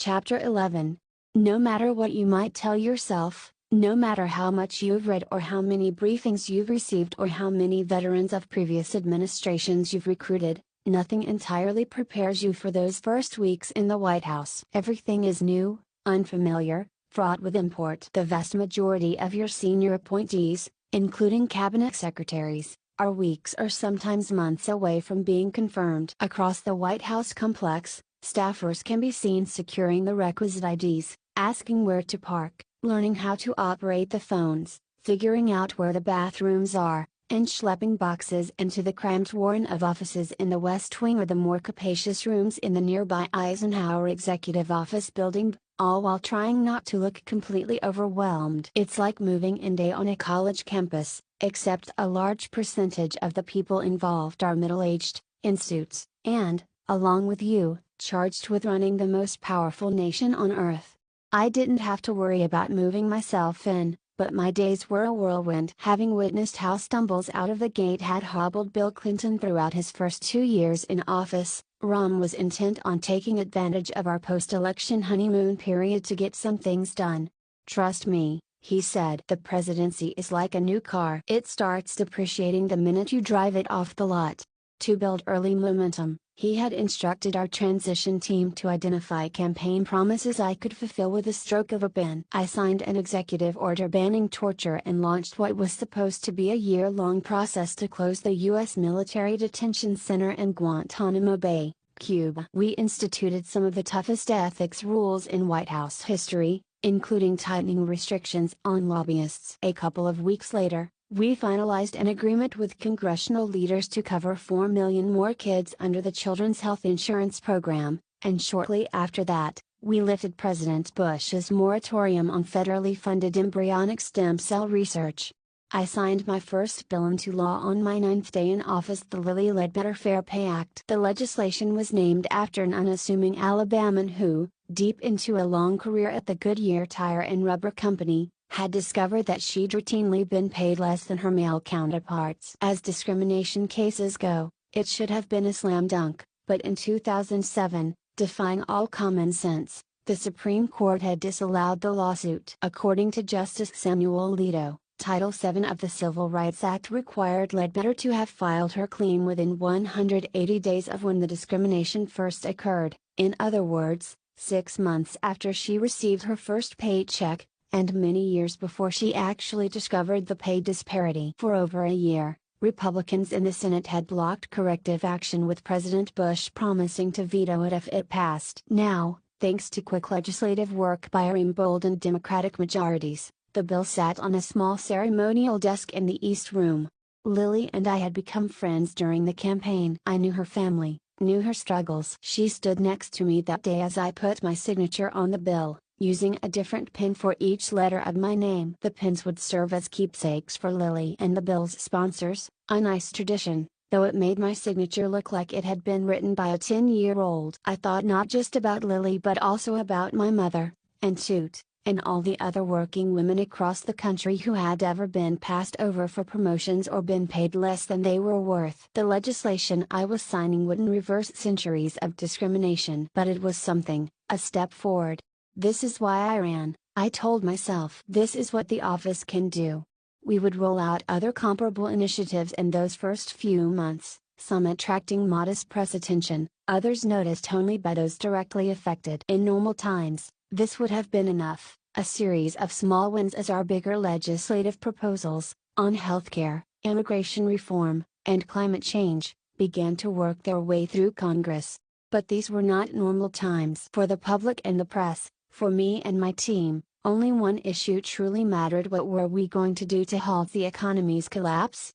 Chapter 11. No matter what you might tell yourself, no matter how much you've read or how many briefings you've received or how many veterans of previous administrations you've recruited, nothing entirely prepares you for those first weeks in the White House. Everything is new, unfamiliar, fraught with import. The vast majority of your senior appointees, including cabinet secretaries, are weeks or sometimes months away from being confirmed. Across the White House complex, staffers can be seen securing the requisite IDs, asking where to park, learning how to operate the phones, figuring out where the bathrooms are, and schlepping boxes into the cramped warren of offices in the West Wing or the more capacious rooms in the nearby Eisenhower Executive Office building, all while trying not to look completely overwhelmed. It's like moving in day on a college campus, except a large percentage of the people involved are middle-aged, in suits, and, along with you, charged with running the most powerful nation on earth. I didn't have to worry about moving myself in, but my days were a whirlwind. Having witnessed how stumbles out of the gate had hobbled Bill Clinton throughout his first 2 years in office, Ron was intent on taking advantage of our post-election honeymoon period to get some things done. "Trust me," he said. "The presidency is like a new car. It starts depreciating the minute you drive it off the lot." To build early momentum, he had instructed our transition team to identify campaign promises I could fulfill with a stroke of a pen. I signed an executive order banning torture and launched what was supposed to be a year-long process to close the U.S. military detention center in Guantanamo Bay, Cuba. We instituted some of the toughest ethics rules in White House history, including tightening restrictions on lobbyists. A couple of weeks later, we finalized an agreement with congressional leaders to cover 4 million more kids under the Children's Health Insurance Program, and shortly after that, we lifted President Bush's moratorium on federally funded embryonic stem cell research. I signed my first bill into law on my 9th day in office, the Lilly Ledbetter Fair Pay Act. The legislation was named after an unassuming Alabaman who, deep into a long career at the Goodyear Tire and Rubber Company, had discovered that she'd routinely been paid less than her male counterparts. As discrimination cases go, it should have been a slam dunk, but in 2007, defying all common sense, the Supreme Court had disallowed the lawsuit. According to Justice Samuel Alito, Title VII of the Civil Rights Act required Ledbetter to have filed her claim within 180 days of when the discrimination first occurred, in other words, 6 months after she received her first paycheck, and many years before she actually discovered the pay disparity. For over a year, Republicans in the Senate had blocked corrective action, with President Bush promising to veto it if it passed. Now, thanks to quick legislative work by our emboldened Democratic majorities, the bill sat on a small ceremonial desk in the East Room. Lilly and I had become friends during the campaign. I knew her family, knew her struggles. She stood next to me that day as I put my signature on the bill, using a different pen for each letter of my name. The pens would serve as keepsakes for Lilly and the bill's sponsors, a nice tradition, though it made my signature look like it had been written by a 10-year-old. I thought not just about Lilly but also about my mother, and Toot, and all the other working women across the country who had ever been passed over for promotions or been paid less than they were worth. The legislation I was signing wouldn't reverse centuries of discrimination, but it was something, a step forward. This is why I ran, I told myself. This is what the office can do. We would roll out other comparable initiatives in those first few months, some attracting modest press attention, others noticed only by those directly affected. In normal times, this would have been enough. A series of small wins as our bigger legislative proposals, on healthcare, immigration reform, and climate change, began to work their way through Congress. But these were not normal times. For the public and the press, for me and my team, only one issue truly mattered: what were we going to do to halt the economy's collapse?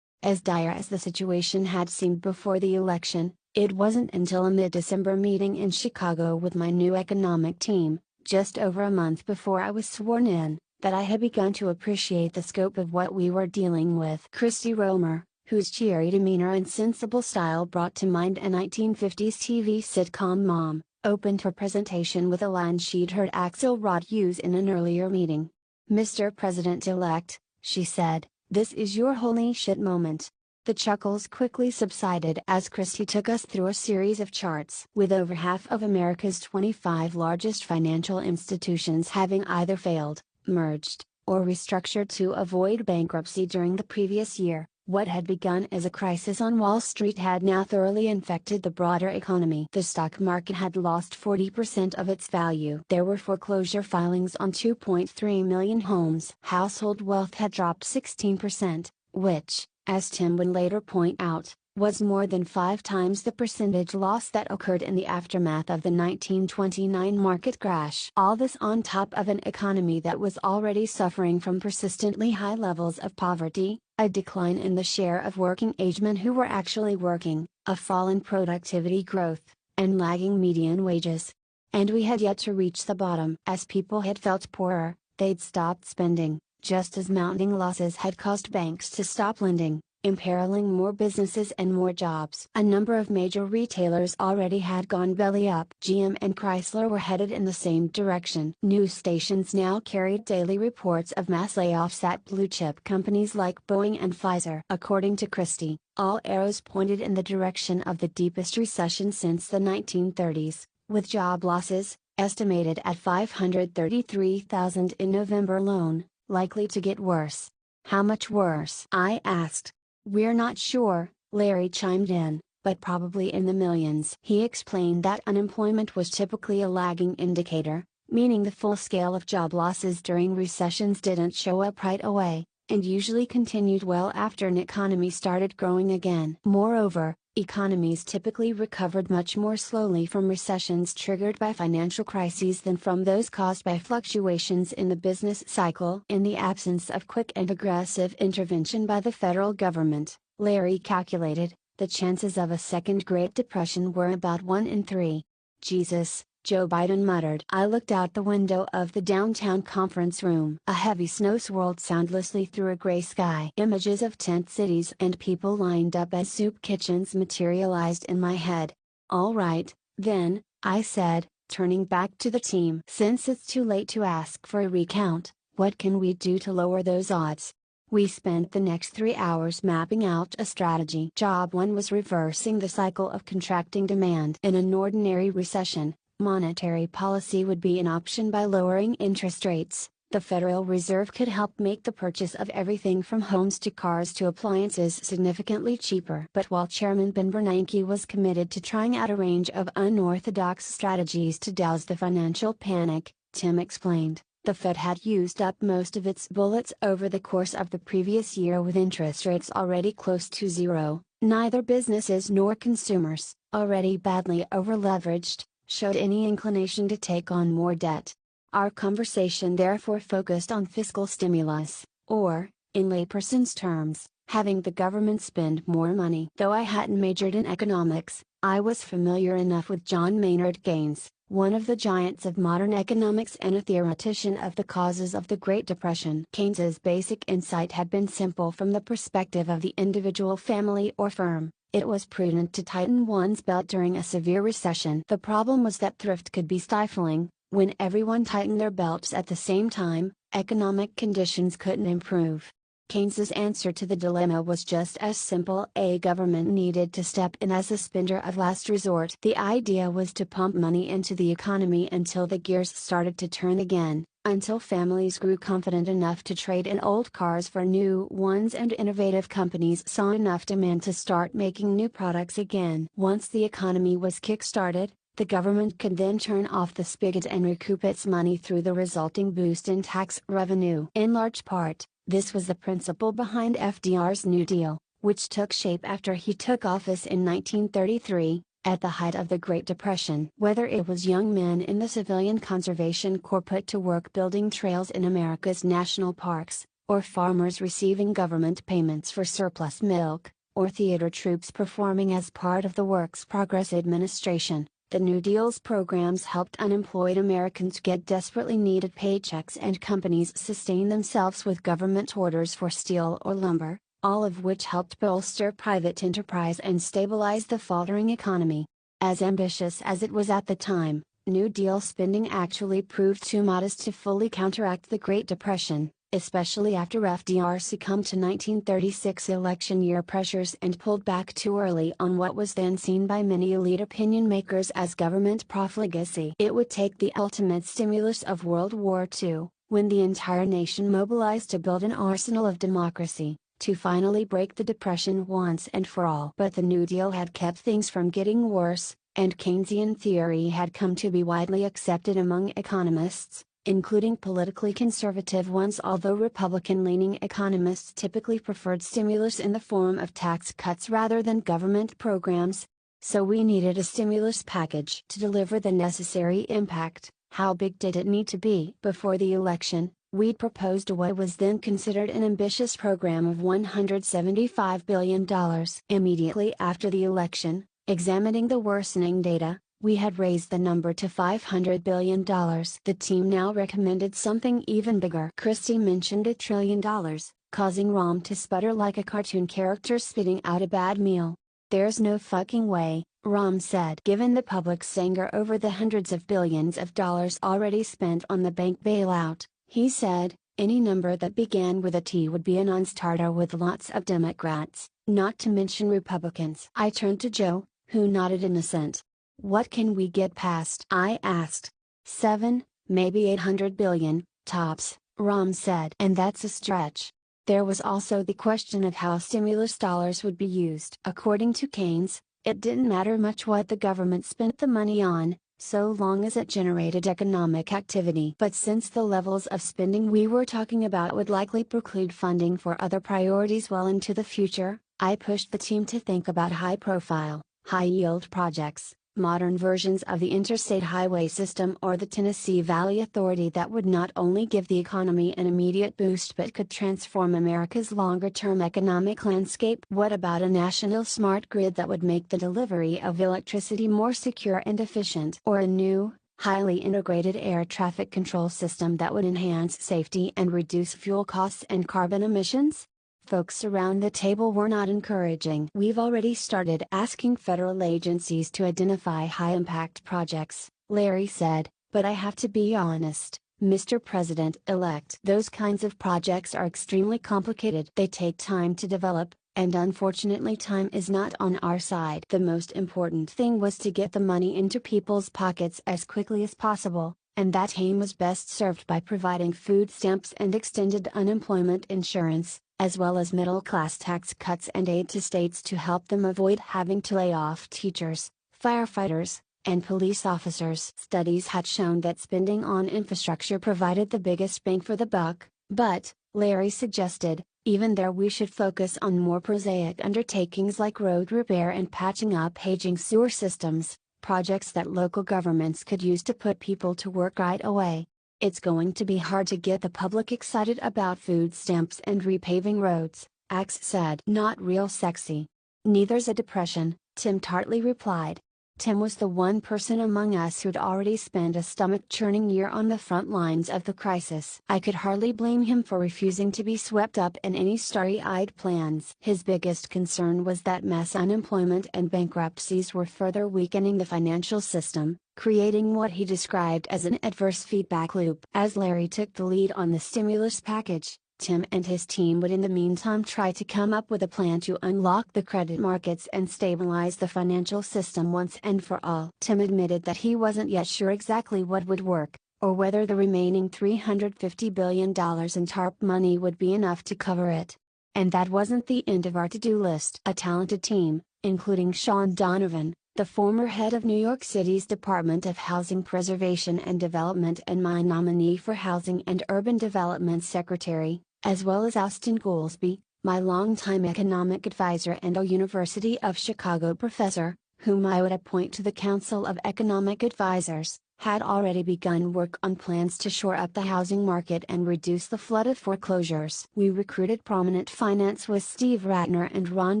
As dire as the situation had seemed before the election, it wasn't until a mid-December meeting in Chicago with my new economic team, just over a month before I was sworn in, that I had begun to appreciate the scope of what we were dealing with. Christy Romer, whose cheery demeanor and sensible style brought to mind a 1950s TV sitcom Mom, opened her presentation with a line she'd heard Axelrod use in an earlier meeting. "Mr. President-elect," she said, "this is your holy shit moment. The chuckles quickly subsided as Christie took us through a series of charts. With over half of America's 25 largest financial institutions having either failed, merged, or restructured to avoid bankruptcy during the previous year, what had begun as a crisis on Wall Street had now thoroughly infected the broader economy. The stock market had lost 40% of its value. There were foreclosure filings on 2.3 million homes. Household wealth had dropped 16%, which, as Tim would later point out, was more than 5 times the percentage loss that occurred in the aftermath of the 1929 market crash. All this on top of an economy that was already suffering from persistently high levels of poverty, a decline in the share of working-age men who were actually working, a fall in productivity growth, and lagging median wages. And we had yet to reach the bottom. As people had felt poorer, they'd stopped spending, just as mounting losses had caused banks to stop lending, imperiling more businesses and more jobs. A number of major retailers already had gone belly up. GM and Chrysler were headed in the same direction. News stations now carried daily reports of mass layoffs at blue-chip companies like Boeing and Pfizer. According to Christie, all arrows pointed in the direction of the deepest recession since the 1930s, with job losses, estimated at 533,000 in November alone, likely to get worse. How much worse? I asked. "We're not sure," Larry chimed in, "but probably in the millions." He explained that unemployment was typically a lagging indicator, meaning the full scale of job losses during recessions didn't show up right away, and usually continued well after an economy started growing again. Moreover, economies typically recovered much more slowly from recessions triggered by financial crises than from those caused by fluctuations in the business cycle. In the absence of quick and aggressive intervention by the federal government, Larry calculated, the chances of a second Great Depression were about 1 in 3. "Jesus," Joe Biden muttered. I looked out the window of the downtown conference room. A heavy snow swirled soundlessly through a gray sky. Images of tent cities and people lined up as soup kitchens materialized in my head. "All right, then," I said, turning back to the team. "Since it's too late to ask for a recount, what can we do to lower those odds?" We spent the next 3 hours mapping out a strategy. Job 1 was reversing the cycle of contracting demand. In an ordinary recession, monetary policy would be an option. By lowering interest rates, the Federal Reserve could help make the purchase of everything from homes to cars to appliances significantly cheaper. But while Chairman Ben Bernanke was committed to trying out a range of unorthodox strategies to douse the financial panic, Tim explained, the Fed had used up most of its bullets over the course of the previous year. With interest rates already close to zero, neither businesses nor consumers, already badly overleveraged, showed any inclination to take on more debt. Our conversation therefore focused on fiscal stimulus, or, in layperson's terms, having the government spend more money. Though I hadn't majored in economics, I was familiar enough with John Maynard Keynes, one of the giants of modern economics and a theoretician of the causes of the Great Depression. Keynes's basic insight had been simple. From the perspective of the individual, family or firm, it was prudent to tighten one's belt during a severe recession. The problem was that thrift could be stifling. When everyone tightened their belts at the same time, economic conditions couldn't improve. Keynes's answer to the dilemma was just as simple. A government needed to step in as a spender of last resort. The idea was to pump money into the economy until the gears started to turn again, until families grew confident enough to trade in old cars for new ones and innovative companies saw enough demand to start making new products again. Once the economy was kick-started, the government could then turn off the spigot and recoup its money through the resulting boost in tax revenue. In large part, this was the principle behind FDR's New Deal, which took shape after he took office in 1933, at the height of the Great Depression. Whether it was young men in the Civilian Conservation Corps put to work building trails in America's national parks, or farmers receiving government payments for surplus milk, or theater troops performing as part of the Works Progress Administration, the New Deal's programs helped unemployed Americans get desperately needed paychecks and companies sustain themselves with government orders for steel or lumber, all of which helped bolster private enterprise and stabilize the faltering economy. As ambitious as it was at the time, New Deal spending actually proved too modest to fully counteract the Great Depression, especially after FDR succumbed to 1936 election year pressures and pulled back too early on what was then seen by many elite opinion makers as government profligacy. It would take the ultimate stimulus of World War II, when the entire nation mobilized to build an arsenal of democracy, to finally break the Depression once and for all. But the New Deal had kept things from getting worse, and Keynesian theory had come to be widely accepted among economists, including politically conservative ones, although Republican-leaning economists typically preferred stimulus in the form of tax cuts rather than government programs. So we needed a stimulus package to deliver the necessary impact. How big did it need to be? Before the election, we'd proposed what was then considered an ambitious program of $175 billion. Immediately after the election, examining the worsening data, we had raised the number to $500 billion. The team now recommended something even bigger. Christie mentioned $1 trillion, causing Rom to sputter like a cartoon character spitting out a bad meal. "There's no fucking way," Rom said. Given the public's anger over the hundreds of billions of dollars already spent on the bank bailout, he said, any number that began with a T would be a non-starter with lots of Democrats, not to mention Republicans. I turned to Joe, who nodded in assent. "What can we get past?" I asked. 7, maybe 800 billion, tops, Rom said. And that's a stretch. There was also the question of how stimulus dollars would be used. According to Keynes, it didn't matter much what the government spent the money on, so long as it generated economic activity. But since the levels of spending we were talking about would likely preclude funding for other priorities well into the future, I pushed the team to think about high-profile, high-yield projects, modern versions of the interstate highway system or the Tennessee Valley Authority that would not only give the economy an immediate boost but could transform America's longer-term economic landscape. What about a national smart grid that would make the delivery of electricity more secure and efficient? Or a new, highly integrated air traffic control system that would enhance safety and reduce fuel costs and carbon emissions? Folks around the table were not encouraging. "We've already started asking federal agencies to identify high-impact projects," Larry said, "but I have to be honest, Mr. President-elect. Those kinds of projects are extremely complicated. They take time to develop, and unfortunately time is not on our side. The most important thing was to get the money into people's pockets as quickly as possible, and that aim was best served by providing food stamps and extended unemployment insurance, as well as middle-class tax cuts and aid to states to help them avoid having to lay off teachers, firefighters, and police officers." Studies had shown that spending on infrastructure provided the biggest bang for the buck, but, Larry suggested, even there we should focus on more prosaic undertakings like road repair and patching up aging sewer systems, projects that local governments could use to put people to work right away. "It's going to be hard to get the public excited about food stamps and repaving roads," Axe said. "Not real sexy. Neither's a depression," Tim tartly replied. Tim was the one person among us who'd already spent a stomach-churning year on the front lines of the crisis. I could hardly blame him for refusing to be swept up in any starry-eyed plans. His biggest concern was that mass unemployment and bankruptcies were further weakening the financial system, creating what he described as an adverse feedback loop. As Larry took the lead on the stimulus package, Tim and his team would in the meantime try to come up with a plan to unlock the credit markets and stabilize the financial system once and for all. Tim admitted that he wasn't yet sure exactly what would work, or whether the remaining $350 billion in TARP money would be enough to cover it. And that wasn't the end of our to-do list. A talented team, including Sean Donovan, the former head of New York City's Department of Housing Preservation and Development and my nominee for Housing and Urban Development Secretary, as well as Austin Goolsbee, my longtime economic advisor and a University of Chicago professor, whom I would appoint to the Council of Economic Advisors, had already begun work on plans to shore up the housing market and reduce the flood of foreclosures. We recruited prominent finance with Steve Ratner and Ron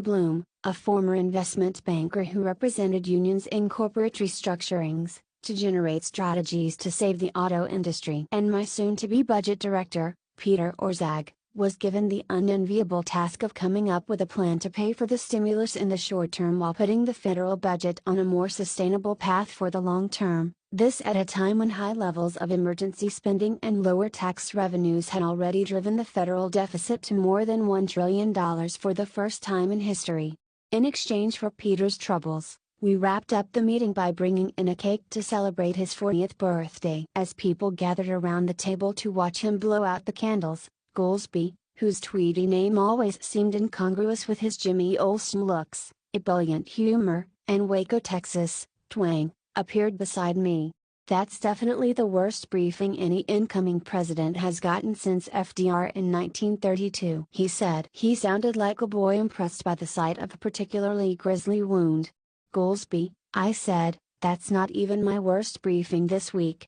Bloom, a former investment banker who represented unions in corporate restructurings, to generate strategies to save the auto industry. And my soon-to-be budget director, Peter Orszag, was given the unenviable task of coming up with a plan to pay for the stimulus in the short term while putting the federal budget on a more sustainable path for the long term. This at a time when high levels of emergency spending and lower tax revenues had already driven the federal deficit to more than $1 trillion for the first time in history. In exchange for Peter's troubles, we wrapped up the meeting by bringing in a cake to celebrate his 40th birthday. As people gathered around the table to watch him blow out the candles, Goolsby, whose Tweety name always seemed incongruous with his Jimmy Olsen looks, ebullient humor, and Waco, Texas, twang, appeared beside me. "That's definitely the worst briefing any incoming president has gotten since FDR in 1932," he said. He sounded like a boy impressed by the sight of a particularly grisly wound. "Goolsby," I said, "that's not even my worst briefing this week."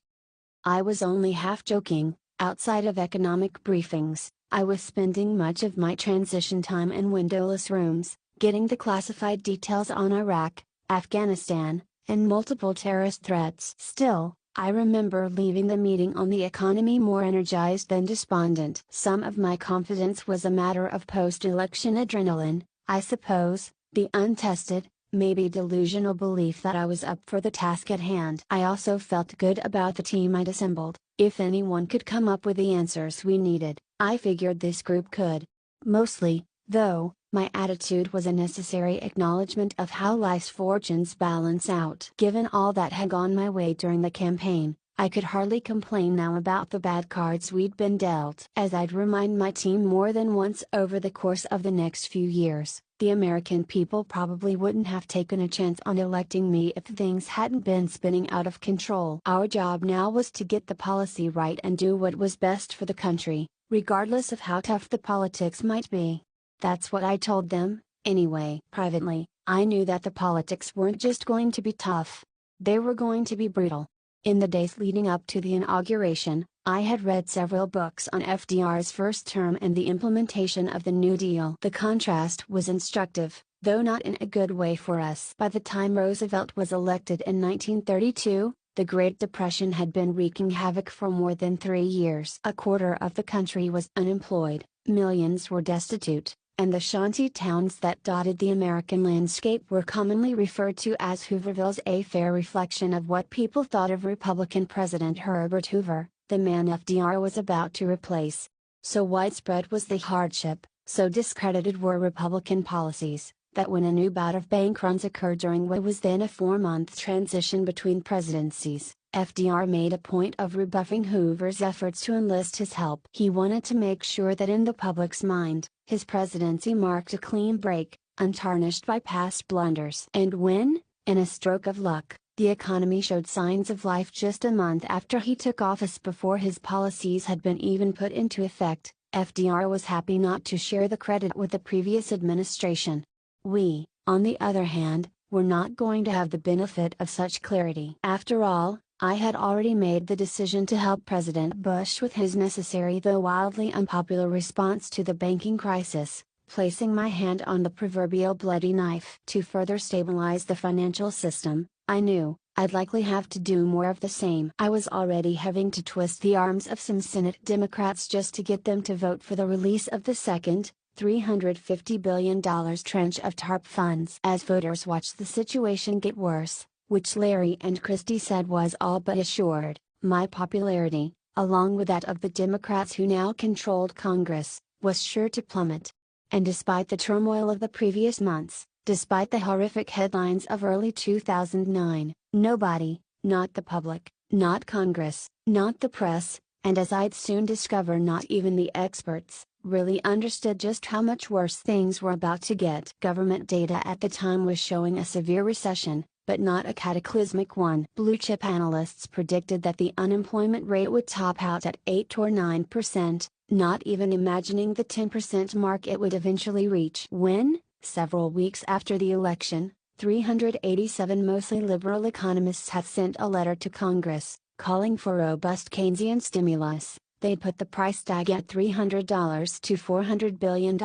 I was only half joking. Outside of economic briefings, I was spending much of my transition time in windowless rooms, getting the classified details on Iraq, Afghanistan, and multiple terrorist threats. Still, I remember leaving the meeting on the economy more energized than despondent. Some of my confidence was a matter of post-election adrenaline, I suppose, the untested, maybe delusional belief that I was up for the task at hand. I also felt good about the team I'd assembled. If anyone could come up with the answers we needed, I figured this group could. Mostly, though, my attitude was a necessary acknowledgement of how life's fortunes balance out. Given all that had gone my way during the campaign, I could hardly complain now about the bad cards we'd been dealt. As I'd remind my team more than once over the course of the next few years, the American people probably wouldn't have taken a chance on electing me if things hadn't been spinning out of control. Our job now was to get the policy right and do what was best for the country, regardless of how tough the politics might be. That's what I told them, anyway. Privately, I knew that the politics weren't just going to be tough. They were going to be brutal. In the days leading up to the inauguration, I had read several books on FDR's first term and the implementation of the New Deal. The contrast was instructive, though not in a good way for us. By the time Roosevelt was elected in 1932, the Great Depression had been wreaking havoc for more than 3 years. A quarter of the country was unemployed, millions were destitute, and the shanty towns that dotted the American landscape were commonly referred to as Hoovervilles, a fair reflection of what people thought of Republican President Herbert Hoover, the man FDR was about to replace. So widespread was the hardship, so discredited were Republican policies, that when a new bout of bank runs occurred during what was then a 4-month transition between presidencies, FDR made a point of rebuffing Hoover's efforts to enlist his help. He wanted to make sure that in the public's mind, his presidency marked a clean break, untarnished by past blunders. And when, in a stroke of luck, the economy showed signs of life just a month after he took office before his policies had been even put into effect, FDR was happy not to share the credit with the previous administration. We, on the other hand, were not going to have the benefit of such clarity. After all, I had already made the decision to help President Bush with his necessary though wildly unpopular response to the banking crisis, placing my hand on the proverbial bloody knife. To further stabilize the financial system, I knew, I'd likely have to do more of the same. I was already having to twist the arms of some Senate Democrats just to get them to vote for the release of the second, $350 billion tranche of TARP funds. As voters watched the situation get worse, which Larry and Christie said was all but assured, my popularity, along with that of the Democrats who now controlled Congress, was sure to plummet. And despite the turmoil of the previous months, despite the horrific headlines of early 2009, nobody, not the public, not Congress, not the press, and as I'd soon discover not even the experts, really understood just how much worse things were about to get. Government data at the time was showing a severe recession, but not a cataclysmic one. Blue chip analysts predicted that the unemployment rate would top out at 8 or 9%, not even imagining the 10% mark it would eventually reach. When, several weeks after the election, 387 mostly liberal economists had sent a letter to Congress, calling for robust Keynesian stimulus, they'd put the price tag at $300 to $400 billion,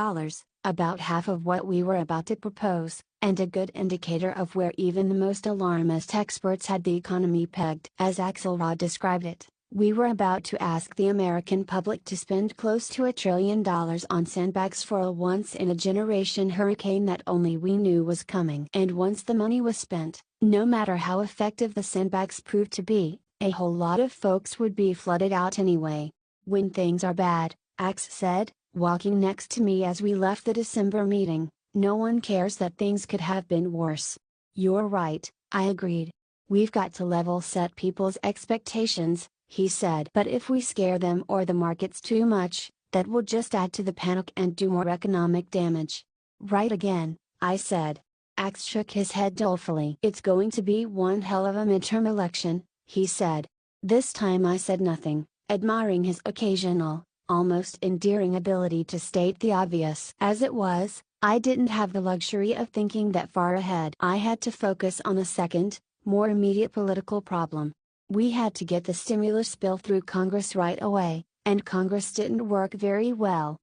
about half of what we were about to propose, and a good indicator of where even the most alarmist experts had the economy pegged. As Axelrod described it, we were about to ask the American public to spend close to $1 trillion on sandbags for a once-in-a-generation hurricane that only we knew was coming. And once the money was spent, No matter how effective the sandbags proved to be, a whole lot of folks would be flooded out anyway. When things are bad, Axe said, walking next to me as we left the December meeting, no one cares that things could have been worse. You're right, I agreed. We've got to level set people's expectations, he said. But if we scare them or the markets too much, that will just add to the panic and do more economic damage. Right again, I said. Axe shook his head dolefully. It's going to be one hell of a midterm election, he said. This time I said nothing, admiring his occasional, almost endearing ability to state the obvious. As it was, I didn't have the luxury of thinking that far ahead. I had to focus on a second, more immediate political problem. We had to get the stimulus bill through Congress right away, and Congress didn't work very well.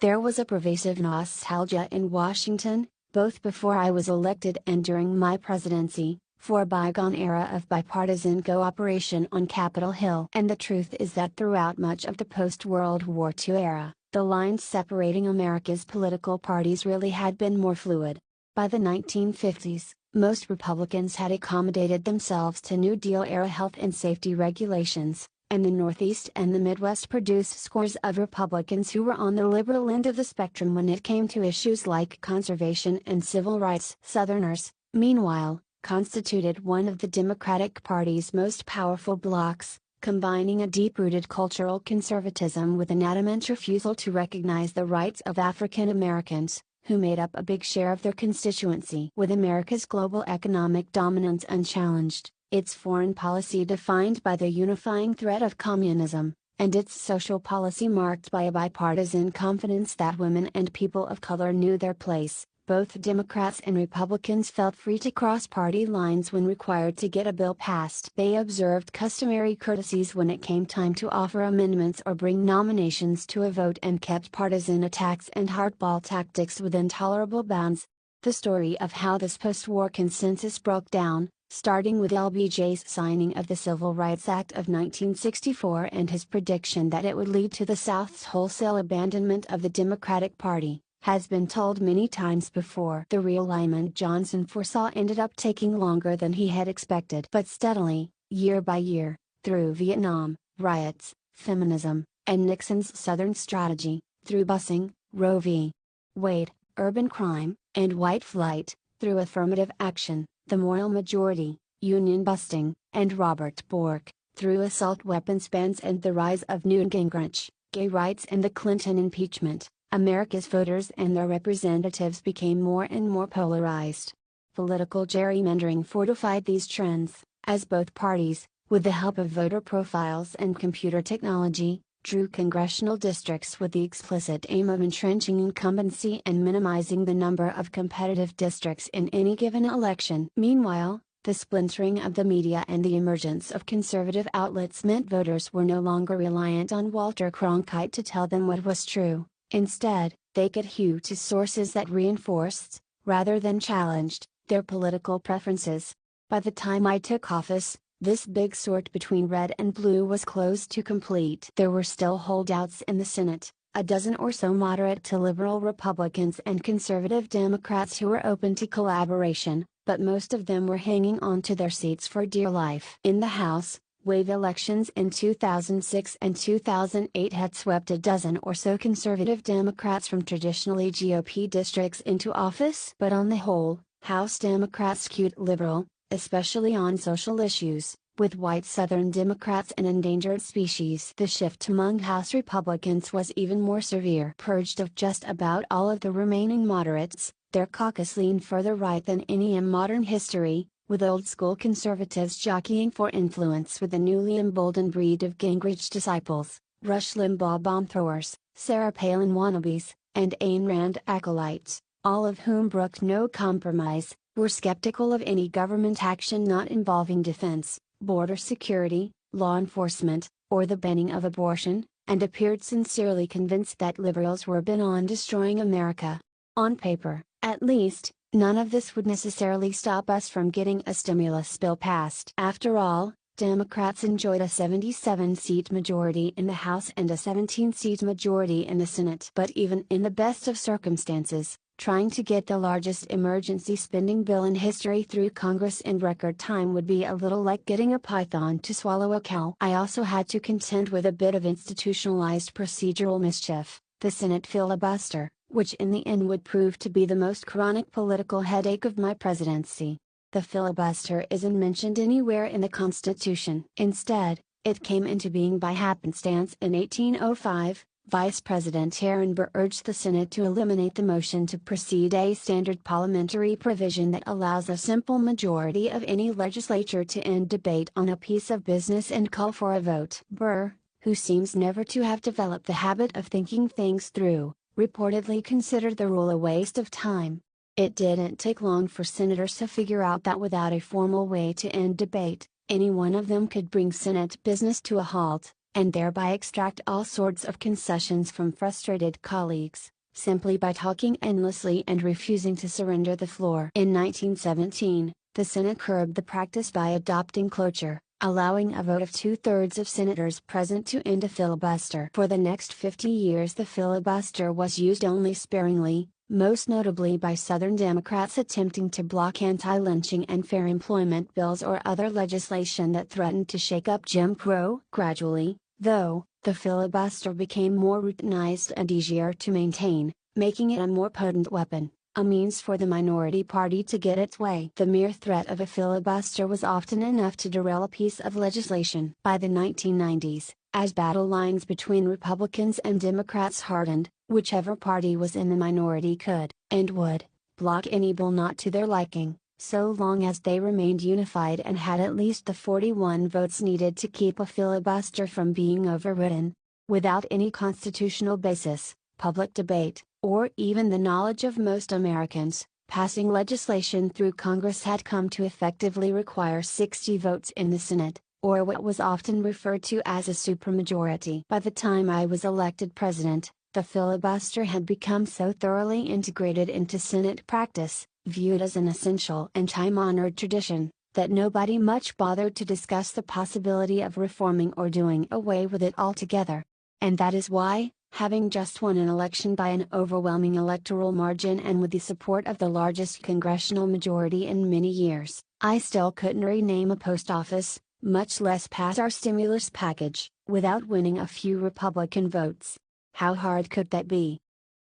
There was a pervasive nostalgia in Washington, both before I was elected and during my presidency, for a bygone era of bipartisan cooperation on Capitol Hill. And the truth is that throughout much of the post-World War II era, the lines separating America's political parties really had been more fluid. By the 1950s, most Republicans had accommodated themselves to New Deal-era health and safety regulations, and the Northeast and the Midwest produced scores of Republicans who were on the liberal end of the spectrum when it came to issues like conservation and civil rights. Southerners, meanwhile, constituted one of the Democratic Party's most powerful blocs, combining a deep-rooted cultural conservatism with an adamant refusal to recognize the rights of African Americans, who made up a big share of their constituency. With America's global economic dominance unchallenged, its foreign policy defined by the unifying threat of communism, and its social policy marked by a bipartisan confidence that women and people of color knew their place, both Democrats and Republicans felt free to cross party lines when required to get a bill passed. They observed customary courtesies when it came time to offer amendments or bring nominations to a vote and kept partisan attacks and hardball tactics within tolerable bounds. The story of how this post-war consensus broke down, starting with LBJ's signing of the Civil Rights Act of 1964 and his prediction that it would lead to the South's wholesale abandonment of the Democratic Party, has been told many times before. The realignment Johnson foresaw ended up taking longer than he had expected. But steadily, year by year, through Vietnam, riots, feminism, and Nixon's Southern strategy, through busing, Roe v. Wade, urban crime, and white flight, through affirmative action, the moral majority, union busting, and Robert Bork, through assault weapons bans and the rise of Newt Gingrich, gay rights and the Clinton impeachment, America's voters and their representatives became more and more polarized. Political gerrymandering fortified these trends, as both parties, with the help of voter profiles and computer technology, drew congressional districts with the explicit aim of entrenching incumbency and minimizing the number of competitive districts in any given election. Meanwhile, the splintering of the media and the emergence of conservative outlets meant voters were no longer reliant on Walter Cronkite to tell them what was true. Instead, they could hew to sources that reinforced, rather than challenged, their political preferences. By the time I took office, this big sort between red and blue was close to complete. There were still holdouts in the Senate, a dozen or so moderate to liberal Republicans and conservative Democrats who were open to collaboration, but most of them were hanging on to their seats for dear life. In the House, wave elections in 2006 and 2008 had swept a dozen or so conservative Democrats from traditionally GOP districts into office. But on the whole, House Democrats skewed liberal, especially on social issues, with white Southern Democrats and endangered species. The shift among House Republicans was even more severe. Purged of just about all of the remaining moderates, their caucus leaned further right than any in modern history, with old-school conservatives jockeying for influence with the newly emboldened breed of Gingrich disciples, Rush Limbaugh bomb-throwers, Sarah Palin wannabes, and Ayn Rand acolytes, all of whom brooked no compromise, were skeptical of any government action not involving defense, border security, law enforcement, or the banning of abortion, and appeared sincerely convinced that liberals were bent on destroying America. On paper, at least, none of this would necessarily stop us from getting a stimulus bill passed. After all, Democrats enjoyed a 77-seat majority in the House and a 17-seat majority in the Senate. But even in the best of circumstances, Trying to get the largest emergency spending bill in history through Congress in record time would be a little like getting a python to swallow a cow. I also had to contend with a bit of institutionalized procedural mischief, the Senate filibuster, which in the end would prove to be the most chronic political headache of my presidency. The filibuster isn't mentioned anywhere in the Constitution. Instead, it came into being by happenstance in 1805. Vice President Aaron Burr urged the Senate to eliminate the motion to proceed, a standard parliamentary provision that allows a simple majority of any legislature to end debate on a piece of business and call for a vote. Burr, who seems never to have developed the habit of thinking things through, reportedly considered the rule a waste of time. It didn't take long for senators to figure out that without a formal way to end debate, any one of them could bring Senate business to a halt, and thereby extract all sorts of concessions from frustrated colleagues, simply by talking endlessly and refusing to surrender the floor. In 1917, the Senate curbed the practice by adopting cloture, allowing a vote of 2/3 of senators present to end a filibuster. For the next 50 years the filibuster was used only sparingly, most notably by Southern Democrats attempting to block anti-lynching and fair employment bills or other legislation that threatened to shake up Jim Crow. Gradually, though, the filibuster became more routinized and easier to maintain, making it a more potent weapon, a means for the minority party to get its way. The mere threat of a filibuster was often enough to derail a piece of legislation. By the 1990s, as battle lines between Republicans and Democrats hardened, whichever party was in the minority could, and would, block any bill not to their liking, so long as they remained unified and had at least the 41 votes needed to keep a filibuster from being overridden. Without any constitutional basis, public debate, or even the knowledge of most Americans, passing legislation through Congress had come to effectively require 60 votes in the Senate, or what was often referred to as a supermajority. By the time I was elected president, the filibuster had become so thoroughly integrated into Senate practice, viewed as an essential and time-honored tradition, that nobody much bothered to discuss the possibility of reforming or doing away with it altogether. And that is why, having just won an election by an overwhelming electoral margin and with the support of the largest congressional majority in many years, I still couldn't rename a post office, much less pass our stimulus package, without winning a few Republican votes. How hard could that be?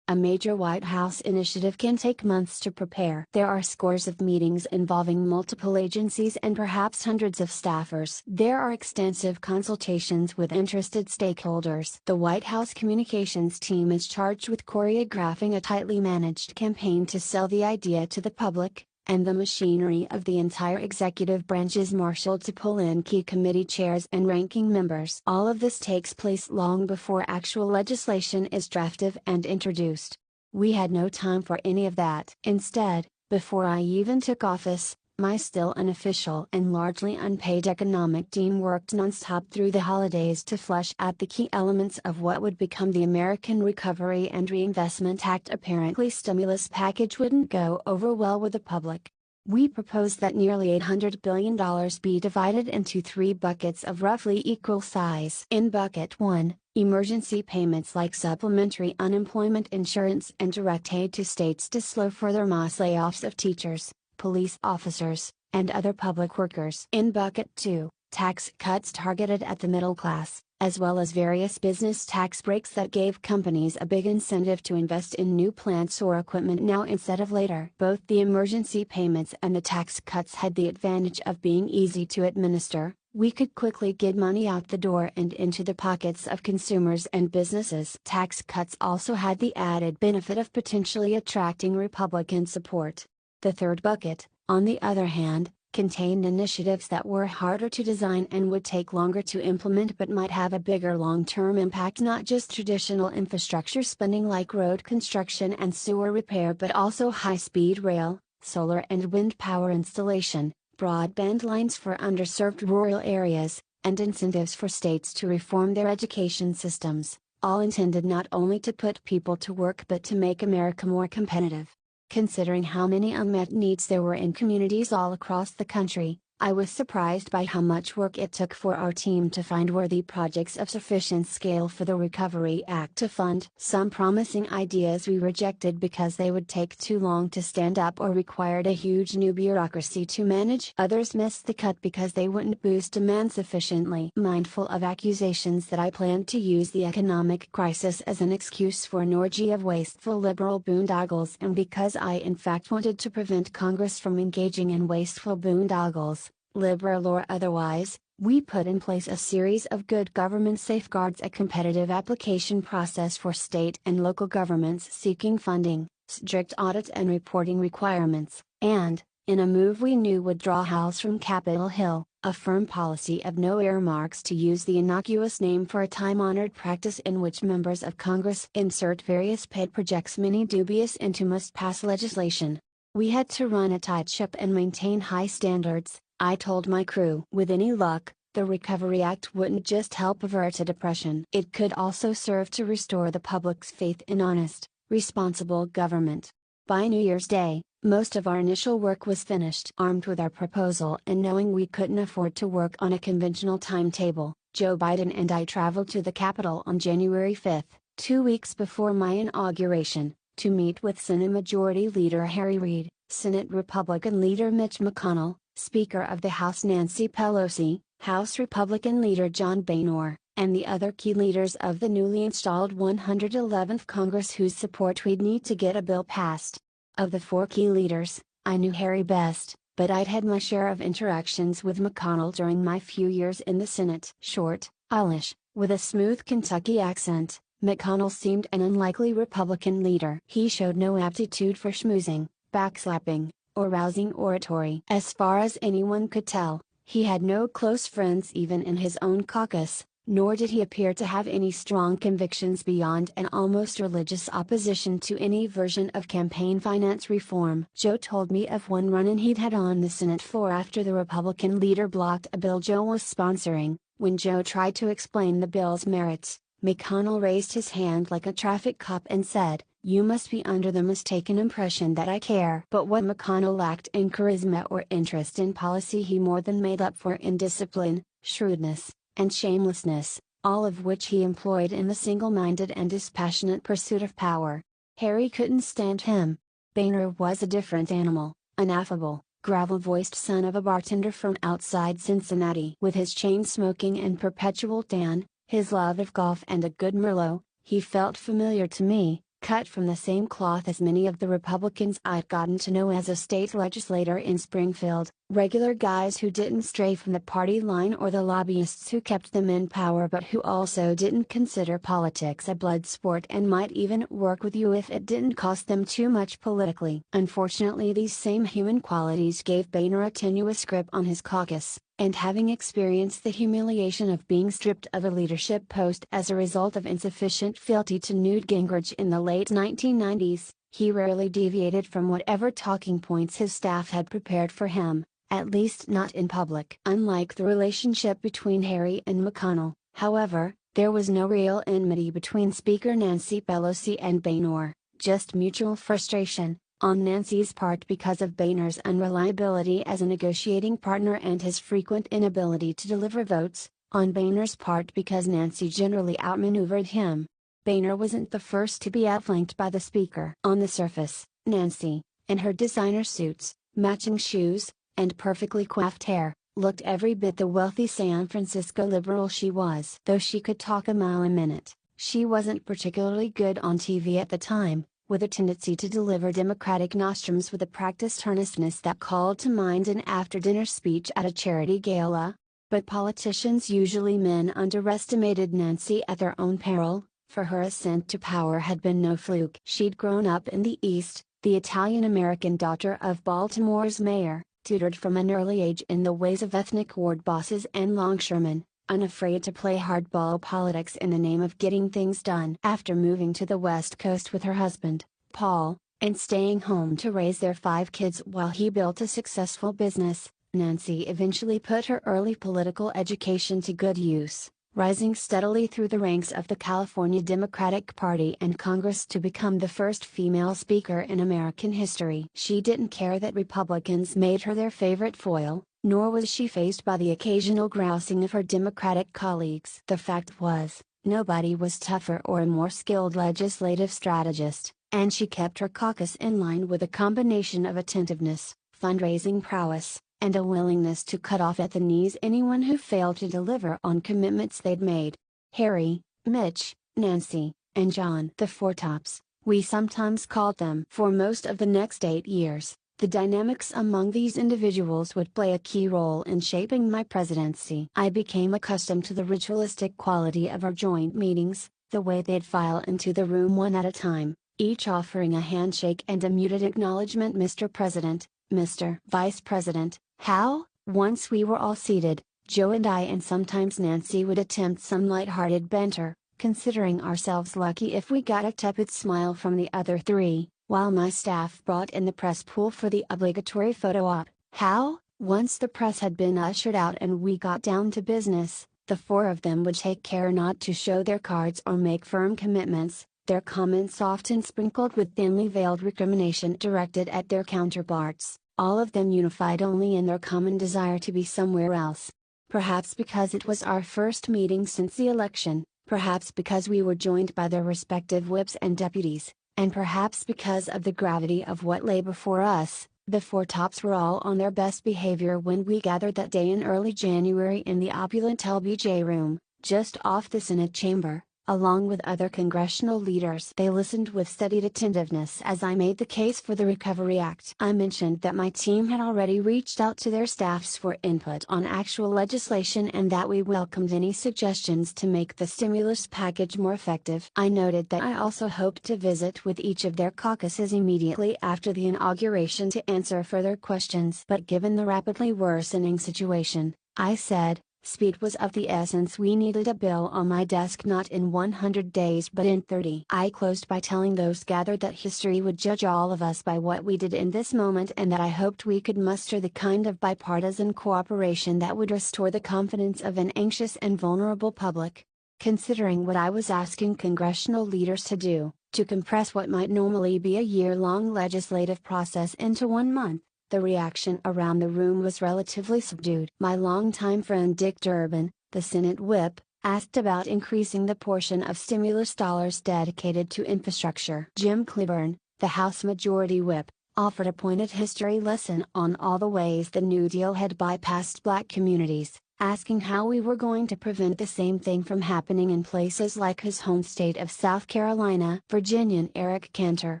A major White House initiative can take months to prepare. There are scores of meetings involving multiple agencies and perhaps hundreds of staffers. There are extensive consultations with interested stakeholders. The White House communications team is charged with choreographing a tightly managed campaign to sell the idea to the public, and the machinery of the entire executive branch is marshaled to pull in key committee chairs and ranking members. All of this takes place long before actual legislation is drafted and introduced. We had no time for any of that. Instead, before I even took office, my still unofficial and largely unpaid economic team worked nonstop through the holidays to flesh out the key elements of what would become the American Recovery and Reinvestment Act. Apparently, stimulus package wouldn't go over well with the public. We proposed that nearly $800 billion be divided into 3 buckets of roughly equal size. In Bucket 1, emergency payments like supplementary unemployment insurance and direct aid to states to slow further mass layoffs of teachers, police officers, and other public workers. In Bucket 2, tax cuts targeted at the middle class, as well as various business tax breaks that gave companies a big incentive to invest in new plants or equipment now instead of later. Both the emergency payments and the tax cuts had the advantage of being easy to administer. We could quickly get money out the door and into the pockets of consumers and businesses. Tax cuts also had the added benefit of potentially attracting Republican support. The third bucket, on the other hand, contained initiatives that were harder to design and would take longer to implement but might have a bigger long-term impact. Not just traditional infrastructure spending like road construction and sewer repair, but also high-speed rail, solar and wind power installation, broadband lines for underserved rural areas, and incentives for states to reform their education systems, all intended not only to put people to work but to make America more competitive. Considering how many unmet needs there were in communities all across the country, I was surprised by how much work it took for our team to find worthy projects of sufficient scale for the Recovery Act to fund. Some promising ideas we rejected because they would take too long to stand up or required a huge new bureaucracy to manage. Others missed the cut because they wouldn't boost demand sufficiently. Mindful of accusations that I planned to use the economic crisis as an excuse for an orgy of wasteful liberal boondoggles, and because I in fact wanted to prevent Congress from engaging in wasteful boondoggles, liberal or otherwise, we put in place a series of good government safeguards, a competitive application process for state and local governments seeking funding, strict audit and reporting requirements, and, in a move we knew would draw howls from Capitol Hill, a firm policy of no earmarks, to use the innocuous name for a time-honored practice in which members of Congress insert various paid projects many dubious into must-pass legislation. We had to run a tight ship and maintain high standards, I told my crew. With any luck, the Recovery Act wouldn't just help avert a depression. It could also serve to restore the public's faith in honest, responsible government. By New Year's Day, most of our initial work was finished. Armed with our proposal and knowing we couldn't afford to work on a conventional timetable, Joe Biden and I traveled to the Capitol on January 5, 2 weeks before my inauguration, to meet with Senate Majority Leader Harry Reid, Senate Republican Leader Mitch McConnell, Speaker of the House Nancy Pelosi, House Republican Leader John Boehner, and the other key leaders of the newly installed 111th Congress whose support we'd need to get a bill passed. Of the four key leaders, I knew Harry best, but I'd had my share of interactions with McConnell during my few years in the Senate. Short, owlish, with a smooth Kentucky accent, McConnell seemed an unlikely Republican leader. He showed no aptitude for schmoozing, backslapping, or rousing oratory. As far as anyone could tell, he had no close friends even in his own caucus, nor did he appear to have any strong convictions beyond an almost religious opposition to any version of campaign finance reform. Joe told me of one run-in he'd had on the Senate floor after the Republican leader blocked a bill Joe was sponsoring. When Joe tried to explain the bill's merits, McConnell raised his hand like a traffic cop and said, "You must be under the mistaken impression that I care." But what McConnell lacked in charisma or interest in policy he more than made up for in discipline, shrewdness, and shamelessness, all of which he employed in the single-minded and dispassionate pursuit of power. Harry couldn't stand him. Boehner was a different animal, an affable, gravel-voiced son of a bartender from outside Cincinnati. With his chain-smoking and perpetual tan, his love of golf and a good Merlot, he felt familiar to me, cut from the same cloth as many of the Republicans I'd gotten to know as a state legislator in Springfield, regular guys who didn't stray from the party line or the lobbyists who kept them in power but who also didn't consider politics a blood sport and might even work with you if it didn't cost them too much politically. Unfortunately, these same human qualities gave Boehner a tenuous grip on his caucus, and having experienced the humiliation of being stripped of a leadership post as a result of insufficient fealty to Newt Gingrich in the late 1990s, he rarely deviated from whatever talking points his staff had prepared for him, at least not in public. Unlike the relationship between Harry and McConnell, however, there was no real enmity between Speaker Nancy Pelosi and Boehner, just mutual frustration, on Nancy's part because of Boehner's unreliability as a negotiating partner and his frequent inability to deliver votes, on Boehner's part because Nancy generally outmaneuvered him. Boehner wasn't the first to be outflanked by the Speaker. On the surface, Nancy, in her designer suits, matching shoes, and perfectly coiffed hair, looked every bit the wealthy San Francisco liberal she was. Though she could talk a mile a minute, she wasn't particularly good on TV at the time, with a tendency to deliver Democratic nostrums with a practiced earnestness that called to mind an after-dinner speech at a charity gala. But politicians, usually men, underestimated Nancy at their own peril, for her ascent to power had been no fluke. She'd grown up in the East, the Italian-American daughter of Baltimore's mayor, tutored from an early age in the ways of ethnic ward bosses and longshoremen, unafraid to play hardball politics in the name of getting things done. After moving to the West Coast with her husband, Paul, and staying home to raise their 5 kids while he built a successful business, Nancy eventually put her early political education to good use, rising steadily through the ranks of the California Democratic Party and Congress to become the first female speaker in American history. She didn't care that Republicans made her their favorite foil, nor was she fazed by the occasional grousing of her Democratic colleagues. The fact was, nobody was tougher or a more skilled legislative strategist, and she kept her caucus in line with a combination of attentiveness, fundraising prowess, and a willingness to cut off at the knees anyone who failed to deliver on commitments they'd made. Harry, Mitch, Nancy, and John, the Four Tops, we sometimes called them. For most of the next 8 years, the dynamics among these individuals would play a key role in shaping my presidency. I became accustomed to the ritualistic quality of our joint meetings, the way they'd file into the room one at a time, each offering a handshake and a muted acknowledgement. "Mr. President, Mr. Vice President, how?" Once we were all seated, Joe and I and sometimes Nancy would attempt some light-hearted banter, considering ourselves lucky if we got a tepid smile from the other three, while my staff brought in the press pool for the obligatory photo op. "How?" Once the press had been ushered out and we got down to business, the four of them would take care not to show their cards or make firm commitments, their comments often sprinkled with thinly veiled recrimination directed at their counterparts, all of them unified only in their common desire to be somewhere else. Perhaps because it was our first meeting since the election, perhaps because we were joined by their respective whips and deputies, and perhaps because of the gravity of what lay before us, the Four Tops were all on their best behavior when we gathered that day in early January in the opulent LBJ room, just off the Senate chamber, along with other congressional leaders. They listened with studied attentiveness as I made the case for the Recovery Act. I mentioned that my team had already reached out to their staffs for input on actual legislation and that we welcomed any suggestions to make the stimulus package more effective. I noted that I also hoped to visit with each of their caucuses immediately after the inauguration to answer further questions. But given the rapidly worsening situation, I said, speed was of the essence. We needed a bill on my desk not in 100 days but in 30. I closed by telling those gathered that history would judge all of us by what we did in this moment and that I hoped we could muster the kind of bipartisan cooperation that would restore the confidence of an anxious and vulnerable public. Considering what I was asking congressional leaders to do, to compress what might normally be a year-long legislative process into 1 month, the reaction around the room was relatively subdued. My longtime friend Dick Durbin, the Senate whip, asked about increasing the portion of stimulus dollars dedicated to infrastructure. Jim Clyburn, the House Majority Whip, offered a pointed history lesson on all the ways the New Deal had bypassed Black communities, asking how we were going to prevent the same thing from happening in places like his home state of South Carolina. Virginian Eric Cantor,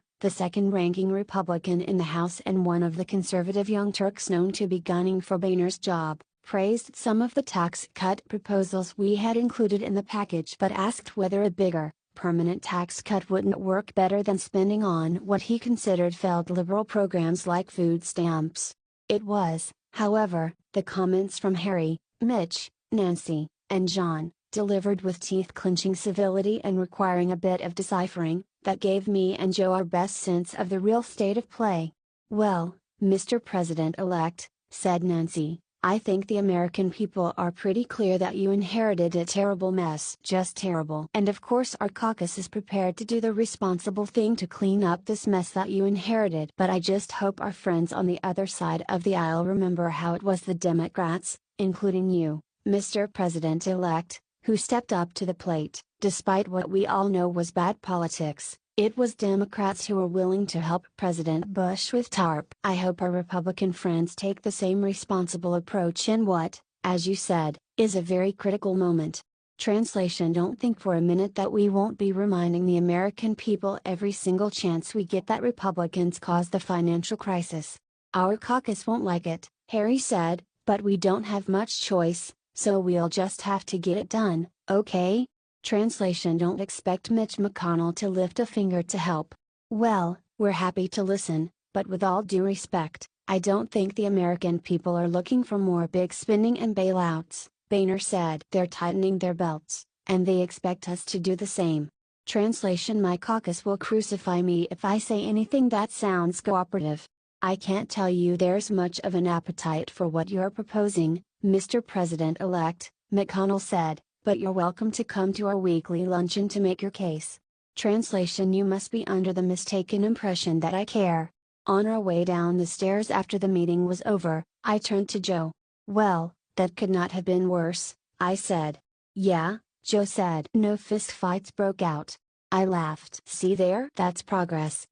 the second-ranking Republican in the House and one of the conservative Young Turks known to be gunning for Boehner's job, praised some of the tax cut proposals we had included in the package but asked whether a bigger, permanent tax cut wouldn't work better than spending on what he considered failed liberal programs like food stamps. It was, however, the comments from Harry, Mitch, Nancy, and John, delivered with teeth-clenching civility and requiring a bit of deciphering, that gave me and Joe our best sense of the real state of play. "Well, Mr. President-elect," said Nancy, "I think the American people are pretty clear that you inherited a terrible mess. Just terrible. And of course our caucus is prepared to do the responsible thing to clean up this mess that you inherited. But I just hope our friends on the other side of the aisle remember how it was the Democrats, including you, Mr. President-elect, who stepped up to the plate, despite what we all know was bad politics. It was Democrats who were willing to help President Bush with TARP. I hope our Republican friends take the same responsible approach in what, as you said, is a very critical moment." Translation: Don't think for a minute that we won't be reminding the American people every single chance we get that Republicans caused the financial crisis. "Our caucus won't like it," Harry said, "but we don't have much choice, so we'll just have to get it done, okay?" Translation: Don't expect Mitch McConnell to lift a finger to help. "Well, we're happy to listen, but with all due respect, I don't think the American people are looking for more big spending and bailouts," Boehner said. "They're tightening their belts, and they expect us to do the same." Translation: My caucus will crucify me if I say anything that sounds cooperative. "I can't tell you there's much of an appetite for what you're proposing, Mr. President-elect," McConnell said, "but you're welcome to come to our weekly luncheon to make your case." Translation: You must be under the mistaken impression that I care. On our way down the stairs after the meeting was over, I turned to Joe. "Well, that could not have been worse," I said. "Yeah," Joe said. "No fistfights broke out." I laughed. "See there? That's progress."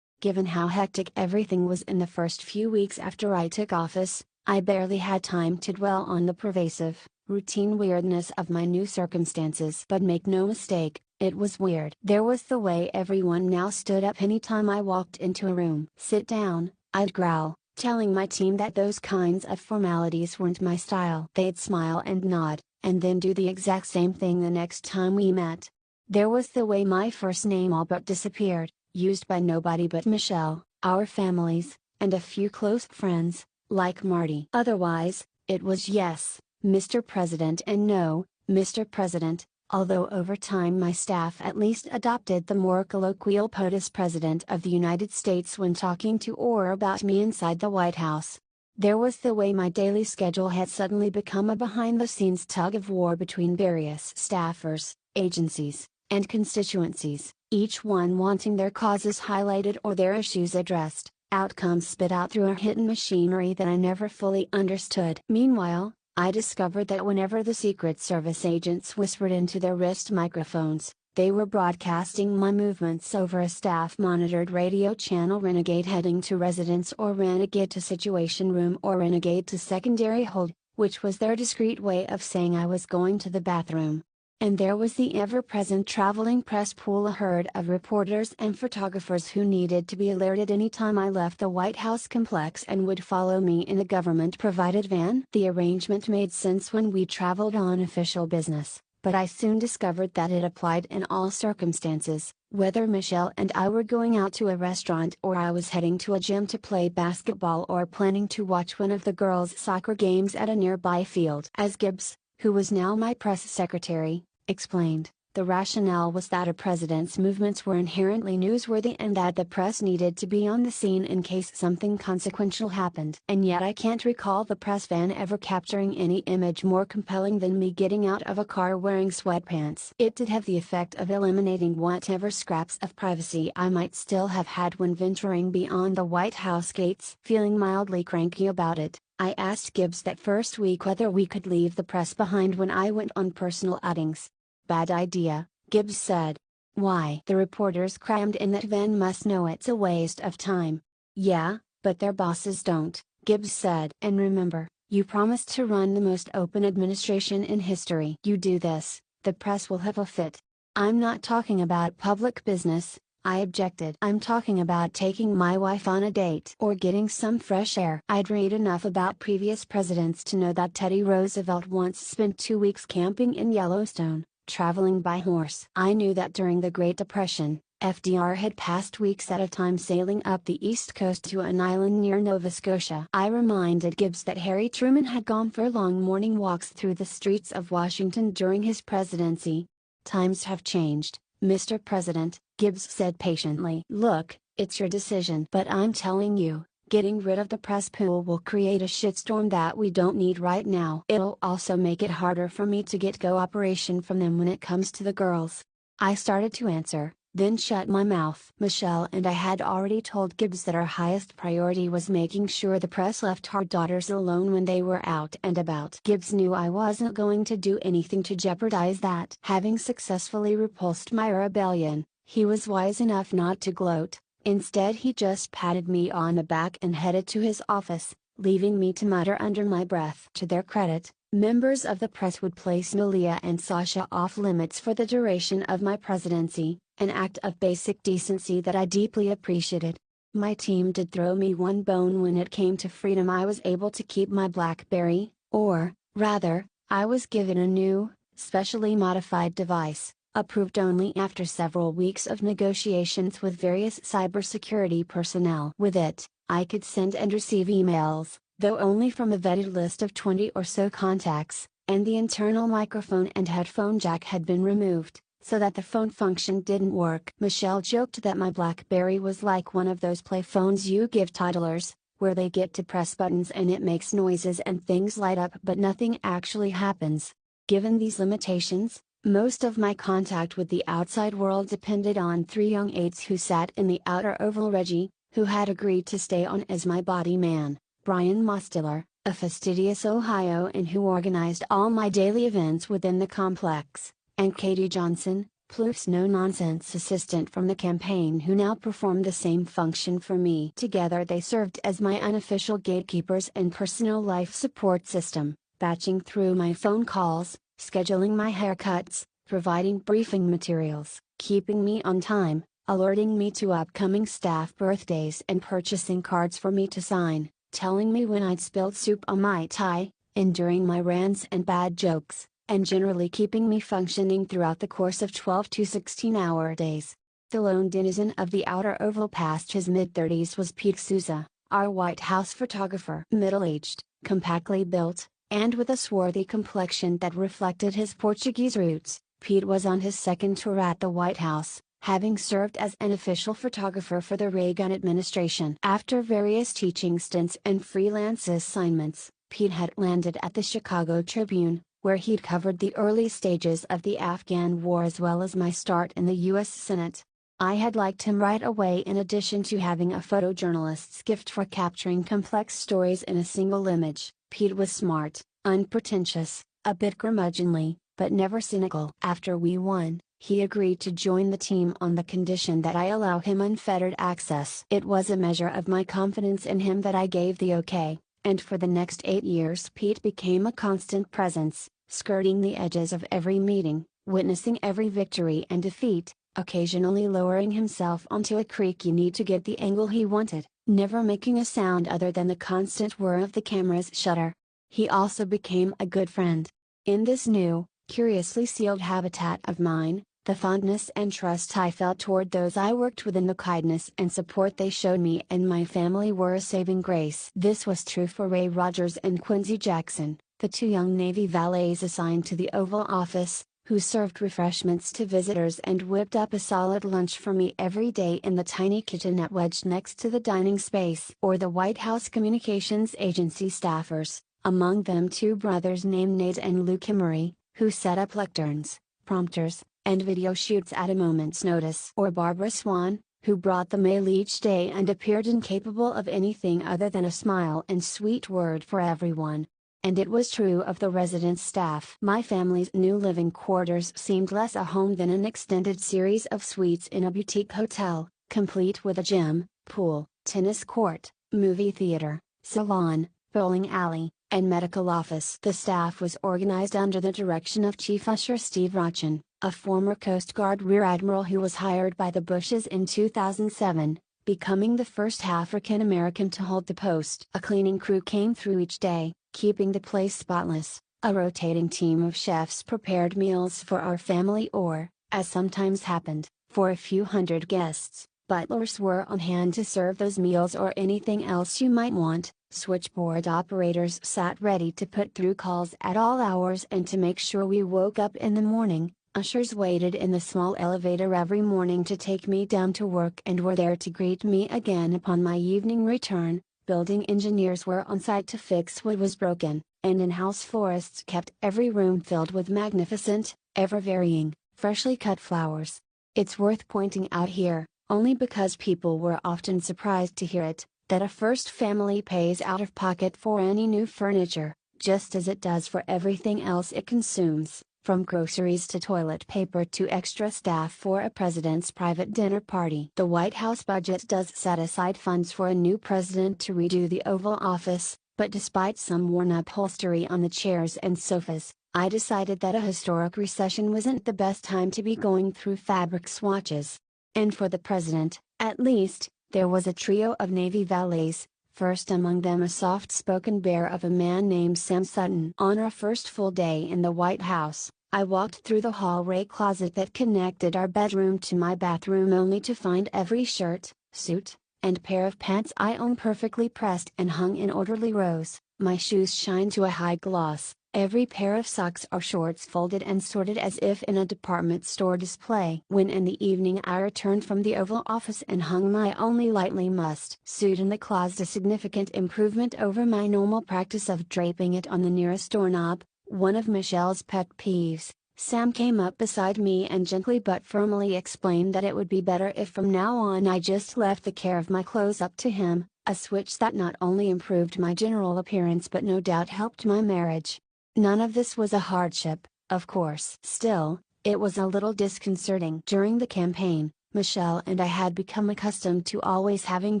Given how hectic everything was in the first few weeks after I took office, I barely had time to dwell on the pervasive, routine weirdness of my new circumstances. But make no mistake, it was weird. There was the way everyone now stood up anytime I walked into a room. "Sit down," I'd growl, telling my team that those kinds of formalities weren't my style. They'd smile and nod, and then do the exact same thing the next time we met. There was the way my first name all but disappeared, used by nobody but Michelle, our families, and a few close friends, like Marty. Otherwise, it was yes, Mr. President, and no, Mr. President, although over time my staff at least adopted the more colloquial POTUS President of the United States when talking to or about me inside the White House. There was the way my daily schedule had suddenly become a behind-the-scenes tug-of-war between various staffers, agencies, and constituencies, each one wanting their causes highlighted or their issues addressed, outcomes spit out through a hidden machinery that I never fully understood. Meanwhile, I discovered that whenever the Secret Service agents whispered into their wrist microphones, they were broadcasting my movements over a staff-monitored radio channel. Renegade heading to residence, or renegade to situation room, or renegade to secondary hold, which was their discreet way of saying I was going to the bathroom. And there was the ever-present traveling press pool, a herd of reporters and photographers who needed to be alerted anytime I left the White House complex and would follow me in a government-provided van. The arrangement made sense when we traveled on official business, but I soon discovered that it applied in all circumstances, whether Michelle and I were going out to a restaurant, or I was heading to a gym to play basketball, or planning to watch one of the girls' soccer games at a nearby field. As Gibbs, who was now my press secretary, explained, the rationale was that a president's movements were inherently newsworthy and that the press needed to be on the scene in case something consequential happened. And yet I can't recall the press van ever capturing any image more compelling than me getting out of a car wearing sweatpants. It did have the effect of eliminating whatever scraps of privacy I might still have had when venturing beyond the White House gates. Feeling mildly cranky about it, I asked Gibbs that first week whether we could leave the press behind when I went on personal outings. "Bad idea," Gibbs said. "Why?" "The reporters crammed in that van must know it's a waste of time." "Yeah, but their bosses don't," Gibbs said. "And remember, you promised to run the most open administration in history. You do this, the press will have a fit." "I'm not talking about public business," I objected. "I'm talking about taking my wife on a date, or getting some fresh air." I'd read enough about previous presidents to know that Teddy Roosevelt once spent 2 weeks camping in Yellowstone, traveling by horse. I knew that during the Great Depression, FDR had passed weeks at a time sailing up the East Coast to an island near Nova Scotia. I reminded Gibbs that Harry Truman had gone for long morning walks through the streets of Washington during his presidency. "Times have changed, Mr. President," Gibbs said patiently. "Look, it's your decision. But I'm telling you, getting rid of the press pool will create a shitstorm that we don't need right now. It'll also make it harder for me to get cooperation from them when it comes to the girls." I started to answer, then shut my mouth. Michelle and I had already told Gibbs that our highest priority was making sure the press left our daughters alone when they were out and about. Gibbs knew I wasn't going to do anything to jeopardize that. Having successfully repulsed my rebellion, he was wise enough not to gloat. Instead, he just patted me on the back and headed to his office, leaving me to mutter under my breath. To their credit, members of the press would place Malia and Sasha off limits for the duration of my presidency, an act of basic decency that I deeply appreciated. My team did throw me one bone when it came to freedom. I was able to keep my BlackBerry, or, rather, I was given a new, specially modified device, approved only after several weeks of negotiations with various cybersecurity personnel. With it, I could send and receive emails, though only from a vetted list of 20 or so contacts, and the internal microphone and headphone jack had been removed, so that the phone function didn't work. Michelle joked that my BlackBerry was like one of those play phones you give toddlers, where they get to press buttons and it makes noises and things light up but nothing actually happens. Given these limitations, most of my contact with the outside world depended on 3 young aides who sat in the outer oval. Reggie, who had agreed to stay on as my body man, Brian Mostiller, a fastidious Ohioan who organized all my daily events within the complex, and Katie Johnson, Plouffe's no-nonsense assistant from the campaign who now performed the same function for me. Together they served as my unofficial gatekeepers and personal life support system, batching through my phone calls, scheduling my haircuts, providing briefing materials, keeping me on time, alerting me to upcoming staff birthdays and purchasing cards for me to sign, telling me when I'd spilled soup on my tie, enduring my rants and bad jokes, and generally keeping me functioning throughout the course of 12 to 16-hour days. The lone denizen of the outer oval past his mid-30s was Pete Souza, our White House photographer. Middle-aged, compactly built, and with a swarthy complexion that reflected his Portuguese roots, Pete was on his second tour at the White House, having served as an official photographer for the Reagan administration. After various teaching stints and freelance assignments, Pete had landed at the Chicago Tribune, where he'd covered the early stages of the Afghan War as well as my start in the U.S. Senate. I had liked him right away. In addition to having a photojournalist's gift for capturing complex stories in a single image, Pete was smart, unpretentious, a bit curmudgeonly, but never cynical. After we won, he agreed to join the team on the condition that I allow him unfettered access. It was a measure of my confidence in him that I gave the okay, and for the next 8 years Pete became a constant presence, skirting the edges of every meeting, witnessing every victory and defeat, occasionally lowering himself onto a creaky knee to get the angle he wanted, never making a sound other than the constant whir of the camera's shutter. He also became a good friend. In this new, curiously sealed habitat of mine, the fondness and trust I felt toward those I worked with and the kindness and support they showed me and my family were a saving grace. This was true for Ray Rogers and Quincy Jackson, the two young Navy valets assigned to the Oval Office, who served refreshments to visitors and whipped up a solid lunch for me every day in the tiny kitchenette wedged next to the dining space. Or the White House Communications Agency staffers, among them two brothers named Nate and Luke Emery, who set up lecterns, prompters, and video shoots at a moment's notice. Or Barbara Swan, who brought the mail each day and appeared incapable of anything other than a smile and sweet word for everyone. And it was true of the residence staff. My family's new living quarters seemed less a home than an extended series of suites in a boutique hotel, complete with a gym, pool, tennis court, movie theater, salon, bowling alley, and medical office. The staff was organized under the direction of Chief Usher Steve Rochin, a former Coast Guard Rear Admiral who was hired by the Bushes in 2007, becoming the first African American to hold the post. A cleaning crew came through each day, keeping the place spotless. A rotating team of chefs prepared meals for our family or, as sometimes happened, for a few hundred guests. Butlers were on hand to serve those meals or anything else you might want. Switchboard operators sat ready to put through calls at all hours and to make sure we woke up in the morning. Ushers waited in the small elevator every morning to take me down to work and were there to greet me again upon my evening return. Building engineers were on site to fix what was broken, and in-house florists kept every room filled with magnificent, ever-varying, freshly cut flowers. It's worth pointing out here, only because people were often surprised to hear it, that a first family pays out of pocket for any new furniture, just as it does for everything else it consumes, from groceries to toilet paper to extra staff for a president's private dinner party. The White House budget does set aside funds for a new president to redo the Oval Office, but despite some worn upholstery on the chairs and sofas, I decided that a historic recession wasn't the best time to be going through fabric swatches. And for the president, at least, there was a trio of Navy valets, first among them a soft-spoken bear of a man named Sam Sutton. On our first full day in the White House, I walked through the hallway closet that connected our bedroom to my bathroom only to find every shirt, suit, and pair of pants I own perfectly pressed and hung in orderly rows, my shoes shined to a high gloss, every pair of socks or shorts folded and sorted as if in a department store display. When in the evening I returned from the Oval Office and hung my only lightly mussed suit in the closet, a significant improvement over my normal practice of draping it on the nearest doorknob, one of Michelle's pet peeves, Sam came up beside me and gently but firmly explained that it would be better if from now on I just left the care of my clothes up to him, a switch that not only improved my general appearance but no doubt helped my marriage. None of this was a hardship, of course. Still, it was a little disconcerting. During the campaign, Michelle and I had become accustomed to always having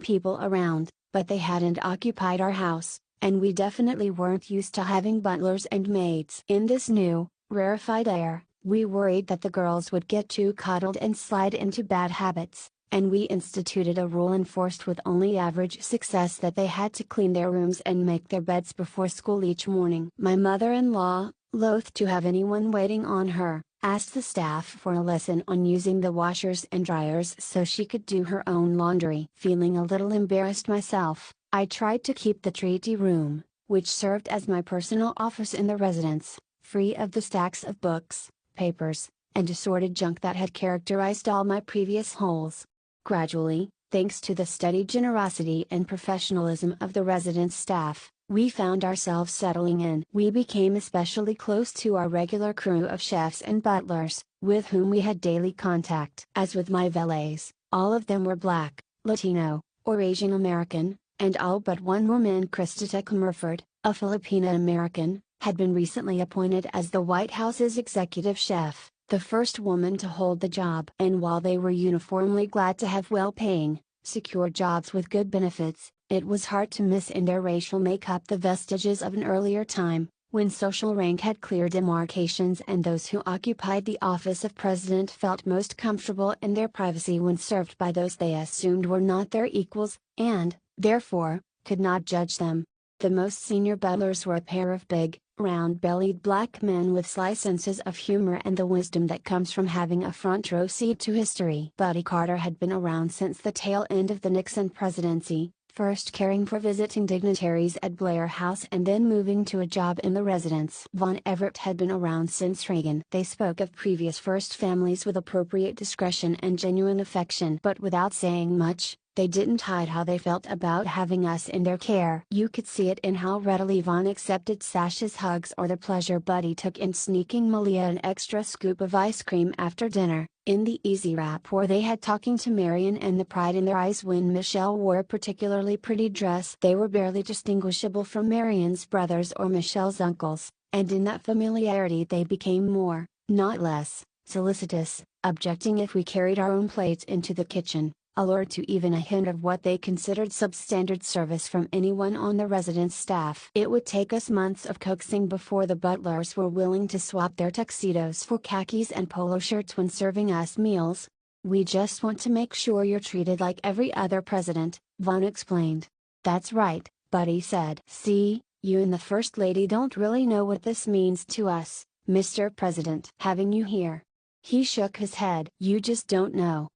people around, but they hadn't occupied our house, and we definitely weren't used to having butlers and maids. In this new, rarefied air, we worried that the girls would get too coddled and slide into bad habits, and we instituted a rule enforced with only average success that they had to clean their rooms and make their beds before school each morning. My mother-in-law, loath to have anyone waiting on her, asked the staff for a lesson on using the washers and dryers so she could do her own laundry. Feeling a little embarrassed myself, I tried to keep the treaty room, which served as my personal office in the residence, free of the stacks of books, papers, and assorted junk that had characterized all my previous holes. Gradually, thanks to the steady generosity and professionalism of the residence staff, we found ourselves settling in. We became especially close to our regular crew of chefs and butlers, with whom we had daily contact. As with my valets, all of them were Black, Latino, or Asian American, and all but one woman, Christita Comerford, a Filipina American, had been recently appointed as the White House's executive chef, the first woman to hold the job. And while they were uniformly glad to have well-paying, secure jobs with good benefits, it was hard to miss in their racial makeup the vestiges of an earlier time, when social rank had clear demarcations and those who occupied the office of president felt most comfortable in their privacy when served by those they assumed were not their equals, and, therefore, could not judge them. The most senior butlers were a pair of big, round-bellied black men with sly senses of humor and the wisdom that comes from having a front-row seat to history. Buddy Carter had been around since the tail end of the Nixon presidency, first caring for visiting dignitaries at Blair House and then moving to a job in the residence. Von Everett had been around since Reagan. They spoke of previous first families with appropriate discretion and genuine affection, but without saying much. They didn't hide how they felt about having us in their care. You could see it in how readily Von accepted Sasha's hugs or the pleasure Buddy took in sneaking Malia an extra scoop of ice cream after dinner, in the easy rapport they had talking to Marion, and the pride in their eyes when Michelle wore a particularly pretty dress. They were barely distinguishable from Marion's brothers or Michelle's uncles, and in that familiarity they became more, not less, solicitous, objecting if we carried our own plates into the kitchen, allured to even a hint of what they considered substandard service from anyone on the residence staff. It would take us months of coaxing before the butlers were willing to swap their tuxedos for khakis and polo shirts when serving us meals. "We just want to make sure you're treated like every other president," Von explained. "That's right," Buddy said. "See, you and the First Lady don't really know what this means to us, Mr. President. Having you here." He shook his head. "You just don't know."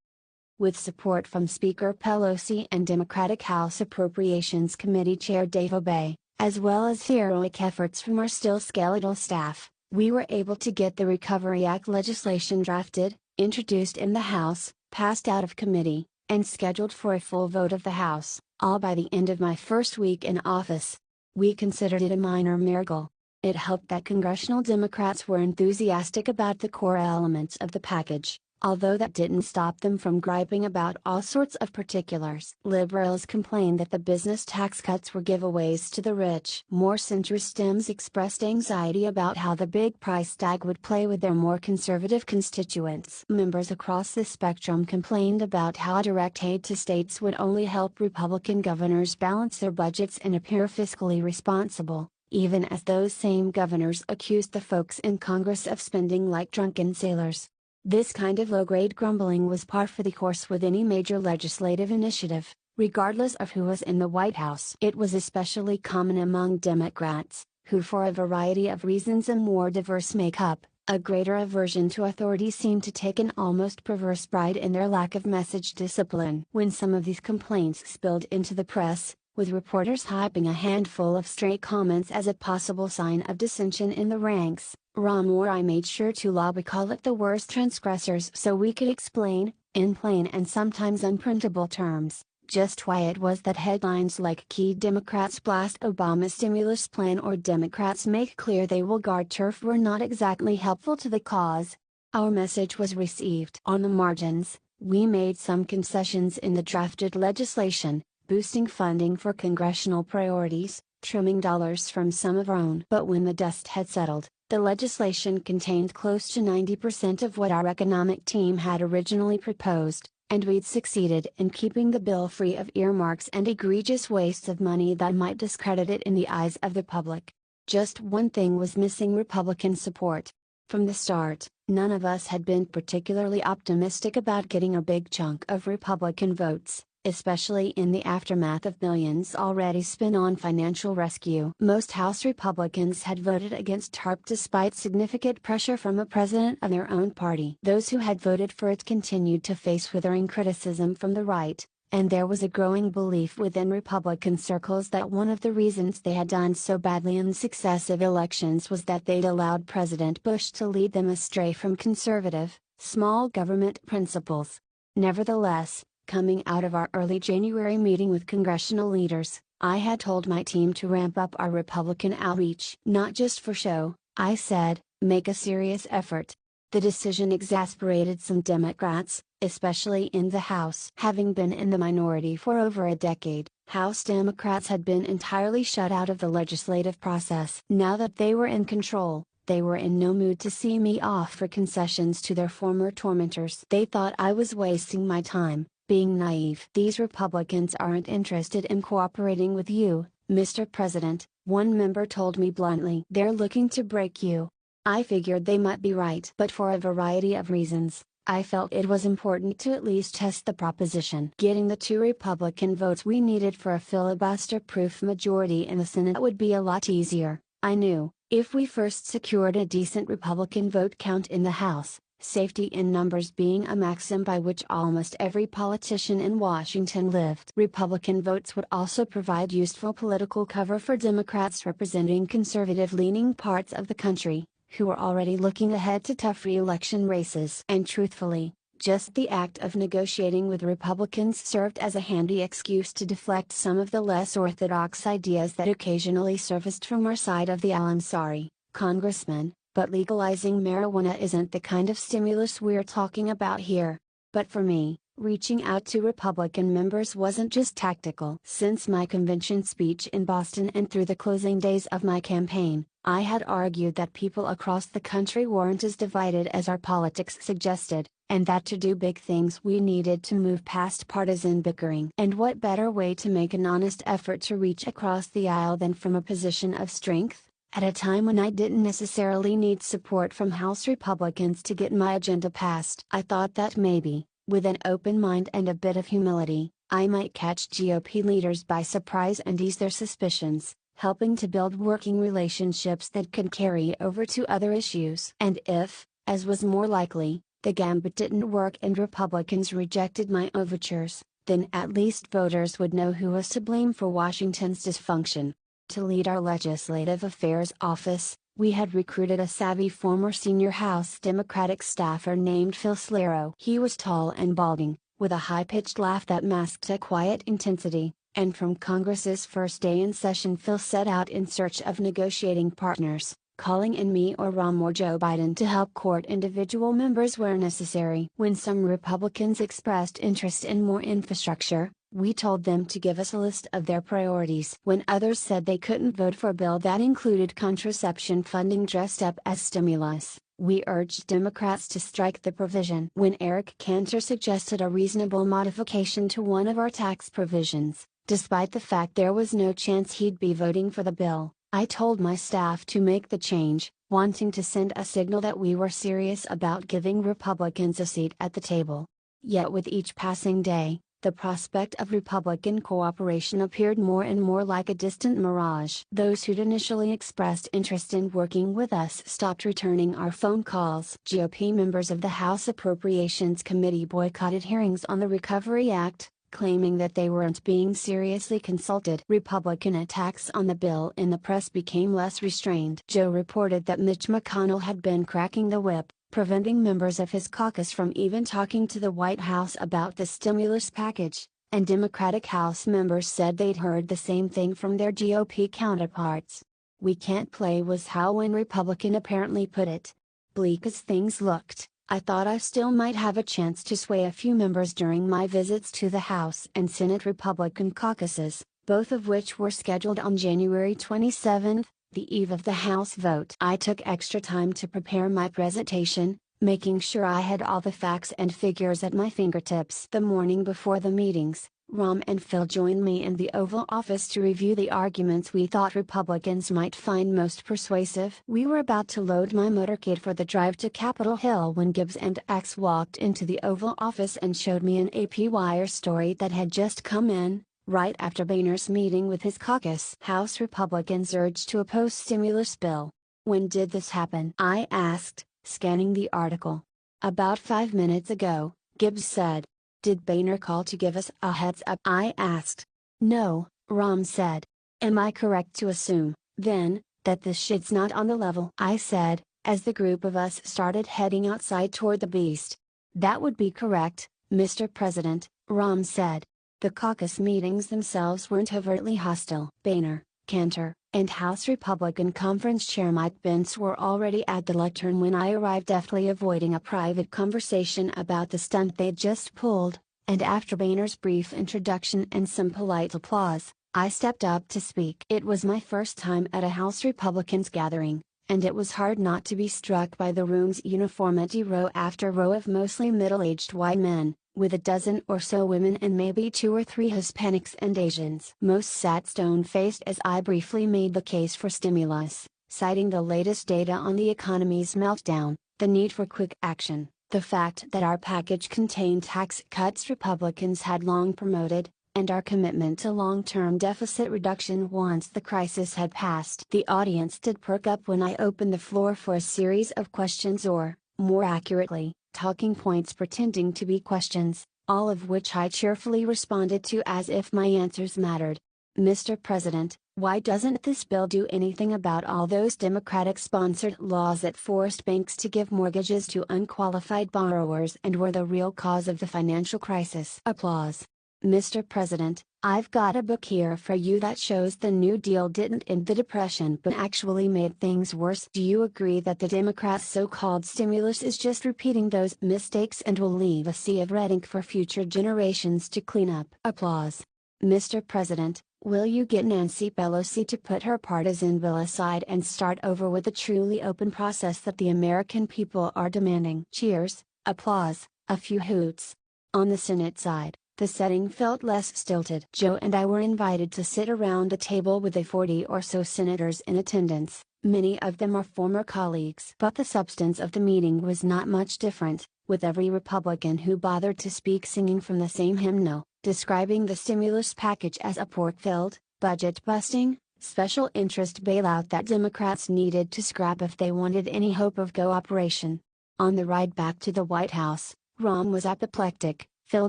With support from Speaker Pelosi and Democratic House Appropriations Committee Chair Dave Obey, as well as heroic efforts from our still skeletal staff, we were able to get the Recovery Act legislation drafted, introduced in the House, passed out of committee, and scheduled for a full vote of the House, all by the end of my first week in office. We considered it a minor miracle. It helped that congressional Democrats were enthusiastic about the core elements of the package, although that didn't stop them from griping about all sorts of particulars. Liberals complained that the business tax cuts were giveaways to the rich. More centrist Dems expressed anxiety about how the big price tag would play with their more conservative constituents. Members across the spectrum complained about how direct aid to states would only help Republican governors balance their budgets and appear fiscally responsible, even as those same governors accused the folks in Congress of spending like drunken sailors. This kind of low-grade grumbling was par for the course with any major legislative initiative, regardless of who was in the White House. It was especially common among Democrats, who for a variety of reasons and more diverse makeup, a greater aversion to authority seemed to take an almost perverse pride in their lack of message discipline. When some of these complaints spilled into the press, with reporters hyping a handful of stray comments as a possible sign of dissension in the ranks, Ron or I made sure to lobby call it the worst transgressors so we could explain, in plain and sometimes unprintable terms, just why it was that headlines like "Key Democrats Blast Obama Stimulus Plan" or "Democrats Make Clear They Will Guard Turf" were not exactly helpful to the cause. Our message was received. On the margins, we made some concessions in the drafted legislation, boosting funding for congressional priorities, trimming dollars from some of our own. But when the dust had settled, the legislation contained close to 90% of what our economic team had originally proposed, and we'd succeeded in keeping the bill free of earmarks and egregious wastes of money that might discredit it in the eyes of the public. Just one thing was missing: Republican support. From the start, none of us had been particularly optimistic about getting a big chunk of Republican votes, especially in the aftermath of billions already spent on financial rescue. Most House Republicans had voted against TARP despite significant pressure from a president of their own party. Those who had voted for it continued to face withering criticism from the right, and there was a growing belief within Republican circles that one of the reasons they had done so badly in successive elections was that they'd allowed President Bush to lead them astray from conservative, small government principles. Nevertheless, coming out of our early January meeting with congressional leaders, I had told my team to ramp up our Republican outreach. Not just for show, I said, make a serious effort. The decision exasperated some Democrats, especially in the House. Having been in the minority for over a decade, House Democrats had been entirely shut out of the legislative process. Now that they were in control, they were in no mood to see me off for concessions to their former tormentors. They thought I was wasting my time, being naive. These Republicans aren't interested in cooperating with you, Mr. President, one member told me bluntly. They're looking to break you. I figured they might be right. But for a variety of reasons, I felt it was important to at least test the proposition. Getting the 2 Republican votes we needed for a filibuster-proof majority in the Senate would be a lot easier, I knew, if we first secured a decent Republican vote count in the House. Safety in numbers being a maxim by which almost every politician in Washington lived. Republican votes would also provide useful political cover for Democrats representing conservative-leaning parts of the country, who were already looking ahead to tough re-election races. And truthfully, just the act of negotiating with Republicans served as a handy excuse to deflect some of the less orthodox ideas that occasionally surfaced from our side of the aisle. I'm sorry, Congressman, but legalizing marijuana isn't the kind of stimulus we're talking about here. But for me, reaching out to Republican members wasn't just tactical. Since my convention speech in Boston and through the closing days of my campaign, I had argued that people across the country weren't as divided as our politics suggested, and that to do big things we needed to move past partisan bickering. And what better way to make an honest effort to reach across the aisle than from a position of strength? At a time when I didn't necessarily need support from House Republicans to get my agenda passed. I thought that maybe, with an open mind and a bit of humility, I might catch GOP leaders by surprise and ease their suspicions, helping to build working relationships that could carry over to other issues. And if, as was more likely, the gambit didn't work and Republicans rejected my overtures, then at least voters would know who was to blame for Washington's dysfunction. To lead our Legislative Affairs Office, we had recruited a savvy former senior House Democratic staffer named Phil Slero. He was tall and balding, with a high-pitched laugh that masked a quiet intensity, and from Congress's first day in session Phil set out in search of negotiating partners, calling in me or Rahm or Joe Biden to help court individual members where necessary. When some Republicans expressed interest in more infrastructure, we told them to give us a list of their priorities. When others said they couldn't vote for a bill that included contraception funding dressed up as stimulus, we urged Democrats to strike the provision. When Eric Cantor suggested a reasonable modification to one of our tax provisions, despite the fact there was no chance he'd be voting for the bill, I told my staff to make the change, wanting to send a signal that we were serious about giving Republicans a seat at the table. Yet with each passing day, the prospect of Republican cooperation appeared more and more like a distant mirage. Those who'd initially expressed interest in working with us stopped returning our phone calls. GOP members of the House Appropriations Committee boycotted hearings on the Recovery Act, claiming that they weren't being seriously consulted. Republican attacks on the bill in the press became less restrained. Joe reported that Mitch McConnell had been cracking the whip, preventing members of his caucus from even talking to the White House about the stimulus package, and Democratic House members said they'd heard the same thing from their GOP counterparts. "We can't play," was how one Republican apparently put it. Bleak as things looked, I thought I still might have a chance to sway a few members during my visits to the House and Senate Republican caucuses, both of which were scheduled on January 27, the eve of the House vote. I took extra time to prepare my presentation, making sure I had all the facts and figures at my fingertips. The morning before the meetings, Rom and Phil joined me in the Oval Office to review the arguments we thought Republicans might find most persuasive. We were about to load my motorcade for the drive to Capitol Hill when Gibbs and Axe walked into the Oval Office and showed me an AP Wire story that had just come in, right after Boehner's meeting with his caucus. House Republicans urged to oppose stimulus bill. When did this happen? I asked, scanning the article. About 5 minutes ago, Gibbs said. Did Boehner call to give us a heads up? I asked. No, Rom said. Am I correct to assume, then, that this shit's not on the level? I said, as the group of us started heading outside toward the beast. That would be correct, Mr. President, Rom said. The caucus meetings themselves weren't overtly hostile. Boehner, Cantor, and House Republican Conference Chair Mike Pence were already at the lectern when I arrived, deftly avoiding a private conversation about the stunt they'd just pulled, and after Boehner's brief introduction and some polite applause, I stepped up to speak. It was my first time at a House Republicans gathering, and it was hard not to be struck by the room's uniformity. Row after row of mostly middle-aged white men, with a dozen or so women and maybe 2 or 3 Hispanics and Asians. Most sat stone-faced as I briefly made the case for stimulus, citing the latest data on the economy's meltdown, the need for quick action, the fact that our package contained tax cuts Republicans had long promoted, and our commitment to long-term deficit reduction once the crisis had passed. The audience did perk up when I opened the floor for a series of questions, or, more accurately, talking points pretending to be questions, all of which I cheerfully responded to as if my answers mattered. Mr. President, why doesn't this bill do anything about all those Democratic-sponsored laws that forced banks to give mortgages to unqualified borrowers and were the real cause of the financial crisis? Applause. Mr. President, I've got a book here for you that shows the New Deal didn't end the Depression but actually made things worse. Do you agree that the Democrats' so-called stimulus is just repeating those mistakes and will leave a sea of red ink for future generations to clean up? Applause. Mr. President, will you get Nancy Pelosi to put her partisan bill aside and start over with the truly open process that the American people are demanding? Cheers, applause, a few hoots. On the Senate side, the setting felt less stilted. Joe and I were invited to sit around a table with the 40 or so senators in attendance, many of them are former colleagues. But the substance of the meeting was not much different, with every Republican who bothered to speak singing from the same hymnal, describing the stimulus package as a pork-filled, budget-busting, special interest bailout that Democrats needed to scrap if they wanted any hope of cooperation. On the ride back to the White House, Rom was apoplectic, Phil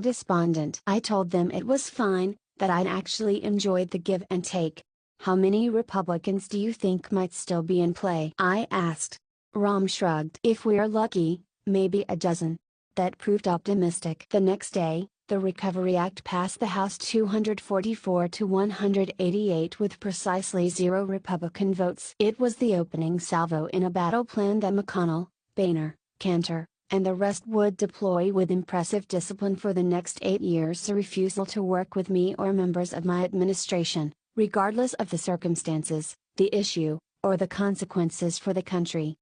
despondent. I told them it was fine, that I'd actually enjoyed the give and take. How many Republicans do you think might still be in play? I asked. Rom shrugged. If we're lucky, maybe a dozen. That proved optimistic. The next day, the Recovery Act passed the House 244 to 188 with precisely 0 Republican votes. It was the opening salvo in a battle plan that McConnell, Boehner, Cantor, and the rest would deploy with impressive discipline for the next 8 years. A refusal to work with me or members of my administration, regardless of the circumstances, the issue, or the consequences for the country.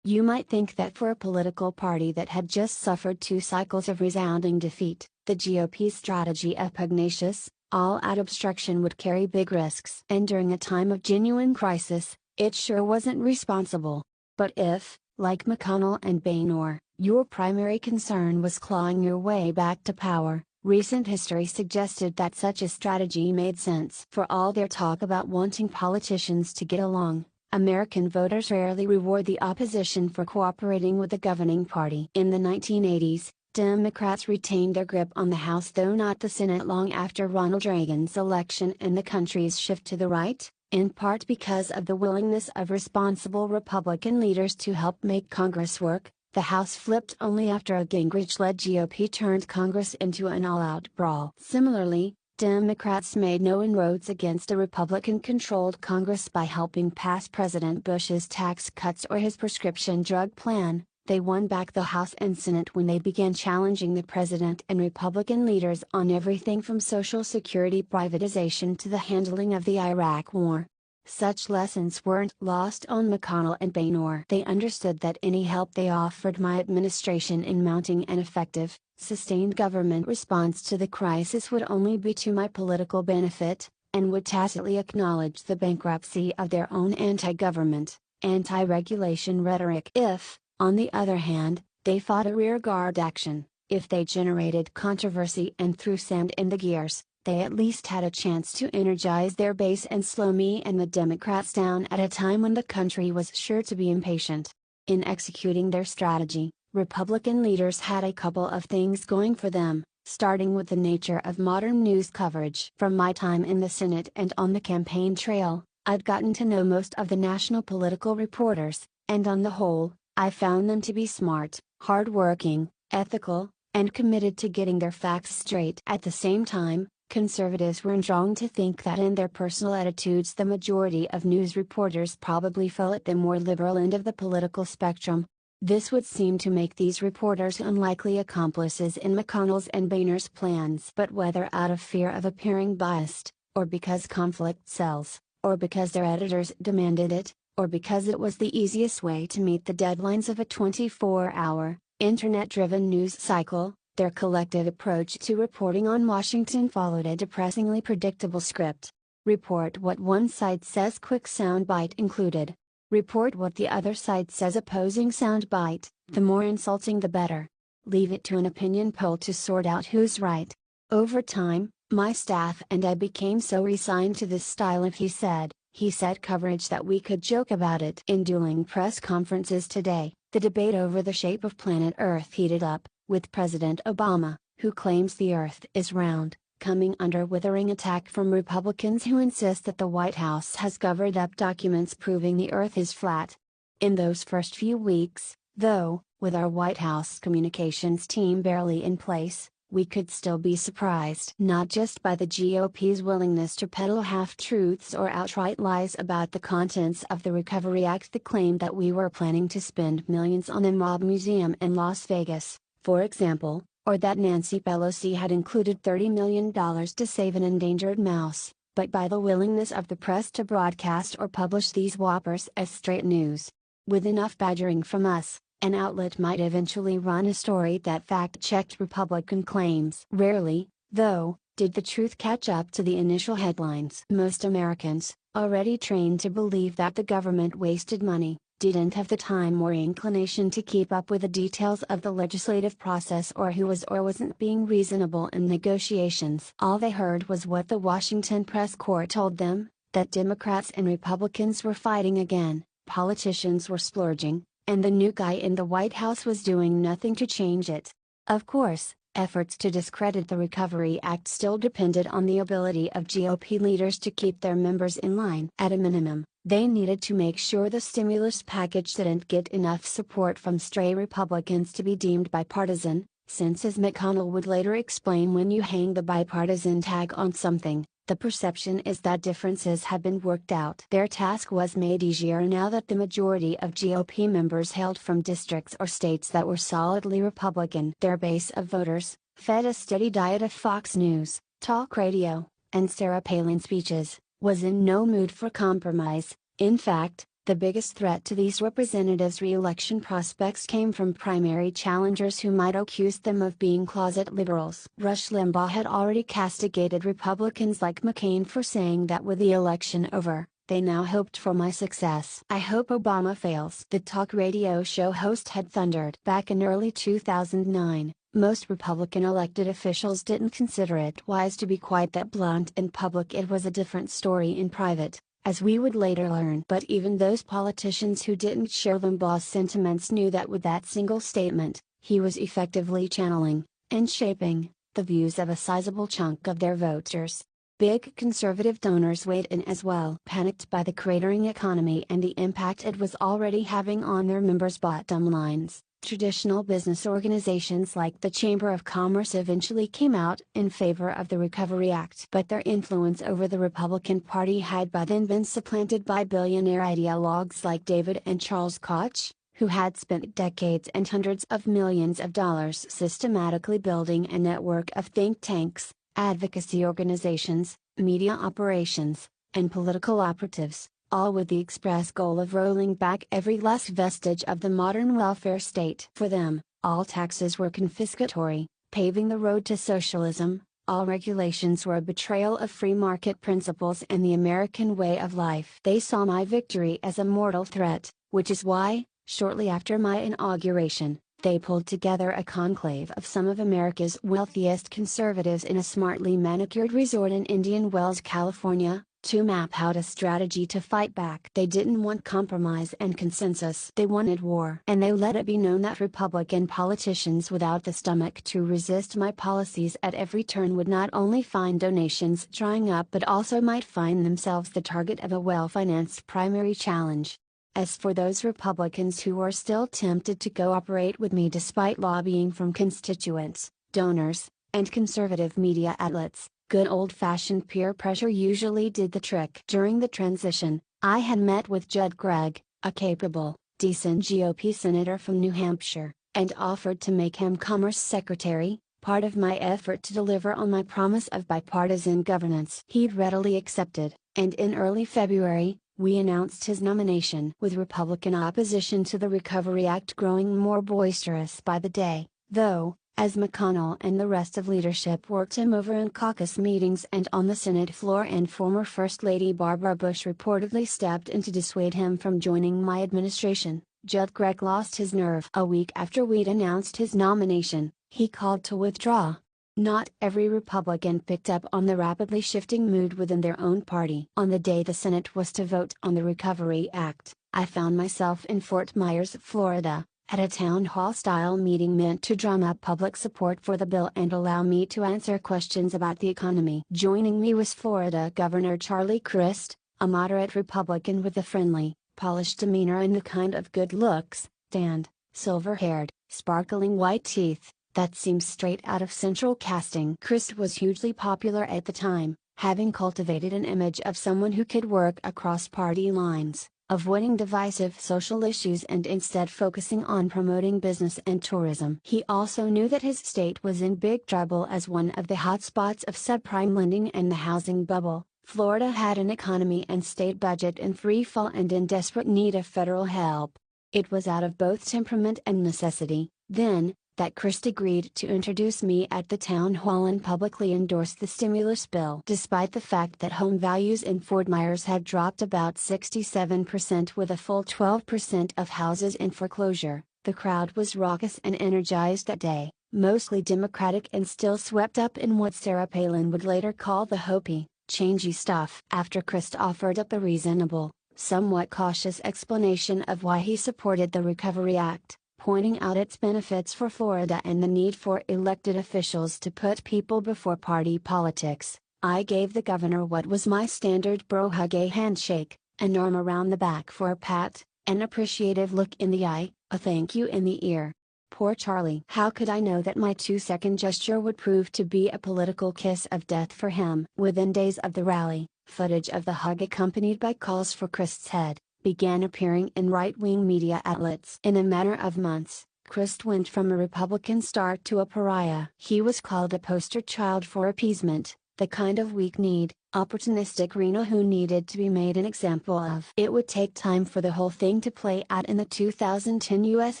You might think that for a political party that had just suffered 2 cycles of resounding defeat, the GOP's strategy of pugnacious, all-out obstruction would carry big risks. And during a time of genuine crisis, it sure wasn't responsible. But if, like McConnell and Boehner, your primary concern was clawing your way back to power, recent history suggested that such a strategy made sense. For all their talk about wanting politicians to get along, American voters rarely reward the opposition for cooperating with the governing party. In the 1980s, Democrats retained their grip on the House, though not the Senate, long after Ronald Reagan's election and the country's shift to the right, in part because of the willingness of responsible Republican leaders to help make Congress work. The House flipped only after a Gingrich-led GOP turned Congress into an all-out brawl. Similarly, Democrats made no inroads against a Republican-controlled Congress by helping pass President Bush's tax cuts or his prescription drug plan, They won back the House and Senate when they began challenging the president and Republican leaders on everything from Social Security privatization to the handling of the Iraq War. Such lessons weren't lost on McConnell and Boehner. They understood that any help they offered my administration in mounting an effective, sustained government response to the crisis would only be to my political benefit, and would tacitly acknowledge the bankruptcy of their own anti-government, anti-regulation rhetoric. If, on the other hand, they fought a rearguard action, if they generated controversy and threw sand in the gears, they at least had a chance to energize their base and slow me and the Democrats down at a time when the country was sure to be impatient. In executing their strategy, Republican leaders had a couple of things going for them, starting with the nature of modern news coverage. From my time in the Senate and on the campaign trail, I'd gotten to know most of the national political reporters, and on the whole, I found them to be smart, hardworking, ethical, and committed to getting their facts straight. At the same time, conservatives were drawn to think that in their personal attitudes the majority of news reporters probably fell at the more liberal end of the political spectrum. This would seem to make these reporters unlikely accomplices in McConnell's and Boehner's plans. But whether out of fear of appearing biased, or because conflict sells, or because their editors demanded it, or because it was the easiest way to meet the deadlines of a 24-hour, internet-driven news cycle, their collective approach to reporting on Washington followed a depressingly predictable script. Report what one side says, quick soundbite included. Report what the other side says, opposing soundbite, the more insulting the better. Leave it to an opinion poll to sort out who's right. Over time, my staff and I became so resigned to this style of he said coverage that we could joke about it. In dueling press conferences today, the debate over the shape of planet Earth heated up, with President Obama, who claims the Earth is round, coming under withering attack from Republicans who insist that the White House has covered up documents proving the Earth is flat. In those first few weeks, though, with our White House communications team barely in place, we could still be surprised not just by the GOP's willingness to peddle half-truths or outright lies about the contents of the Recovery Act, the claim that we were planning to spend millions on a mob museum in Las Vegas, for example, or that Nancy Pelosi had included $30 million to save an endangered mouse, but by the willingness of the press to broadcast or publish these whoppers as straight news. With enough badgering from us, an outlet might eventually run a story that fact-checked Republican claims. Rarely, though, did the truth catch up to the initial headlines. Most Americans, already trained to believe that the government wasted money, didn't have the time or inclination to keep up with the details of the legislative process or who was or wasn't being reasonable in negotiations. All they heard was what the Washington press corps told them, that Democrats and Republicans were fighting again, politicians were splurging, and the new guy in the White House was doing nothing to change it. Of course, efforts to discredit the Recovery Act still depended on the ability of GOP leaders to keep their members in line. At a minimum, they needed to make sure the stimulus package didn't get enough support from stray Republicans to be deemed bipartisan, since, as McConnell would later explain, when you hang the bipartisan tag on something, the perception is that differences have been worked out. Their task was made easier now that the majority of GOP members hailed from districts or states that were solidly Republican. Their base of voters, fed a steady diet of Fox News, talk radio, and Sarah Palin speeches, was in no mood for compromise. In fact, the biggest threat to these representatives' re-election prospects came from primary challengers who might accuse them of being closet liberals. Rush Limbaugh had already castigated Republicans like McCain for saying that with the election over, they now hoped for my success. "I hope Obama fails," the talk radio show host had thundered. Back in early 2009, most Republican elected officials didn't consider it wise to be quite that blunt in public. It was a different story in private, as we would later learn. But even those politicians who didn't share Limbaugh's sentiments knew that with that single statement, he was effectively channeling, and shaping, the views of a sizable chunk of their voters. Big conservative donors weighed in as well. Panicked by the cratering economy and the impact it was already having on their members' bottom lines, traditional business organizations like the Chamber of Commerce eventually came out in favor of the Recovery Act. But their influence over the Republican Party had by then been supplanted by billionaire ideologues like David and Charles Koch, who had spent decades and hundreds of millions of dollars systematically building a network of think tanks, advocacy organizations, media operations, and political operatives, all with the express goal of rolling back every last vestige of the modern welfare state. For them, all taxes were confiscatory, paving the road to socialism. All regulations were a betrayal of free market principles and the American way of life. They saw my victory as a mortal threat, which is why, shortly after my inauguration, they pulled together a conclave of some of America's wealthiest conservatives in a smartly manicured resort in Indian Wells, California, to map out a strategy to fight back. They didn't want compromise and consensus. They wanted war. And they let it be known that Republican politicians without the stomach to resist my policies at every turn would not only find donations drying up but also might find themselves the target of a well-financed primary challenge. As for those Republicans who were still tempted to cooperate with me despite lobbying from constituents, donors, and conservative media outlets, good old-fashioned peer pressure usually did the trick. During the transition, I had met with Judd Gregg, a capable, decent GOP senator from New Hampshire, and offered to make him Commerce Secretary, part of my effort to deliver on my promise of bipartisan governance. He'd readily accepted, and in early February, we announced his nomination. With Republican opposition to the Recovery Act growing more boisterous by the day, though, as McConnell and the rest of leadership worked him over in caucus meetings and on the Senate floor, and former First Lady Barbara Bush reportedly stepped in to dissuade him from joining my administration, Judd Gregg lost his nerve. A week after we'd announced his nomination, he called to withdraw. Not every Republican picked up on the rapidly shifting mood within their own party. On the day the Senate was to vote on the Recovery Act, I found myself in Fort Myers, Florida, at a town hall-style meeting meant to drum up public support for the bill and allow me to answer questions about the economy. Joining me was Florida Governor Charlie Crist, a moderate Republican with a friendly, polished demeanor and the kind of good looks, tanned, silver-haired, sparkling white teeth, that seems straight out of central casting. Crist was hugely popular at the time, having cultivated an image of someone who could work across party lines, avoiding divisive social issues and instead focusing on promoting business and tourism. He also knew that his state was in big trouble as one of the hotspots of subprime lending and the housing bubble. Florida had an economy and state budget in free fall and in desperate need of federal help. It was out of both temperament and necessity, then, that Crist agreed to introduce me at the town hall and publicly endorse the stimulus bill. Despite the fact that home values in Fort Myers had dropped about 67% with a full 12% of houses in foreclosure, the crowd was raucous and energized that day, mostly Democratic and still swept up in what Sarah Palin would later call the Hopi, changey stuff. After Crist offered up a reasonable, somewhat cautious explanation of why he supported the Recovery Act, pointing out its benefits for Florida and the need for elected officials to put people before party politics, I gave the governor what was my standard bro hug: a handshake, an arm around the back for a pat, an appreciative look in the eye, a thank you in the ear. Poor Charlie. How could I know that my 2-second gesture would prove to be a political kiss of death for him? Within days of the rally, footage of the hug accompanied by calls for Crist's head, began appearing in right-wing media outlets. In a matter of months, Crist went from a Republican star to a pariah. He was called a poster child for appeasement, the kind of weak-kneed, opportunistic Reno who needed to be made an example of. It would take time for the whole thing to play out. In the 2010 U.S.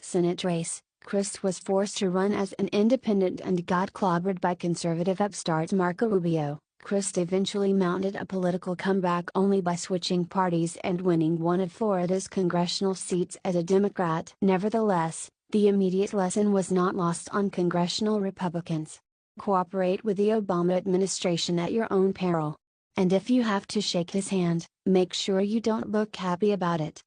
Senate race, Crist was forced to run as an independent and got clobbered by conservative upstart Marco Rubio. Crist eventually mounted a political comeback only by switching parties and winning one of Florida's congressional seats as a Democrat. Nevertheless, the immediate lesson was not lost on congressional Republicans. Cooperate with the Obama administration at your own peril. And if you have to shake his hand, make sure you don't look happy about it.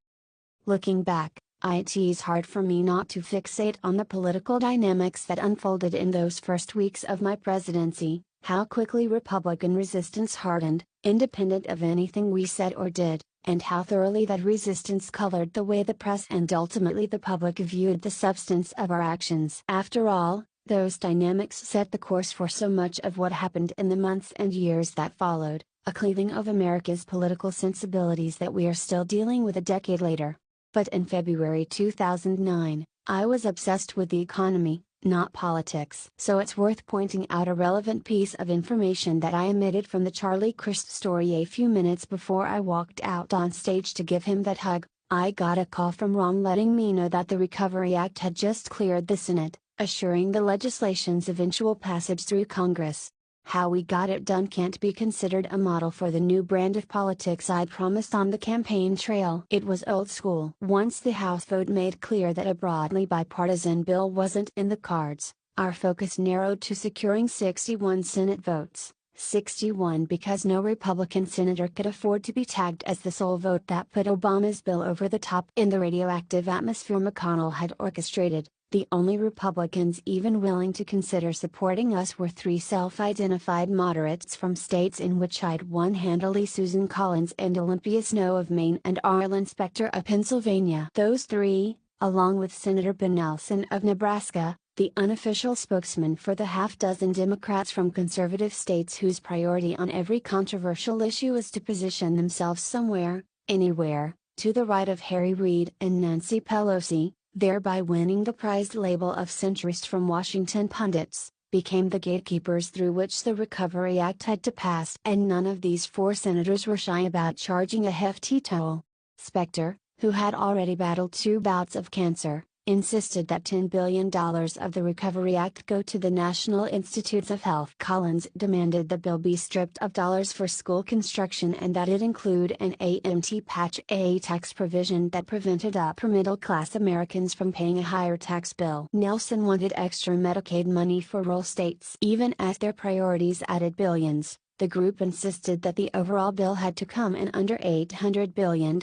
Looking back, it's hard for me not to fixate on the political dynamics that unfolded in those first weeks of my presidency. How quickly Republican resistance hardened, independent of anything we said or did, and how thoroughly that resistance colored the way the press and ultimately the public viewed the substance of our actions. After all, those dynamics set the course for so much of what happened in the months and years that followed, a cleaving of America's political sensibilities that we are still dealing with a decade later. But in February 2009, I was obsessed with the economy, not politics. So it's worth pointing out a relevant piece of information that I omitted from the Charlie Crist story a few minutes before I walked out on stage to give him that hug. I got a call from Ron letting me know that the Recovery Act had just cleared the Senate, assuring the legislation's eventual passage through Congress. How we got it done can't be considered a model for the new brand of politics I'd promised on the campaign trail. It was old school. Once the House vote made clear that a broadly bipartisan bill wasn't in the cards, our focus narrowed to securing 61 Senate votes. 61 because no Republican senator could afford to be tagged as the sole vote that put Obama's bill over the top. In the radioactive atmosphere McConnell had orchestrated, the only Republicans even willing to consider supporting us were three self-identified moderates from states in which I'd won handily: Susan Collins and Olympia Snowe of Maine and Arlen Specter of Pennsylvania. Those three, along with Senator Ben Nelson of Nebraska, the unofficial spokesman for the half-dozen Democrats from conservative states whose priority on every controversial issue is to position themselves somewhere, anywhere, to the right of Harry Reid and Nancy Pelosi, thereby winning the prized label of centrist from Washington pundits, became the gatekeepers through which the Recovery Act had to pass. And none of these four senators were shy about charging a hefty toll. Specter, who had already battled 2 bouts of cancer, insisted that $10 billion of the Recovery Act go to the National Institutes of Health. Collins demanded the bill be stripped of dollars for school construction and that it include an AMT patch, a tax provision that prevented upper-middle-class Americans from paying a higher tax bill. Nelson wanted extra Medicaid money for rural states. Even as their priorities added billions, the group insisted that the overall bill had to come in under $800 billion.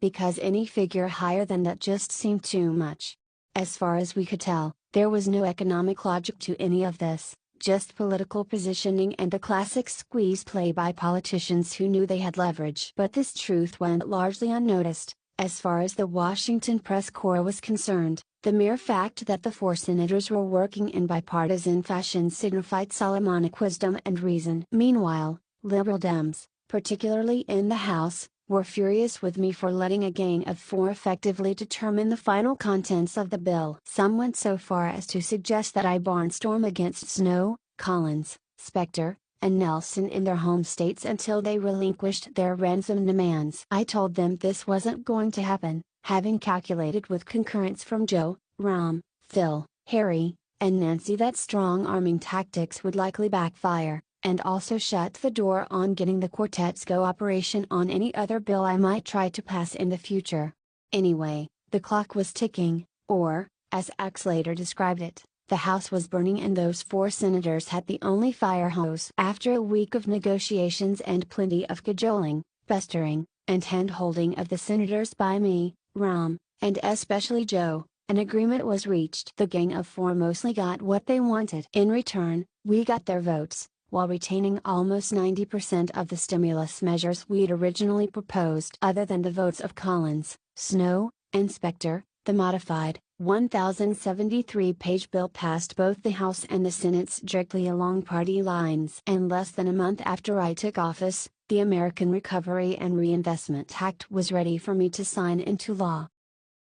Because any figure higher than that just seemed too much. As far as we could tell, there was no economic logic to any of this, just political positioning and the classic squeeze play by politicians who knew they had leverage. But this truth went largely unnoticed. As far as the Washington press corps was concerned, the mere fact that the four senators were working in bipartisan fashion signified Solomonic wisdom and reason. Meanwhile, liberal Dems, particularly in the House, were furious with me for letting a gang of four effectively determine the final contents of the bill. Some went so far as to suggest that I barnstorm against Snowe, Collins, Specter, and Nelson in their home states until they relinquished their ransom demands. I told them this wasn't going to happen, having calculated with concurrence from Joe, Ram, Phil, Harry, and Nancy that strong-arming tactics would likely backfire, and also shut the door on getting the quartet's cooperation on any other bill I might try to pass in the future. Anyway, the clock was ticking, or, as Axe later described it, the house was burning and those four senators had the only fire hose. After a week of negotiations and plenty of cajoling, pestering, and hand-holding of the senators by me, Ram, and especially Joe, an agreement was reached. The gang of four mostly got what they wanted. In return, we got their votes, while retaining almost 90% of the stimulus measures we'd originally proposed. Other than the votes of Collins, Snowe, and Specter, the modified, 1,073-page bill passed both the House and the Senate strictly along party lines. And less than a month after I took office, the American Recovery and Reinvestment Act was ready for me to sign into law.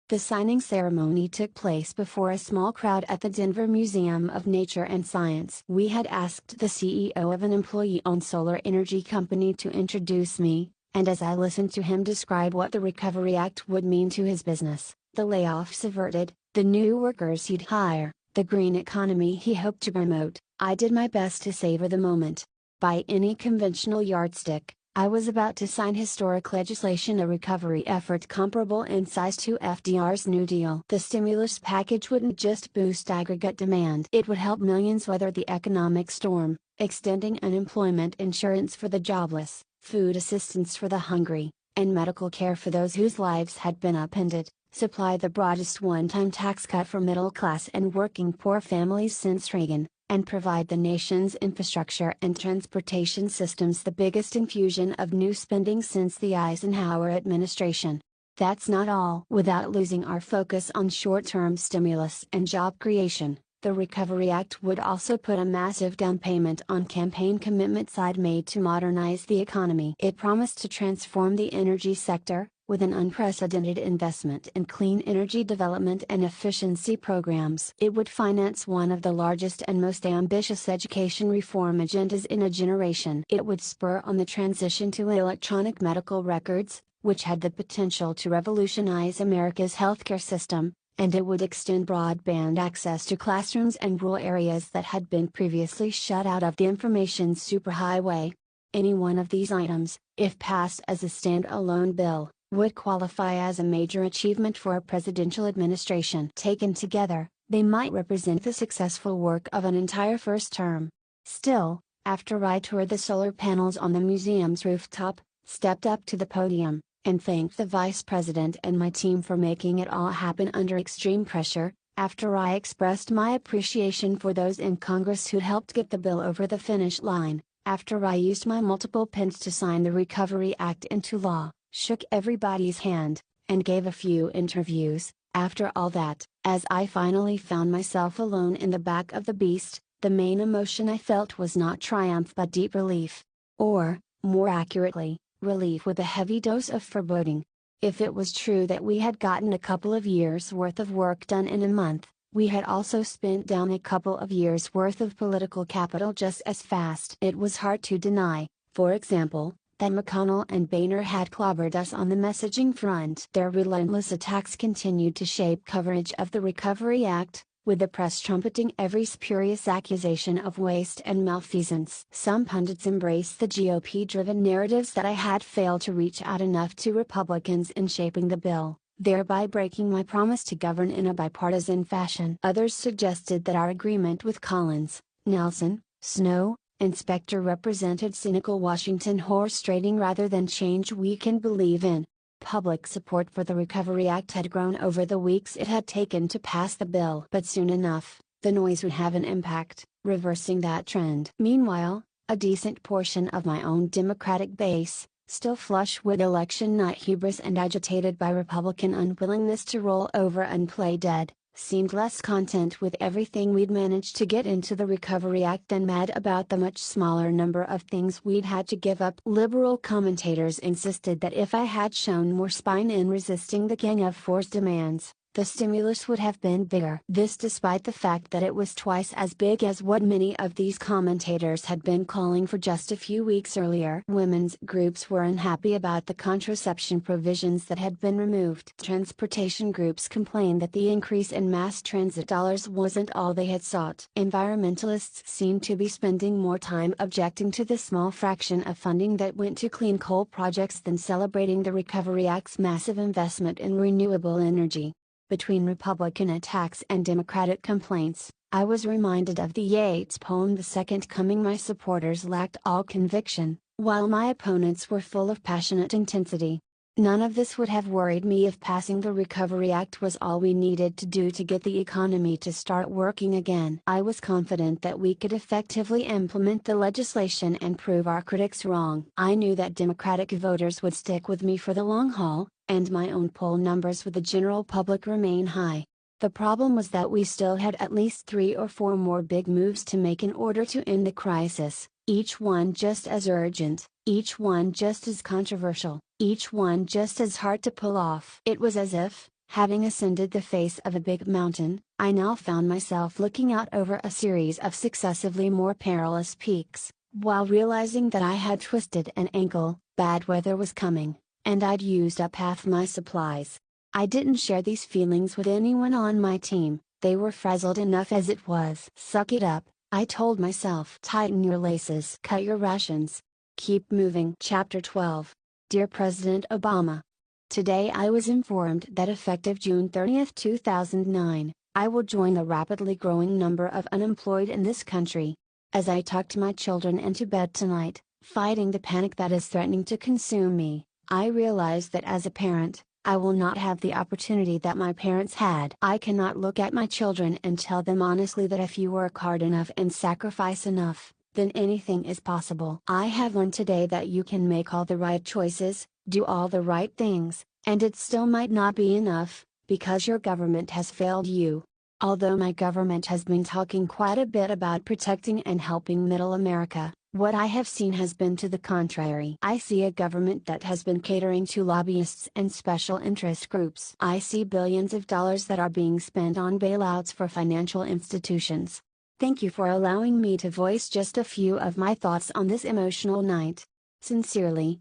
The signing ceremony took place before a small crowd at the Denver Museum of Nature and Science. We had asked the CEO of an employee-owned solar energy company to introduce me, and as I listened to him describe what the Recovery Act would mean to his business, the layoffs averted, the new workers he'd hire, the green economy he hoped to promote, I did my best to savor the moment. By any conventional yardstick, I was about to sign historic legislation, a recovery effort comparable in size to FDR's New Deal. The stimulus package wouldn't just boost aggregate demand. It would help millions weather the economic storm, extending unemployment insurance for the jobless, food assistance for the hungry, and medical care for those whose lives had been upended, supply the broadest one-time tax cut for middle-class and working poor families since Reagan, and provide the nation's infrastructure and transportation systems the biggest infusion of new spending since the Eisenhower administration. That's not all. Without losing our focus on short-term stimulus and job creation, the Recovery Act would also put a massive down payment on campaign commitments I'd made to modernize the economy. It promised to transform the energy sector, with an unprecedented investment in clean energy development and efficiency programs. It would finance one of the largest and most ambitious education reform agendas in a generation. It would spur on the transition to electronic medical records, which had the potential to revolutionize America's healthcare system, and it would extend broadband access to classrooms and rural areas that had been previously shut out of the information superhighway. Any one of these items, if passed as a standalone bill, would qualify as a major achievement for a presidential administration. Taken together, they might represent the successful work of an entire first term. Still, after I toured the solar panels on the museum's rooftop, stepped up to the podium, and thanked the vice president and my team for making it all happen under extreme pressure, after I expressed my appreciation for those in Congress who helped get the bill over the finish line, after I used my multiple pens to sign the Recovery Act into law, shook everybody's hand, and gave a few interviews, after all that, as I finally found myself alone in the back of the beast, the main emotion I felt was not triumph but deep relief. Or, more accurately, relief with a heavy dose of foreboding. If it was true that we had gotten a couple of years' worth of work done in a month, we had also spent down a couple of years' worth of political capital just as fast. It was hard to deny, for example, that McConnell and Boehner had clobbered us on the messaging front. Their relentless attacks continued to shape coverage of the Recovery Act, with the press trumpeting every spurious accusation of waste and malfeasance. Some pundits embraced the GOP-driven narratives that I had failed to reach out enough to Republicans in shaping the bill, thereby breaking my promise to govern in a bipartisan fashion. Others suggested that our agreement with Collins, Nelson, Snowe, and Specter represented cynical Washington horse trading rather than change we can believe in. Public support for the Recovery Act had grown over the weeks it had taken to pass the bill. But soon enough, the noise would have an impact, reversing that trend. Meanwhile, a decent portion of my own Democratic base, still flush with election night hubris and agitated by Republican unwillingness to roll over and play dead, seemed less content with everything we'd managed to get into the Recovery Act and mad about the much smaller number of things we'd had to give up. Liberal commentators insisted that if I had shown more spine in resisting the Gang of Four's demands, the stimulus would have been bigger. This despite the fact that it was twice as big as what many of these commentators had been calling for just a few weeks earlier. Women's groups were unhappy about the contraception provisions that had been removed. Transportation groups complained that the increase in mass transit dollars wasn't all they had sought. Environmentalists seemed to be spending more time objecting to the small fraction of funding that went to clean coal projects than celebrating the Recovery Act's massive investment in renewable energy. Between Republican attacks and Democratic complaints, I was reminded of the Yeats poem The Second Coming. My supporters lacked all conviction, while my opponents were full of passionate intensity. None of this would have worried me if passing the Recovery Act was all we needed to do to get the economy to start working again. I was confident that we could effectively implement the legislation and prove our critics wrong. I knew that Democratic voters would stick with me for the long haul, and my own poll numbers with the general public remain high. The problem was that we still had at least 3 or 4 more big moves to make in order to end the crisis, each one just as urgent, each one just as controversial, each one just as hard to pull off. It was as if, having ascended the face of a big mountain, I now found myself looking out over a series of successively more perilous peaks, while realizing that I had twisted an ankle. Bad weather was coming, and I'd used up half my supplies. I didn't share these feelings with anyone on my team, they were frazzled enough as it was. Suck it up, I told myself. Tighten your laces. Cut your rations. Keep moving. Chapter 12. Dear President Obama. Today I was informed that effective June 30, 2009, I will join the rapidly growing number of unemployed in this country. As I tucked my children into bed tonight, fighting the panic that is threatening to consume me, I realize that as a parent, I will not have the opportunity that my parents had. I cannot look at my children and tell them honestly that if you work hard enough and sacrifice enough, then anything is possible. I have learned today that you can make all the right choices, do all the right things, and it still might not be enough, because your government has failed you. Although my government has been talking quite a bit about protecting and helping Middle America, What I have seen has been to the contrary. I see a government that has been catering to lobbyists and special interest groups. I see billions of dollars that are being spent on bailouts for financial institutions. Thank you for allowing me to voice just a few of my thoughts on this emotional night. Sincerely,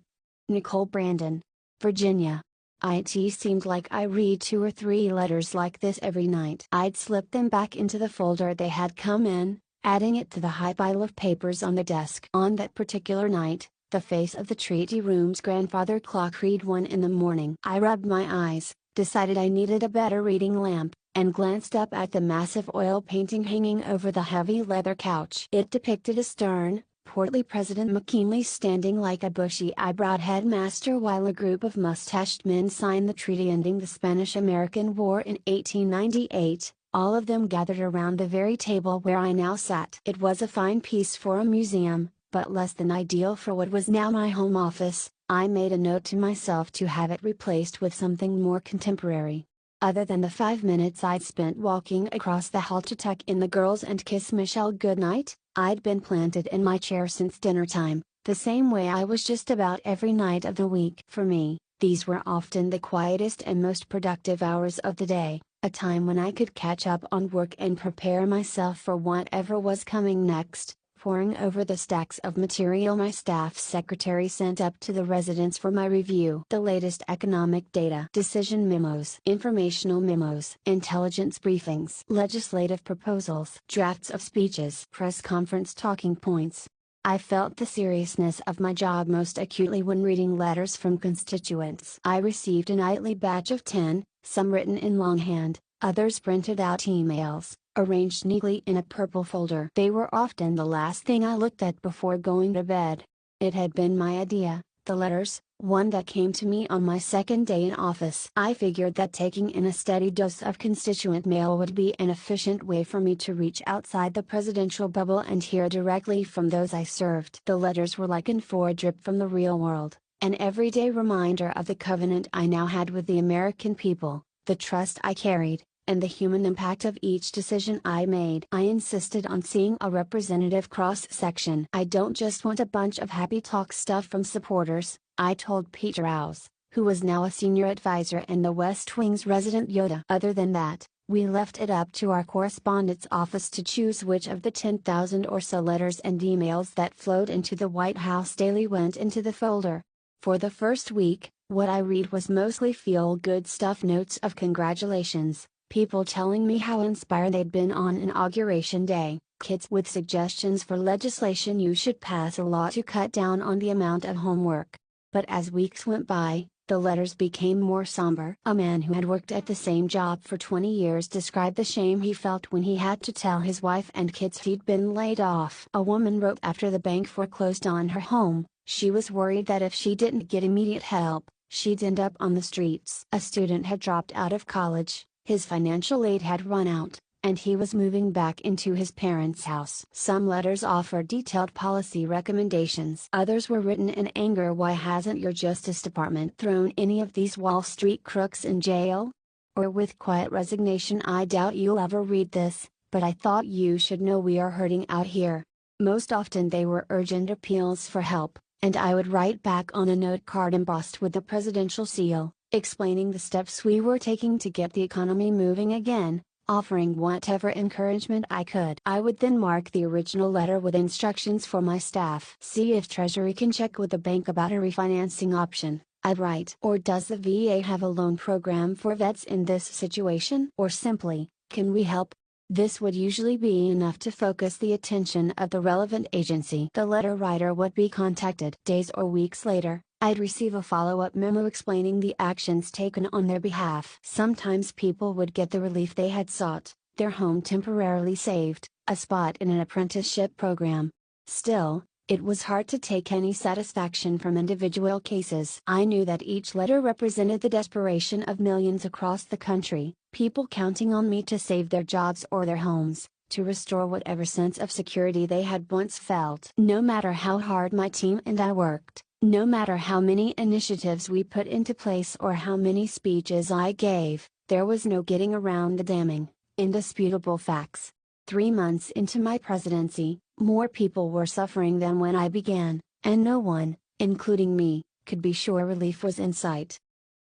Nicole Brandon, Virginia. It seemed like I read 2 or 3 letters like this every night. I'd slip them back into the folder they had come in, adding it to the high pile of papers on the desk. On that particular night, the face of the treaty room's grandfather clock read 1 in the morning. I rubbed my eyes, decided I needed a better reading lamp, and glanced up at the massive oil painting hanging over the heavy leather couch. It depicted a stern, portly President McKinley standing like a bushy-eyebrowed headmaster while a group of mustached men signed the treaty ending the Spanish-American War in 1898, all of them gathered around the very table where I now sat. It was a fine piece for a museum, but less than ideal for what was now my home office. I made a note to myself to have it replaced with something more contemporary. Other than the 5 minutes I'd spent walking across the hall to tuck in the girls and kiss Michelle goodnight, I'd been planted in my chair since dinner time, the same way I was just about every night of the week. For me, these were often the quietest and most productive hours of the day, a time when I could catch up on work and prepare myself for whatever was coming next, poring over the stacks of material my staff secretary sent up to the residents for my review. The latest economic data, decision memos, informational memos, intelligence briefings, legislative proposals, drafts of speeches, press conference talking points. I felt the seriousness of my job most acutely when reading letters from constituents. I received a nightly batch of 10, some written in longhand, others printed out emails, arranged neatly in a purple folder. They were often the last thing I looked at before going to bed. It had been my idea, the letters, one that came to me on my second day in office. I figured that taking in a steady dose of constituent mail would be an efficient way for me to reach outside the presidential bubble and hear directly from those I served. The letters were like an info drip from the real world, an everyday reminder of the covenant I now had with the American people, the trust I carried, and the human impact of each decision I made. I insisted on seeing a representative cross-section. I don't just want a bunch of happy talk stuff from supporters, I told Peter Rouse, who was now a senior advisor and the West Wing's resident Yoda. Other than that, we left it up to our correspondence office to choose which of the 10,000 or so letters and emails that flowed into the White House daily went into the folder. For the first week, what I read was mostly feel-good stuff, notes of congratulations, people telling me how inspired they'd been on Inauguration Day, kids with suggestions for legislation you should pass a law to cut down on the amount of homework. But as weeks went by, the letters became more somber. A man who had worked at the same job for 20 years described the shame he felt when he had to tell his wife and kids he'd been laid off. A woman wrote after the bank foreclosed on her home, she was worried that if she didn't get immediate help, she'd end up on the streets. A student had dropped out of college. His financial aid had run out, and he was moving back into his parents' house. Some letters offered detailed policy recommendations. Others were written in anger. Why hasn't your Justice Department thrown any of these Wall Street crooks in jail? Or with quiet resignation, I doubt you'll ever read this, but I thought you should know we are hurting out here. Most often they were urgent appeals for help, and I would write back on a note card embossed with the presidential seal, explaining the steps we were taking to get the economy moving again, offering whatever encouragement I could. I would then mark the original letter with instructions for my staff. See if Treasury can check with the bank about a refinancing option, I'd write. Or does the VA have a loan program for vets in this situation? Or simply, can we help? This would usually be enough to focus the attention of the relevant agency. The letter writer would be contacted. Days or weeks later, I'd receive a follow-up memo explaining the actions taken on their behalf. Sometimes people would get the relief they had sought, their home temporarily saved, a spot in an apprenticeship program. Still, it was hard to take any satisfaction from individual cases. I knew that each letter represented the desperation of millions across the country, people counting on me to save their jobs or their homes, to restore whatever sense of security they had once felt. No matter how hard my team and I worked, no matter how many initiatives we put into place or how many speeches I gave, there was no getting around the damning, indisputable facts. 3 months into my presidency, More people were suffering than when I began, and no one, including me, could be sure relief was in sight.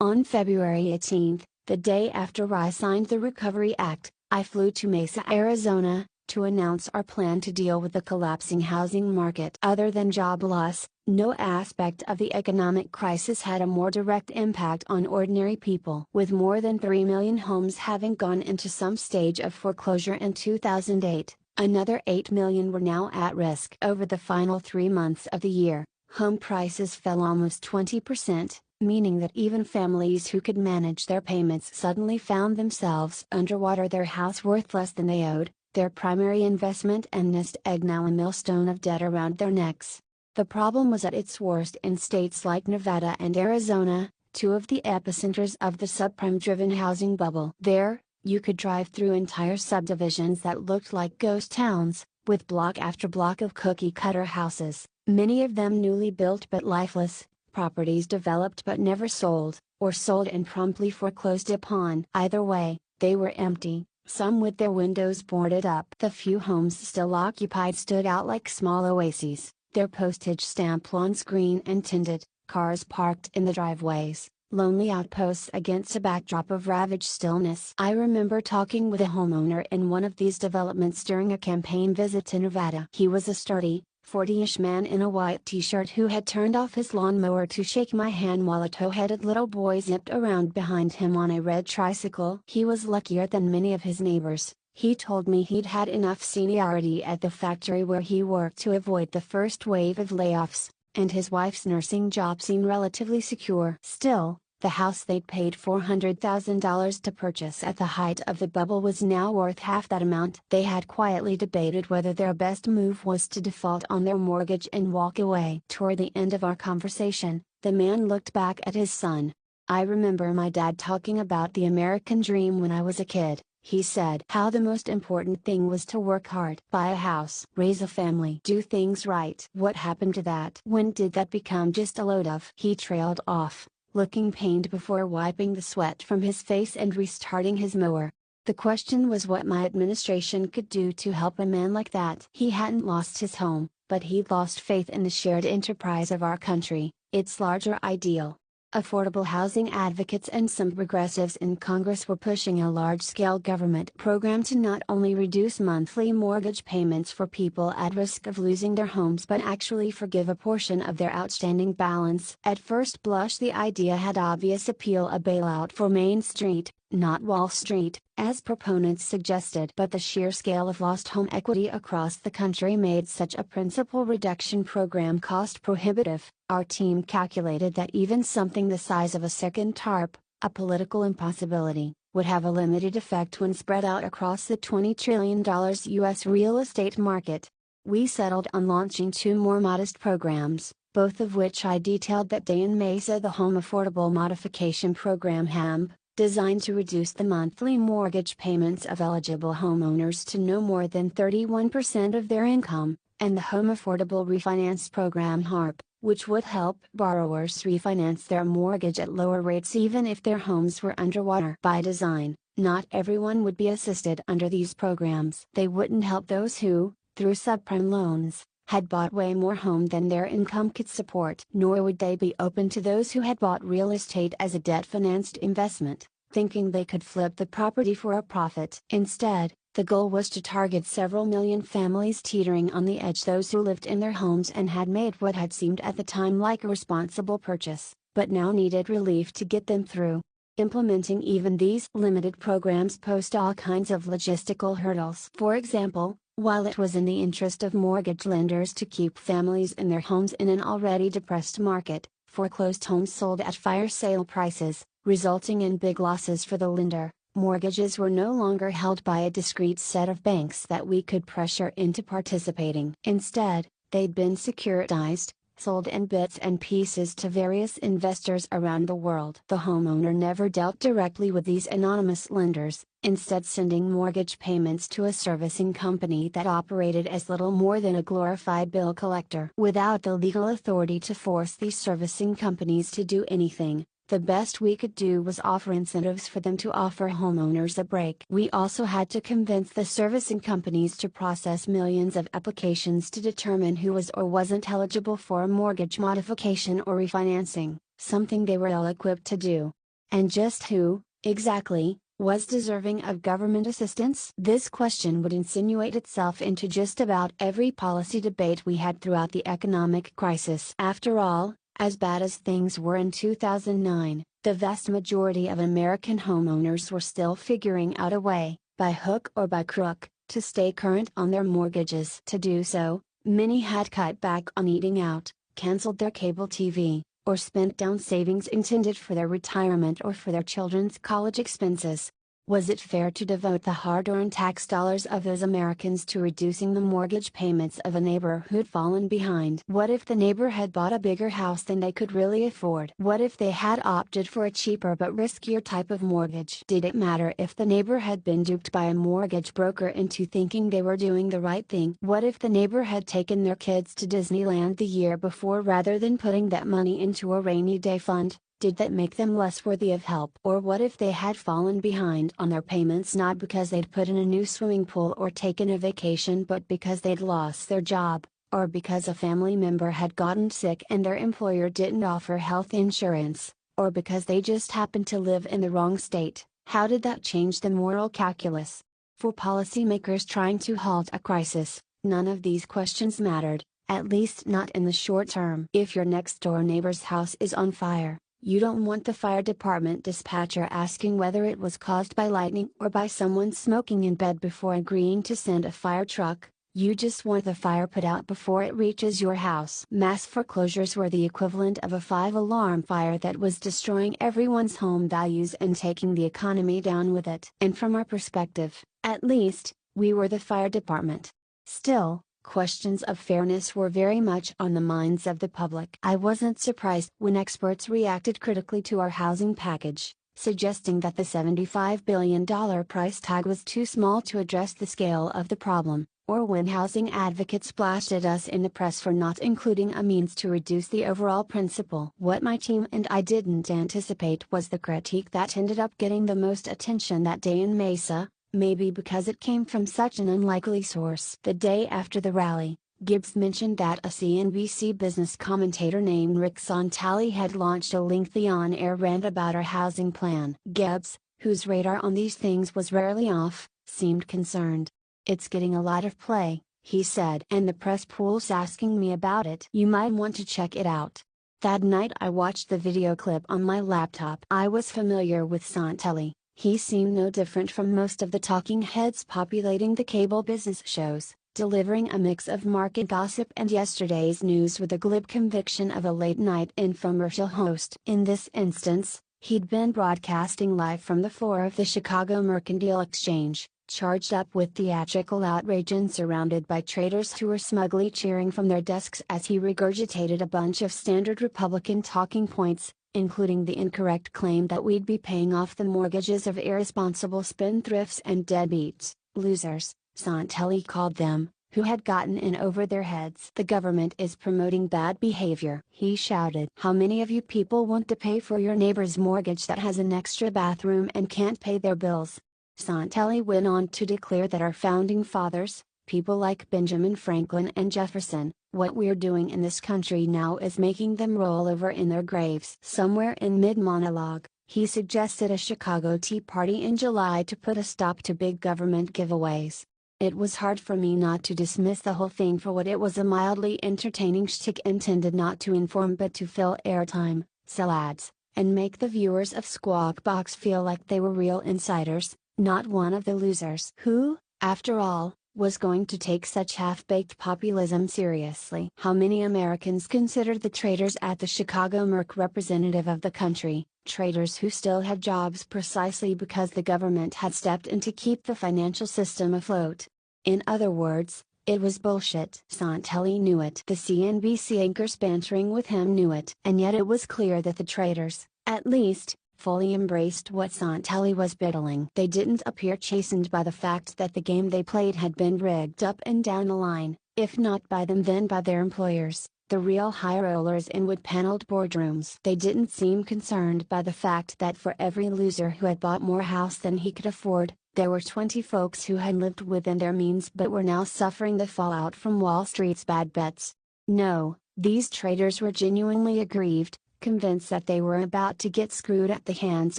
On February 18, the day after I signed the Recovery Act, I flew to Mesa, Arizona, to announce our plan to deal with the collapsing housing market. Other than job loss, no aspect of the economic crisis had a more direct impact on ordinary people. With more than 3 million homes having gone into some stage of foreclosure in 2008, another 8 million were now at risk. Over the final 3 months of the year, home prices fell almost 20%, meaning that even families who could manage their payments suddenly found themselves underwater, their house worth less than they owed, their primary investment and nest egg now a millstone of debt around their necks. The problem was at its worst in states like Nevada and Arizona, two of the epicenters of the subprime-driven housing bubble. There, you could drive through entire subdivisions that looked like ghost towns, with block after block of cookie-cutter houses, many of them newly built but lifeless, properties developed but never sold, or sold and promptly foreclosed upon. Either way, they were empty, some with their windows boarded up. The few homes still occupied stood out like small oases, their postage stamp lawns green and tinted, cars parked in the driveways, lonely outposts against a backdrop of ravaged stillness. I remember talking with a homeowner in one of these developments during a campaign visit to Nevada. He was a sturdy, 40-ish man in a white t-shirt who had turned off his lawnmower to shake my hand while a tow-headed little boy zipped around behind him on a red tricycle. He was luckier than many of his neighbors. He told me he'd had enough seniority at the factory where he worked to avoid the first wave of layoffs, and his wife's nursing job seemed relatively secure. Still, the house they'd paid $400,000 to purchase at the height of the bubble was now worth half that amount. They had quietly debated whether their best move was to default on their mortgage and walk away. Toward the end of our conversation, the man looked back at his son. "I remember my dad talking about the American dream when I was a kid," he said. "How the most important thing was to work hard, buy a house, raise a family, do things right. What happened to that? When did that become just a load of?" He trailed off, looking pained before wiping the sweat from his face and restarting his mower. The question was what my administration could do to help a man like that. He hadn't lost his home, but he'd lost faith in the shared enterprise of our country, its larger ideal. Affordable housing advocates and some progressives in Congress were pushing a large-scale government program to not only reduce monthly mortgage payments for people at risk of losing their homes but actually forgive a portion of their outstanding balance. At first blush the idea had obvious appeal, a bailout for Main Street, not Wall Street, as proponents suggested. But the sheer scale of lost home equity across the country made such a principal reduction program cost prohibitive. Our team calculated that even something the size of a second TARP, a political impossibility, would have a limited effect when spread out across the $20 trillion U.S. real estate market. We settled on launching two more modest programs, both of which I detailed that day in Mesa: the Home Affordable Modification Program (HAMP), designed to reduce the monthly mortgage payments of eligible homeowners to no more than 31% of their income, and the Home Affordable Refinance Program (HARP), which would help borrowers refinance their mortgage at lower rates even if their homes were underwater. By design, not everyone would be assisted under these programs. They wouldn't help those who, through subprime loans, had bought way more home than their income could support. Nor would they be open to those who had bought real estate as a debt-financed investment, thinking they could flip the property for a profit. Instead, the goal was to target several million families teetering on the edge, those who lived in their homes and had made what had seemed at the time like a responsible purchase, but now needed relief to get them through. Implementing even these limited programs posed all kinds of logistical hurdles. For example, while it was in the interest of mortgage lenders to keep families in their homes in an already depressed market, foreclosed homes sold at fire sale prices, resulting in big losses for the lender. Mortgages were no longer held by a discrete set of banks that we could pressure into participating. Instead, they'd been securitized, sold in bits and pieces to various investors around the world. The homeowner never dealt directly with these anonymous lenders, instead sending mortgage payments to a servicing company that operated as little more than a glorified bill collector. Without the legal authority to force these servicing companies to do anything, The best we could do was offer incentives for them to offer homeowners a break. We also had to convince the servicing companies to process millions of applications to determine who was or wasn't eligible for a mortgage modification or refinancing, something they were ill-equipped to do. And just who, exactly, was deserving of government assistance? This question would insinuate itself into just about every policy debate we had throughout the economic crisis. After all, as bad as things were in 2009, the vast majority of American homeowners were still figuring out a way, by hook or by crook, to stay current on their mortgages. To do so, many had cut back on eating out, canceled their cable TV, or spent down savings intended for their retirement or for their children's college expenses. Was it fair to devote the hard-earned tax dollars of those Americans to reducing the mortgage payments of a neighbor who'd fallen behind? What if the neighbor had bought a bigger house than they could really afford? What if they had opted for a cheaper but riskier type of mortgage? Did it matter if the neighbor had been duped by a mortgage broker into thinking they were doing the right thing? What if the neighbor had taken their kids to Disneyland the year before rather than putting that money into a rainy day fund? Did that make them less worthy of help? Or what if they had fallen behind on their payments not because they'd put in a new swimming pool or taken a vacation but because they'd lost their job, or because a family member had gotten sick and their employer didn't offer health insurance, or because they just happened to live in the wrong state? How did that change the moral calculus? For policymakers trying to halt a crisis, none of these questions mattered, at least not in the short term. If your next door neighbor's house is on fire, you don't want the fire department dispatcher asking whether it was caused by lightning or by someone smoking in bed before agreeing to send a fire truck. You just want the fire put out before it reaches your house. Mass foreclosures were the equivalent of a 5-alarm fire that was destroying everyone's home values and taking the economy down with it. And from our perspective, at least, we were the fire department. Still, questions of fairness were very much on the minds of the public. I wasn't surprised when experts reacted critically to our housing package, suggesting that the $75 billion price tag was too small to address the scale of the problem, or when housing advocates splashed at us in the press for not including a means to reduce the overall principal. What my team and I didn't anticipate was the critique that ended up getting the most attention that day in Mesa, maybe because it came from such an unlikely source. The day after the rally, Gibbs mentioned that a CNBC business commentator named Rick Santelli had launched a lengthy on-air rant about our housing plan. Gibbs, whose radar on these things was rarely off, seemed concerned. "It's getting a lot of play," he said. "And the press pool's asking me about it. You might want to check it out." That night I watched the video clip on my laptop. I was familiar with Santelli. He seemed no different from most of the talking heads populating the cable business shows, delivering a mix of market gossip and yesterday's news with the glib conviction of a late-night infomercial host. In this instance, he'd been broadcasting live from the floor of the Chicago Mercantile Exchange, charged up with theatrical outrage and surrounded by traders who were smugly cheering from their desks as he regurgitated a bunch of standard Republican talking points, including the incorrect claim that we'd be paying off the mortgages of irresponsible spendthrifts and deadbeats, losers, Santelli called them, who had gotten in over their heads. "The government is promoting bad behavior," he shouted. "How many of you people want to pay for your neighbor's mortgage that has an extra bathroom and can't pay their bills?" Santelli went on to declare that our founding fathers, people like Benjamin Franklin and Jefferson, what we're doing in this country now is making them roll over in their graves. Somewhere in mid-monologue, he suggested a Chicago Tea Party in July to put a stop to big government giveaways. It was hard for me not to dismiss the whole thing for what it was: a mildly entertaining shtick intended not to inform but to fill airtime, sell ads, and make the viewers of Squawk Box feel like they were real insiders, not one of the losers. Who, after all, was going to take such half-baked populism seriously? How many Americans considered the traders at the Chicago Merc representative of the country, traders who still had jobs precisely because the government had stepped in to keep the financial system afloat? In other words, it was bullshit. Santelli knew it. The CNBC anchors bantering with him knew it. And yet it was clear that the traders, at least, fully embraced what Santelli was peddling. They didn't appear chastened by the fact that the game they played had been rigged up and down the line, if not by them then by their employers. the real high rollers in wood-paneled boardrooms. They didn't seem concerned by the fact that for every loser who had bought more house than he could afford, there were 20 folks who had lived within their means but were now suffering the fallout from Wall Street's bad bets. No, these traders were genuinely aggrieved, convinced that they were about to get screwed at the hands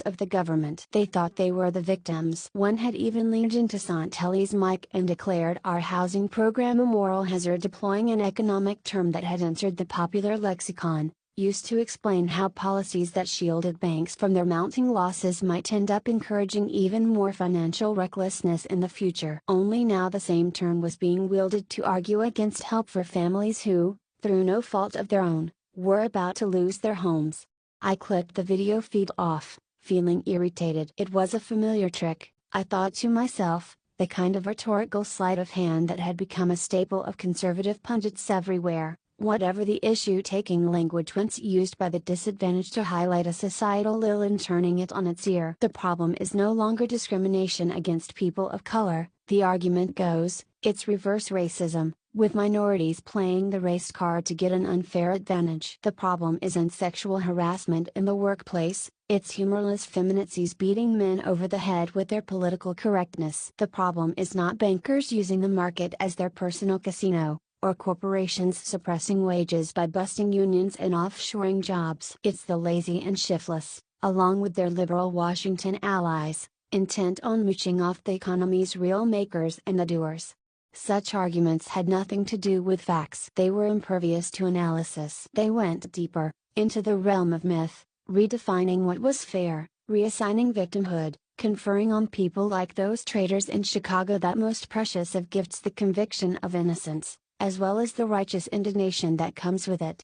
of the government. They thought they were the victims. One had even leaned into Santelli's mic and declared our housing program a moral hazard, deploying an economic term that had entered the popular lexicon, used to explain how policies that shielded banks from their mounting losses might end up encouraging even more financial recklessness in the future. Only now the same term was being wielded to argue against help for families who, through no fault of their own, were about to lose their homes. I clicked the video feed off, feeling irritated. It was a familiar trick, I thought to myself, the kind of rhetorical sleight of hand that had become a staple of conservative pundits everywhere, whatever the issue, taking language once used by the disadvantaged to highlight a societal ill and turning it on its ear. The problem is no longer discrimination against people of color, the argument goes, it's reverse racism, with minorities playing the race card to get an unfair advantage. The problem isn't sexual harassment in the workplace, it's humorless feminazis beating men over the head with their political correctness. The problem is not bankers using the market as their personal casino, or corporations suppressing wages by busting unions and offshoring jobs. It's the lazy and shiftless, along with their liberal Washington allies, intent on mooching off the economy's real makers and the doers. Such arguments had nothing to do with facts. They were impervious to analysis. They went deeper, into the realm of myth, redefining what was fair, reassigning victimhood, conferring on people like those traders in Chicago that most precious of gifts, the conviction of innocence, as well as the righteous indignation that comes with it.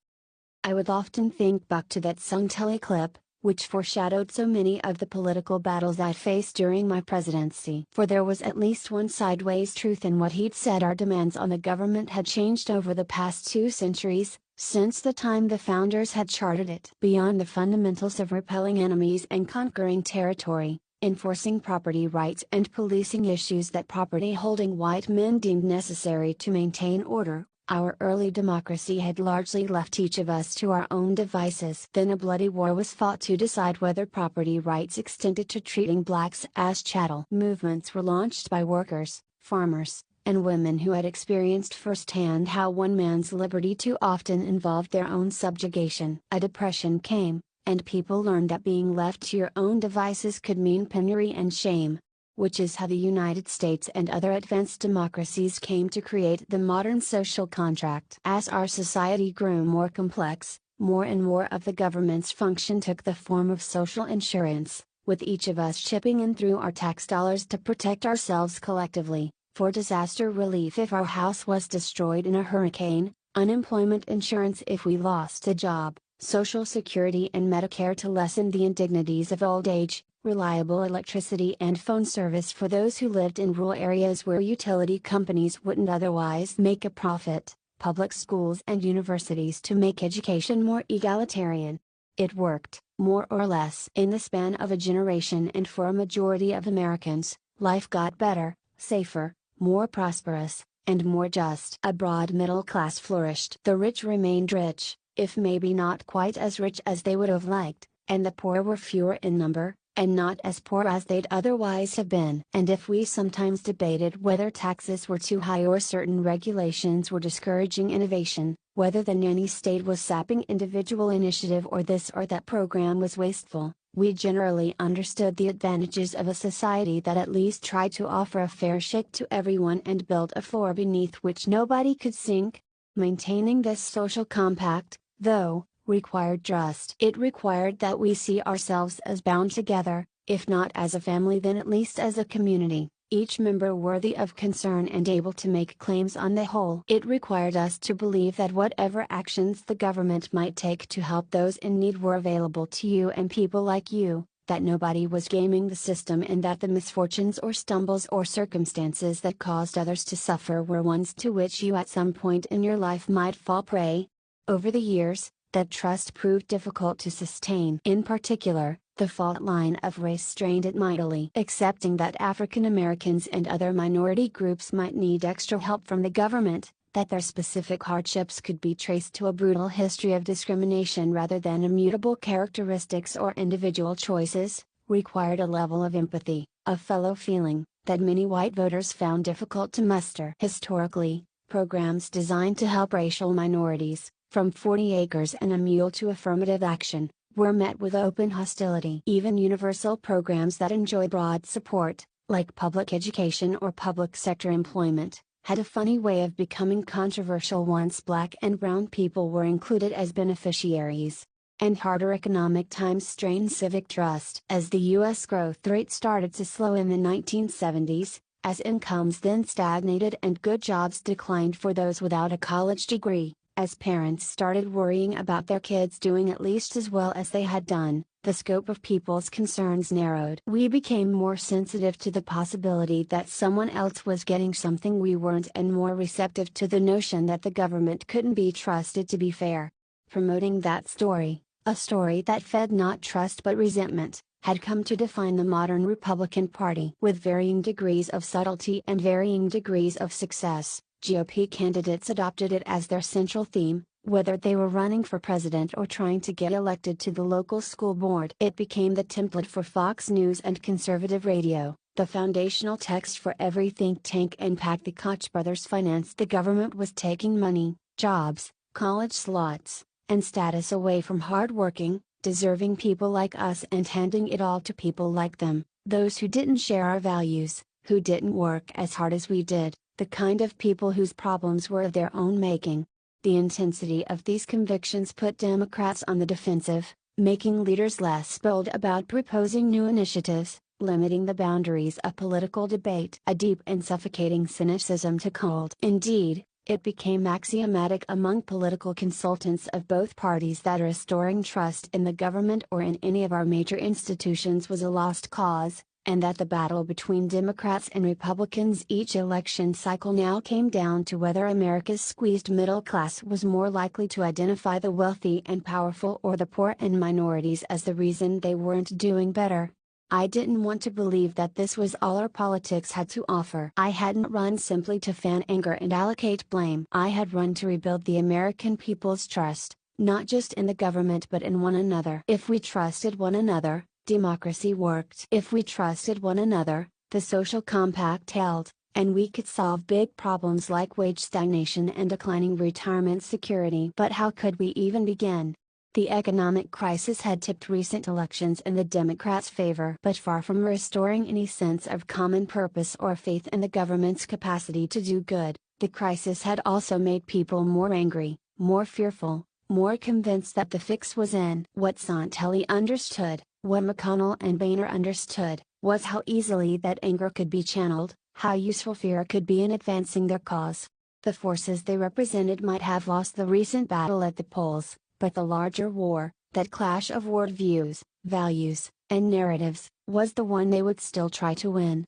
I would often think back to that Santelli clip, which foreshadowed so many of the political battles I faced during my presidency. For there was at least one sideways truth in what he'd said. Our demands on the government had changed over the past 2 centuries, since the time the founders had charted it. Beyond the fundamentals of repelling enemies and conquering territory, enforcing property rights and policing issues that property-holding white men deemed necessary to maintain order, our early democracy had largely left each of us to our own devices. Then a bloody war was fought to decide whether property rights extended to treating blacks as chattel. Movements were launched by workers, farmers, and women who had experienced firsthand how one man's liberty too often involved their own subjugation. A depression came, and people learned that being left to your own devices could mean penury and shame. Which is how the United States and other advanced democracies came to create the modern social contract. As our society grew more complex, more and more of the government's function took the form of social insurance, with each of us chipping in through our tax dollars to protect ourselves collectively, for disaster relief if our house was destroyed in a hurricane, unemployment insurance if we lost a job, Social Security and Medicare to lessen the indignities of old age, reliable electricity and phone service for those who lived in rural areas where utility companies wouldn't otherwise make a profit, public schools and universities to make education more egalitarian. It worked, more or less. In the span of a generation, and for a majority of Americans, life got better, safer, more prosperous, and more just. A broad middle class flourished. The rich remained rich, if maybe not quite as rich as they would have liked, and the poor were fewer in number, and not as poor as they'd otherwise have been. And if we sometimes debated whether taxes were too high or certain regulations were discouraging innovation, whether the nanny state was sapping individual initiative or this or that program was wasteful, we generally understood the advantages of a society that at least tried to offer a fair shake to everyone and build a floor beneath which nobody could sink. Maintaining this social compact, though, required trust. It required that we see ourselves as bound together, if not as a family then at least as a community, each member worthy of concern and able to make claims on the whole. It required us to believe that whatever actions the government might take to help those in need were available to you and people like you, that nobody was gaming the system, and that the misfortunes or stumbles or circumstances that caused others to suffer were ones to which you at some point in your life might fall prey. Over the years, that trust proved difficult to sustain. In particular, the fault line of race strained it mightily. Accepting that African Americans and other minority groups might need extra help from the government, that their specific hardships could be traced to a brutal history of discrimination rather than immutable characteristics or individual choices, required a level of empathy, of fellow feeling, that many white voters found difficult to muster. Historically, programs designed to help racial minorities, from 40 acres and a mule to affirmative action, were met with open hostility. Even universal programs that enjoy broad support, like public education or public sector employment, had a funny way of becoming controversial once black and brown people were included as beneficiaries. And harder economic times strained civic trust. As the U.S. growth rate started to slow in the 1970s, as incomes then stagnated and good jobs declined for those without a college degree, as parents started worrying about their kids doing at least as well as they had done, the scope of people's concerns narrowed. We became more sensitive to the possibility that someone else was getting something we weren't and more receptive to the notion that the government couldn't be trusted to be fair. Promoting that story, a story that fed not trust but resentment, had come to define the modern Republican Party. With varying degrees of subtlety and varying degrees of success, GOP candidates adopted it as their central theme, whether they were running for president or trying to get elected to the local school board. It became the template for Fox News and conservative radio, the foundational text for every think tank and PAC the Koch brothers financed. The government was taking money, jobs, college slots, and status away from hard-working, deserving people like us and handing it all to people like them, those who didn't share our values, who didn't work as hard as we did, the kind of people whose problems were of their own making. The intensity of these convictions put Democrats on the defensive, making leaders less bold about proposing new initiatives, limiting the boundaries of political debate. A deep and suffocating cynicism took hold. Indeed, it became axiomatic among political consultants of both parties that restoring trust in the government or in any of our major institutions was a lost cause, and that the battle between Democrats and Republicans each election cycle now came down to whether America's squeezed middle class was more likely to identify the wealthy and powerful or the poor and minorities as the reason they weren't doing better. I didn't want to believe that this was all our politics had to offer. I hadn't run simply to fan anger and allocate blame. I had run to rebuild the American people's trust, not just in the government but in one another. If we trusted one another, democracy worked. If we trusted one another, the social compact held, and we could solve big problems like wage stagnation and declining retirement security. But how could we even begin? The economic crisis had tipped recent elections in the Democrats' favor. But far from restoring any sense of common purpose or faith in the government's capacity to do good, the crisis had also made people more angry, more fearful, more convinced that the fix was in. What Santelli understood, what McConnell and Boehner understood, was how easily that anger could be channeled, how useful fear could be in advancing their cause. The forces they represented might have lost the recent battle at the polls, but the larger war, that clash of worldviews, values, and narratives, was the one they would still try to win.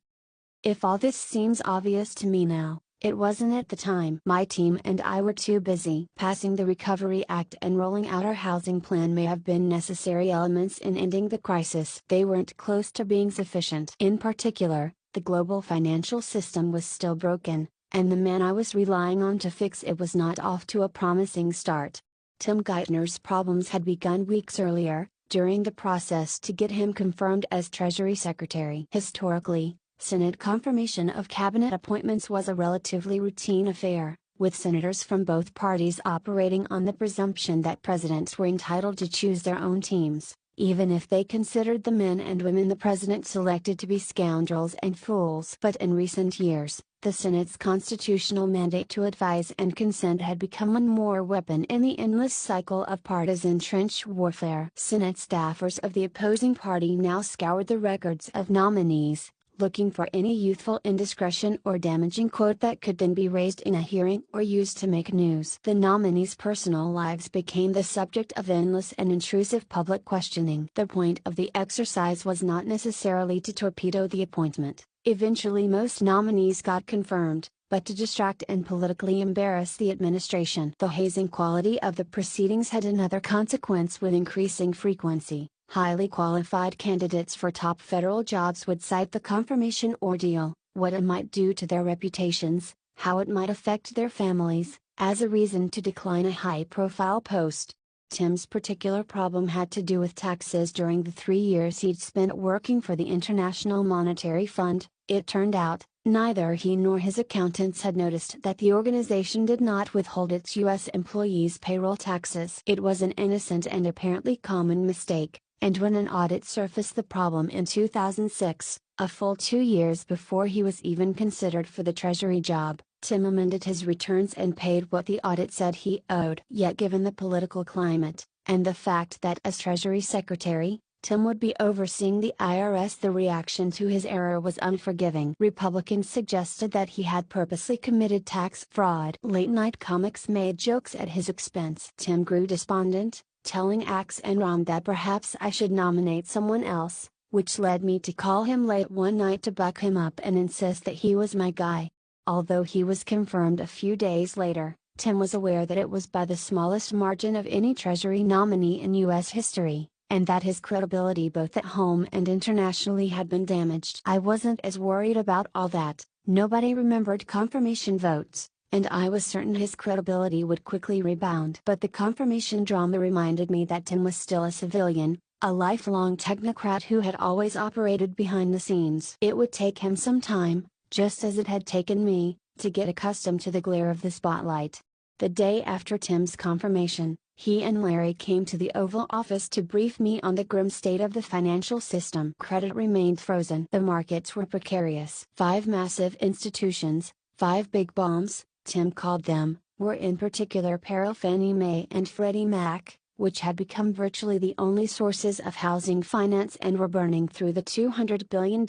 If all this seems obvious to me now, it wasn't at the time. My team and I were too busy. Passing the Recovery Act and rolling out our housing plan may have been necessary elements in ending the crisis. They weren't close to being sufficient. In particular, the global financial system was still broken, and the man I was relying on to fix it was not off to a promising start. Tim Geithner's problems had begun weeks earlier, during the process to get him confirmed as Treasury Secretary. Historically, Senate confirmation of cabinet appointments was a relatively routine affair, with senators from both parties operating on the presumption that presidents were entitled to choose their own teams, even if they considered the men and women the president selected to be scoundrels and fools. But in recent years, the Senate's constitutional mandate to advise and consent had become one more weapon in the endless cycle of partisan trench warfare. Senate staffers of the opposing party now scoured the records of nominees, looking for any youthful indiscretion or damaging quote that could then be raised in a hearing or used to make news. The nominees' personal lives became the subject of endless and intrusive public questioning. The point of the exercise was not necessarily to torpedo the appointment. Eventually most nominees got confirmed, but to distract and politically embarrass the administration. The hazing quality of the proceedings had another consequence. With increasing frequency, highly qualified candidates for top federal jobs would cite the confirmation ordeal, what it might do to their reputations, how it might affect their families, as a reason to decline a high-profile post. Tim's particular problem had to do with taxes. During the 3 years he'd spent working for the International Monetary Fund, it turned out, neither he nor his accountants had noticed that the organization did not withhold its U.S. employees' payroll taxes. It was an innocent and apparently common mistake, and when an audit surfaced the problem in 2006, a full 2 years before he was even considered for the Treasury job, Tim amended his returns and paid what the audit said he owed. Yet given the political climate, and the fact that as Treasury Secretary, Tim would be overseeing the IRS, the reaction to his error was unforgiving. Republicans suggested that he had purposely committed tax fraud. Late-night comics made jokes at his expense. Tim grew despondent, telling Axe and Rom that perhaps I should nominate someone else, which led me to call him late one night to buck him up and insist that he was my guy. Although he was confirmed a few days later, Tim was aware that it was by the smallest margin of any Treasury nominee in U.S. history, and that his credibility both at home and internationally had been damaged. I wasn't as worried about all that. Nobody remembered confirmation votes, and I was certain his credibility would quickly rebound. But the confirmation drama reminded me that Tim was still a civilian, a lifelong technocrat who had always operated behind the scenes. It would take him some time, just as it had taken me, to get accustomed to the glare of the spotlight. The day after Tim's confirmation, he and Larry came to the Oval Office to brief me on the grim state of the financial system. Credit remained frozen. The markets were precarious. 5 massive institutions, 5 big bombs, Tim called them, were in particular peril: Fannie Mae and Freddie Mac, which had become virtually the only sources of housing finance and were burning through the $200 billion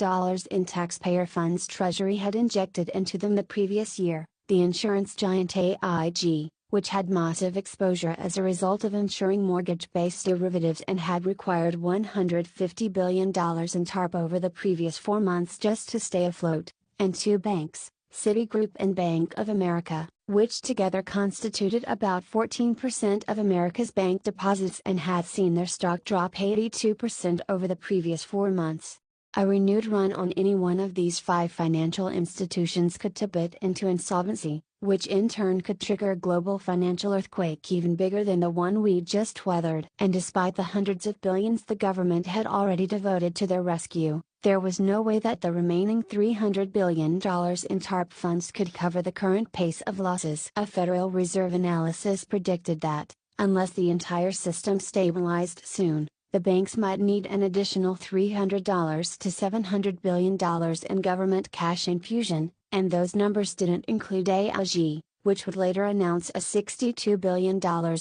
in taxpayer funds Treasury had injected into them the previous year. The insurance giant AIG, which had massive exposure as a result of insuring mortgage-based derivatives and had required $150 billion in TARP over the previous 4 months just to stay afloat, and 2 banks, Citigroup and Bank of America, which together constituted about 14% of America's bank deposits and had seen their stock drop 82% over the previous 4 months. A renewed run on any one of these 5 financial institutions could tip it into insolvency, which in turn could trigger a global financial earthquake even bigger than the one we just weathered. And despite the hundreds of billions the government had already devoted to their rescue, there was no way that the remaining $300 billion in TARP funds could cover the current pace of losses. A Federal Reserve analysis predicted that, unless the entire system stabilized soon, the banks might need an additional $300 to $700 billion in government cash infusion, and those numbers didn't include AIG, which would later announce a $62 billion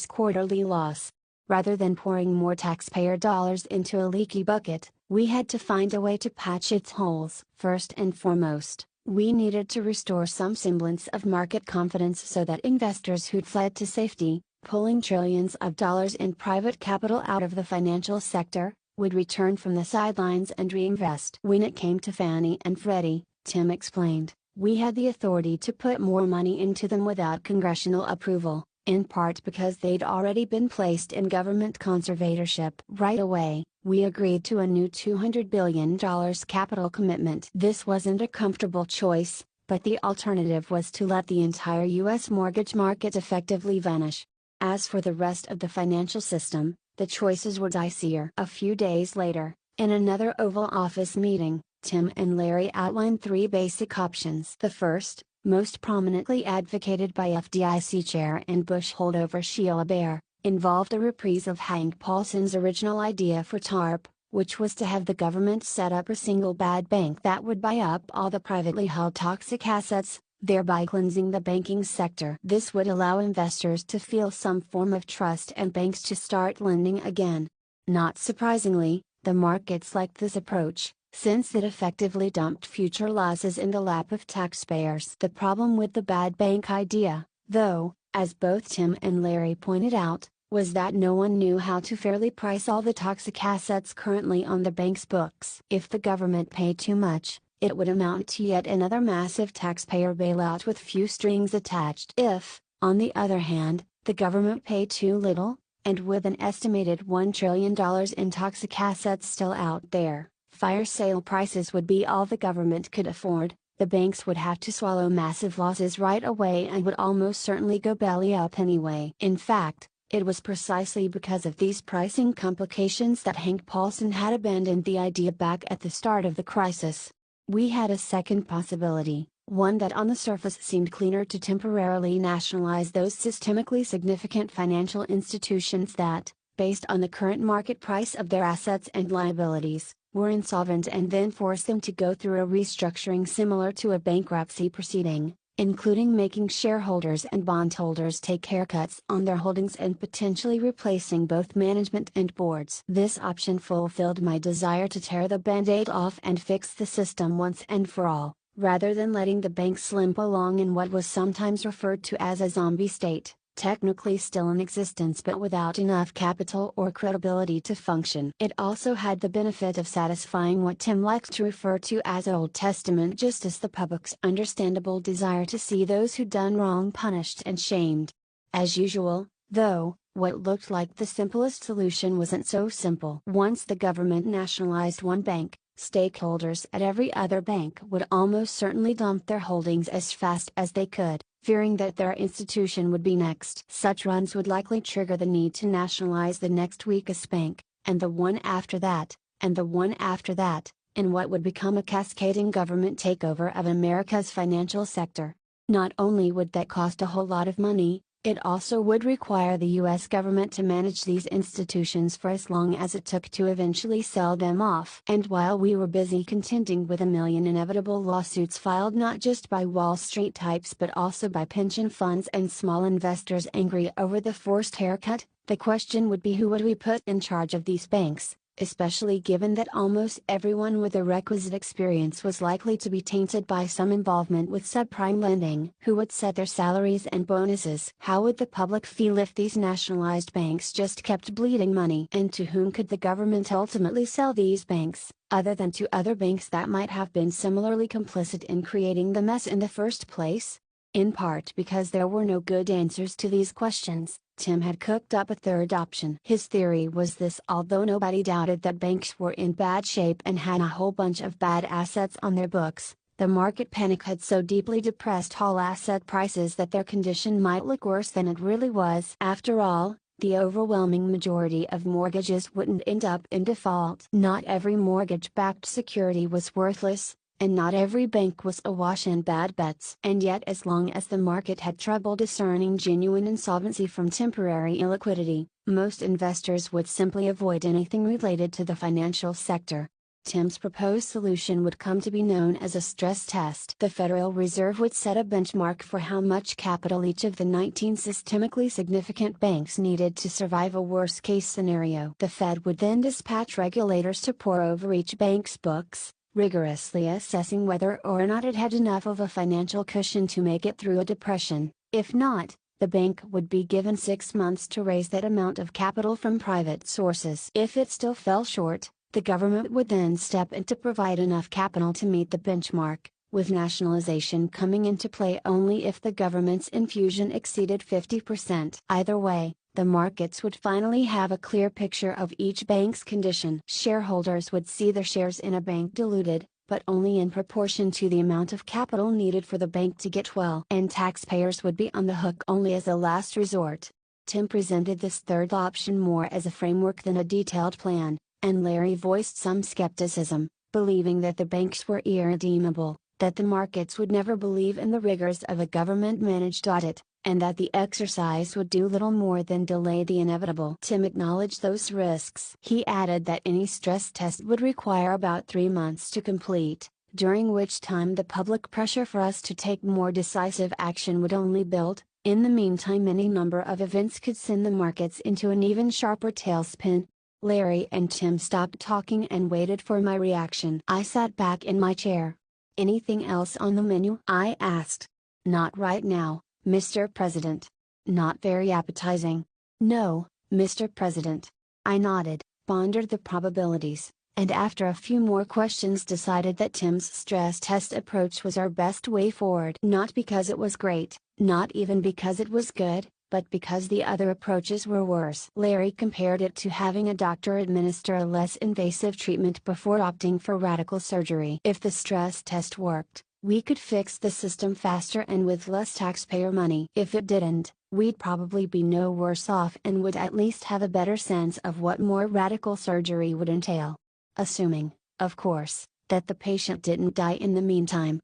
quarterly loss. Rather than pouring more taxpayer dollars into a leaky bucket, we had to find a way to patch its holes. First and foremost, we needed to restore some semblance of market confidence so that investors who'd fled to safety, pulling trillions of dollars in private capital out of the financial sector, would return from the sidelines and reinvest. When it came to Fannie and Freddie, Tim explained, we had the authority to put more money into them without congressional approval, in part because they'd already been placed in government conservatorship. Right away, we agreed to a new $200 billion capital commitment. This wasn't a comfortable choice, but the alternative was to let the entire U.S. mortgage market effectively vanish. As for the rest of the financial system, the choices were dicier. A few days later, in another Oval Office meeting, Tim and Larry outlined 3 basic options. The first, most prominently advocated by FDIC Chair and Bush holdover Sheila Bair, involved a reprise of Hank Paulson's original idea for TARP, which was to have the government set up a single bad bank that would buy up all the privately held toxic assets, thereby cleansing the banking sector. This would allow investors to feel some form of trust and banks to start lending again. Not surprisingly, the markets liked this approach, since it effectively dumped future losses in the lap of taxpayers. The problem with the bad bank idea, though, as both Tim and Larry pointed out, was that no one knew how to fairly price all the toxic assets currently on the bank's books. If the government paid too much, it would amount to yet another massive taxpayer bailout with few strings attached. If, on the other hand, the government paid too little, and with an estimated $1 trillion in toxic assets still out there, fire sale prices would be all the government could afford, the banks would have to swallow massive losses right away and would almost certainly go belly up anyway. In fact, it was precisely because of these pricing complications that Hank Paulson had abandoned the idea back at the start of the crisis. We had a second possibility, one that on the surface seemed cleaner: to temporarily nationalize those systemically significant financial institutions that, based on the current market price of their assets and liabilities, were insolvent, and then force them to go through a restructuring similar to a bankruptcy proceeding, including making shareholders and bondholders take haircuts on their holdings and potentially replacing both management and boards. This option fulfilled my desire to tear the band-aid off and fix the system once and for all, rather than letting the banks limp along in what was sometimes referred to as a zombie state, technically still in existence but without enough capital or credibility to function. It also had the benefit of satisfying what Tim likes to refer to as Old Testament justice, the public's understandable desire to see those who done wrong punished and shamed. As usual, though, what looked like the simplest solution wasn't so simple. Once the government nationalized one bank, stakeholders at every other bank would almost certainly dump their holdings as fast as they could, fearing that their institution would be next. Such runs would likely trigger the need to nationalize the next weakest bank, and the one after that, and the one after that, in what would become a cascading government takeover of America's financial sector. Not only would that cost a whole lot of money, it also would require the U.S. government to manage these institutions for as long as it took to eventually sell them off. And while we were busy contending with a million inevitable lawsuits filed not just by Wall Street types but also by pension funds and small investors angry over the forced haircut, the question would be, who would we put in charge of these banks, especially given that almost everyone with the requisite experience was likely to be tainted by some involvement with subprime lending. Who would set their salaries and bonuses? How would the public feel if these nationalized banks just kept bleeding money? And to whom could the government ultimately sell these banks, other than to other banks that might have been similarly complicit in creating the mess in the first place? In part because there were no good answers to these questions, Tim had cooked up a third option. His theory was this: although nobody doubted that banks were in bad shape and had a whole bunch of bad assets on their books, the market panic had so deeply depressed all asset prices that their condition might look worse than it really was. After all, the overwhelming majority of mortgages wouldn't end up in default. Not every mortgage-backed security was worthless, and not every bank was awash in bad bets. And yet, as long as the market had trouble discerning genuine insolvency from temporary illiquidity, most investors would simply avoid anything related to the financial sector. Tim's proposed solution would come to be known as a stress test. The Federal Reserve would set a benchmark for how much capital each of the 19 systemically significant banks needed to survive a worst-case scenario. The Fed would then dispatch regulators to pore over each bank's books, rigorously assessing whether or not it had enough of a financial cushion to make it through a depression. If not, the bank would be given 6 months to raise that amount of capital from private sources. If it still fell short, the government would then step in to provide enough capital to meet the benchmark, with nationalization coming into play only if the government's infusion exceeded 50%. Either way, the markets would finally have a clear picture of each bank's condition. Shareholders would see their shares in a bank diluted, but only in proportion to the amount of capital needed for the bank to get well. And taxpayers would be on the hook only as a last resort. Tim presented this third option more as a framework than a detailed plan, and Larry voiced some skepticism, believing that the banks were irredeemable, that the markets would never believe in the rigors of a government-managed audit, and that the exercise would do little more than delay the inevitable. Tim acknowledged those risks. He added that any stress test would require about 3 months to complete, during which time the public pressure for us to take more decisive action would only build. In the meantime, any number of events could send the markets into an even sharper tailspin. Larry and Tim stopped talking and waited for my reaction. I sat back in my chair. "Anything else on the menu?" I asked. "Not right now, Mr. President." "Not very appetizing." "No, Mr. President." I nodded, pondered the probabilities, and after a few more questions decided that Tim's stress test approach was our best way forward. Not because it was great, not even because it was good, but because the other approaches were worse. Larry compared it to having a doctor administer a less invasive treatment before opting for radical surgery. If the stress test worked, We could fix the system faster and with less taxpayer money. If it didn't, we'd probably be no worse off and would at least have a better sense of what more radical surgery would entail. Assuming, of course, that the patient didn't die in the meantime.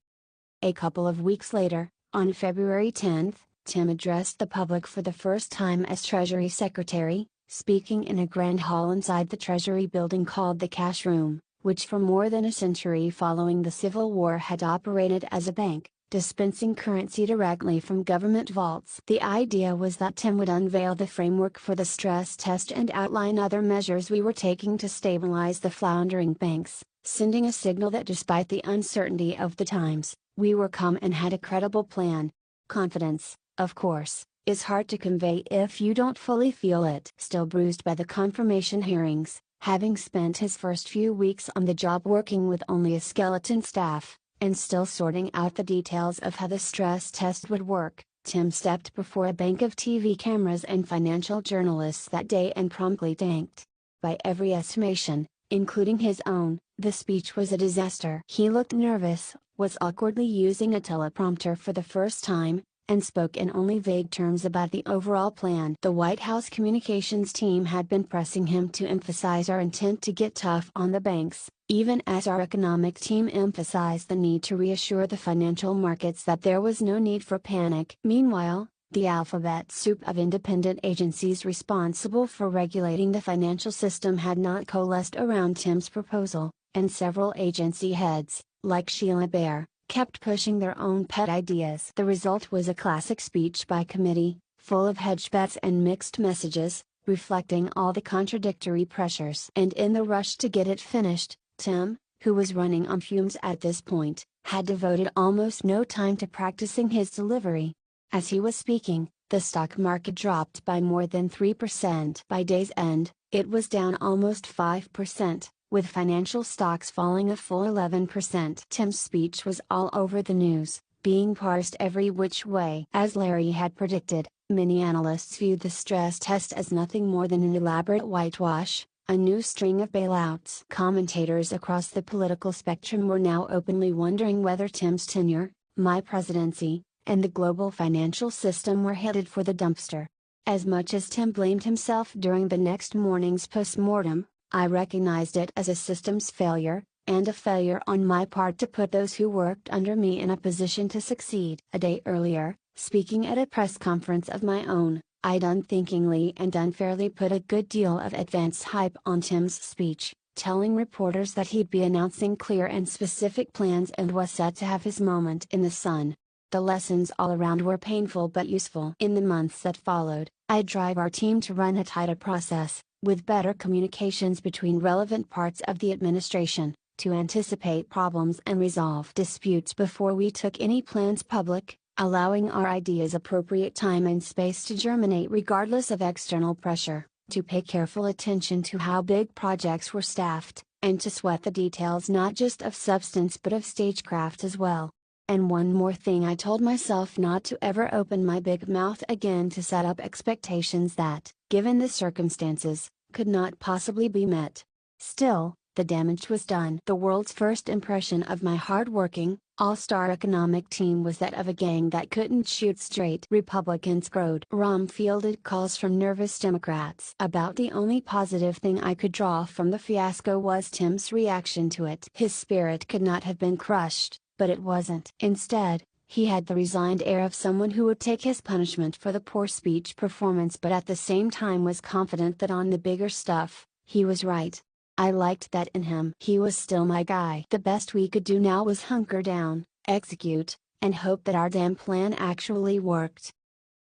A couple of weeks later, on February 10, Tim addressed the public for the first time as Treasury Secretary, speaking in a grand hall inside the Treasury building called the Cash Room, which for more than a century following the Civil War had operated as a bank, dispensing currency directly from government vaults. The idea was that Tim would unveil the framework for the stress test and outline other measures we were taking to stabilize the floundering banks, sending a signal that despite the uncertainty of the times, we were calm and had a credible plan. Confidence, of course, is hard to convey if you don't fully feel it. Still bruised by the confirmation hearings, having spent his first few weeks on the job working with only a skeleton staff, and still sorting out the details of how the stress test would work, Tim stepped before a bank of TV cameras and financial journalists that day and promptly tanked. By every estimation, including his own, the speech was a disaster. He looked nervous, was awkwardly using a teleprompter for the first time, and spoke in only vague terms about the overall plan. The White House communications team had been pressing him to emphasize our intent to get tough on the banks, even as our economic team emphasized the need to reassure the financial markets that there was no need for panic. Meanwhile, the alphabet soup of independent agencies responsible for regulating the financial system had not coalesced around Tim's proposal, and several agency heads, like Sheila Bair, kept pushing their own pet ideas. The result was a classic speech by committee, full of hedge bets and mixed messages, reflecting all the contradictory pressures. And in the rush to get it finished, Tim, who was running on fumes at this point, had devoted almost no time to practicing his delivery. As he was speaking, the stock market dropped by more than 3%. By day's end, it was down almost 5%. With financial stocks falling a full 11%. Tim's speech was all over the news, being parsed every which way. As Larry had predicted, many analysts viewed the stress test as nothing more than an elaborate whitewash, a new string of bailouts. Commentators across the political spectrum were now openly wondering whether Tim's tenure, my presidency, and the global financial system were headed for the dumpster. As much as Tim blamed himself during the next morning's post-mortem, I recognized it as a systems failure, and a failure on my part to put those who worked under me in a position to succeed. A day earlier, speaking at a press conference of my own, I'd unthinkingly and unfairly put a good deal of advance hype on Tim's speech, telling reporters that he'd be announcing clear and specific plans and was set to have his moment in the sun. The lessons all around were painful but useful. In the months that followed, I'd drive our team to run a tighter process, with better communications between relevant parts of the administration, to anticipate problems and resolve disputes before we took any plans public, allowing our ideas appropriate time and space to germinate regardless of external pressure, to pay careful attention to how big projects were staffed, and to sweat the details not just of substance but of stagecraft as well. And one more thing, I told myself not to ever open my big mouth again to set up expectations that, given the circumstances, could not possibly be met. Still, the damage was done. The world's first impression of my hard-working, all-star economic team was that of a gang that couldn't shoot straight. Republicans crowed. Rahm fielded calls from nervous Democrats. About the only positive thing I could draw from the fiasco was Tim's reaction to it. His spirit could not have been crushed, but it wasn't. Instead, he had the resigned air of someone who would take his punishment for the poor speech performance but at the same time was confident that on the bigger stuff, he was right. I liked that in him. He was still my guy. The best we could do now was hunker down, execute, and hope that our damn plan actually worked.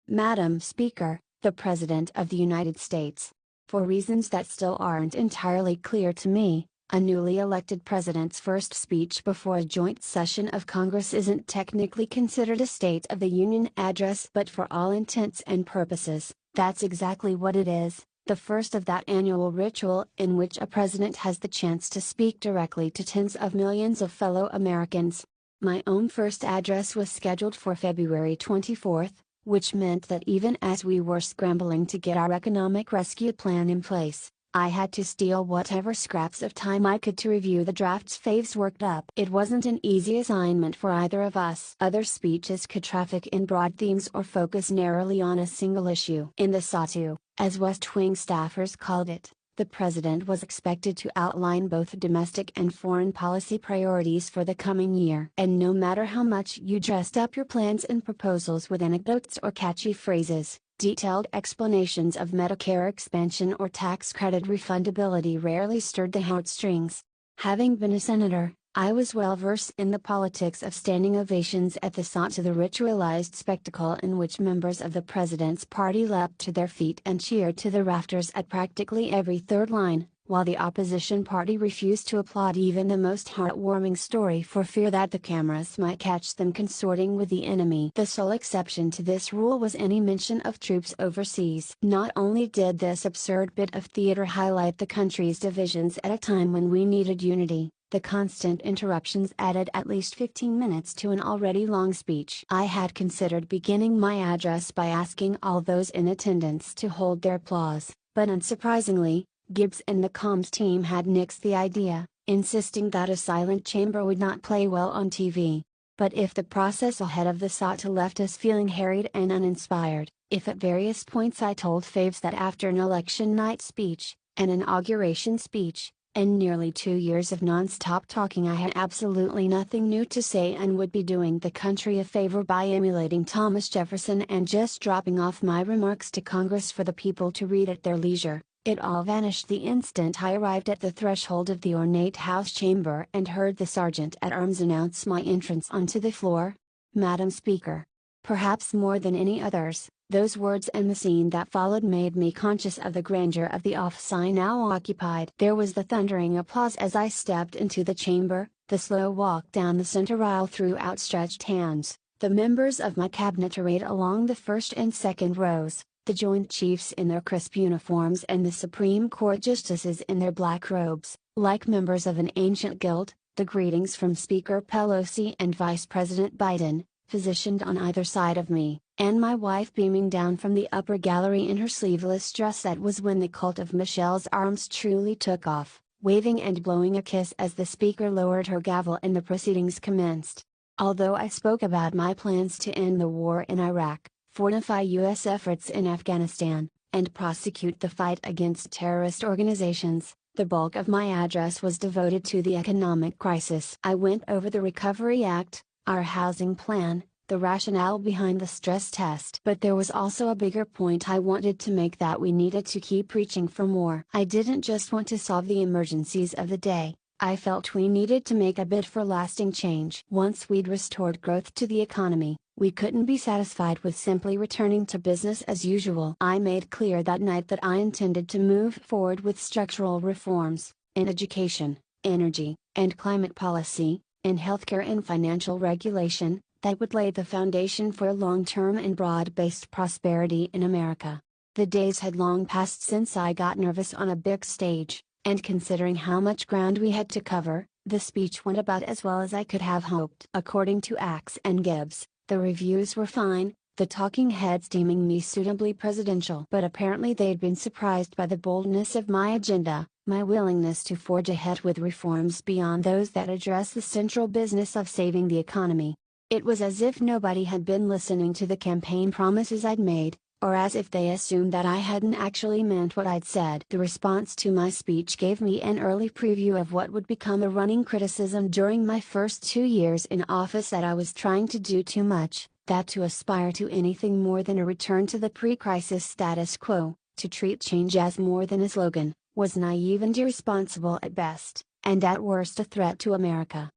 Madam Speaker, the President of the United States. For reasons that still aren't entirely clear to me, a newly elected president's first speech before a joint session of Congress isn't technically considered a State of the Union address, but for all intents and purposes, that's exactly what it is, the first of that annual ritual in which a president has the chance to speak directly to tens of millions of fellow Americans. My own first address was scheduled for February 24, which meant that even as we were scrambling to get our economic rescue plan in place, I had to steal whatever scraps of time I could to review the drafts faves worked up. It wasn't an easy assignment for either of us. Other speeches could traffic in broad themes or focus narrowly on a single issue. In the sawtooth, as West Wing staffers called it, the president was expected to outline both domestic and foreign policy priorities for the coming year. And no matter how much you dressed up your plans and proposals with anecdotes or catchy phrases, detailed explanations of Medicare expansion or tax credit refundability rarely stirred the heartstrings. Having been a senator, I was well versed in the politics of standing ovations at the sawtooth, the ritualized spectacle in which members of the president's party leapt to their feet and cheered to the rafters at practically every third line, while the opposition party refused to applaud even the most heartwarming story for fear that the cameras might catch them consorting with the enemy. The sole exception to this rule was any mention of troops overseas. Not only did this absurd bit of theater highlight the country's divisions at a time when we needed unity, the constant interruptions added at least 15 minutes to an already long speech. I had considered beginning my address by asking all those in attendance to hold their applause, but unsurprisingly, Gibbs and the comms team had nixed the idea, insisting that a silent chamber would not play well on TV. But if the process ahead of the sawtooth left us feeling harried and uninspired, if at various points I told faves that after an election night speech, an inauguration speech, and nearly 2 years of non-stop talking, I had absolutely nothing new to say and would be doing the country a favor by emulating Thomas Jefferson and just dropping off my remarks to Congress for the people to read at their leisure, it all vanished the instant I arrived at the threshold of the ornate House chamber and heard the sergeant at arms announce my entrance onto the floor. "Madam Speaker." Perhaps more than any others, those words and the scene that followed made me conscious of the grandeur of the office I now occupied. There was the thundering applause as I stepped into the chamber, the slow walk down the center aisle through outstretched hands, the members of my cabinet arrayed along the first and second rows, the Joint Chiefs in their crisp uniforms and the Supreme Court justices in their black robes, like members of an ancient guild, the greetings from Speaker Pelosi and Vice President Biden, positioned on either side of me, and my wife beaming down from the upper gallery in her sleeveless dress. That was when the cult of Michelle's arms truly took off, waving and blowing a kiss as the speaker lowered her gavel and the proceedings commenced. Although I spoke about my plans to end the war in Iraq, fortify U.S. efforts in Afghanistan, and prosecute the fight against terrorist organizations, the bulk of my address was devoted to the economic crisis. I went over the Recovery Act, our housing plan, the rationale behind the stress test. But there was also a bigger point I wanted to make, that we needed to keep reaching for more. I didn't just want to solve the emergencies of the day, I felt we needed to make a bid for lasting change. Once we'd restored growth to the economy, we couldn't be satisfied with simply returning to business as usual. I made clear that night that I intended to move forward with structural reforms, in education, energy, and climate policy, in healthcare and financial regulation, that would lay the foundation for long-term and broad-based prosperity in America. The days had long passed since I got nervous on a big stage, and considering how much ground we had to cover, the speech went about as well as I could have hoped. According to Axe and Gibbs, the reviews were fine, the talking heads deeming me suitably presidential. But apparently they'd been surprised by the boldness of my agenda, my willingness to forge ahead with reforms beyond those that address the central business of saving the economy. It was as if nobody had been listening to the campaign promises I'd made, or as if they assumed that I hadn't actually meant what I'd said. The response to my speech gave me an early preview of what would become a running criticism during my first 2 years in office, that I was trying to do too much, that to aspire to anything more than a return to the pre-crisis status quo, to treat change as more than a slogan, was naive and irresponsible at best, and at worst a threat to America.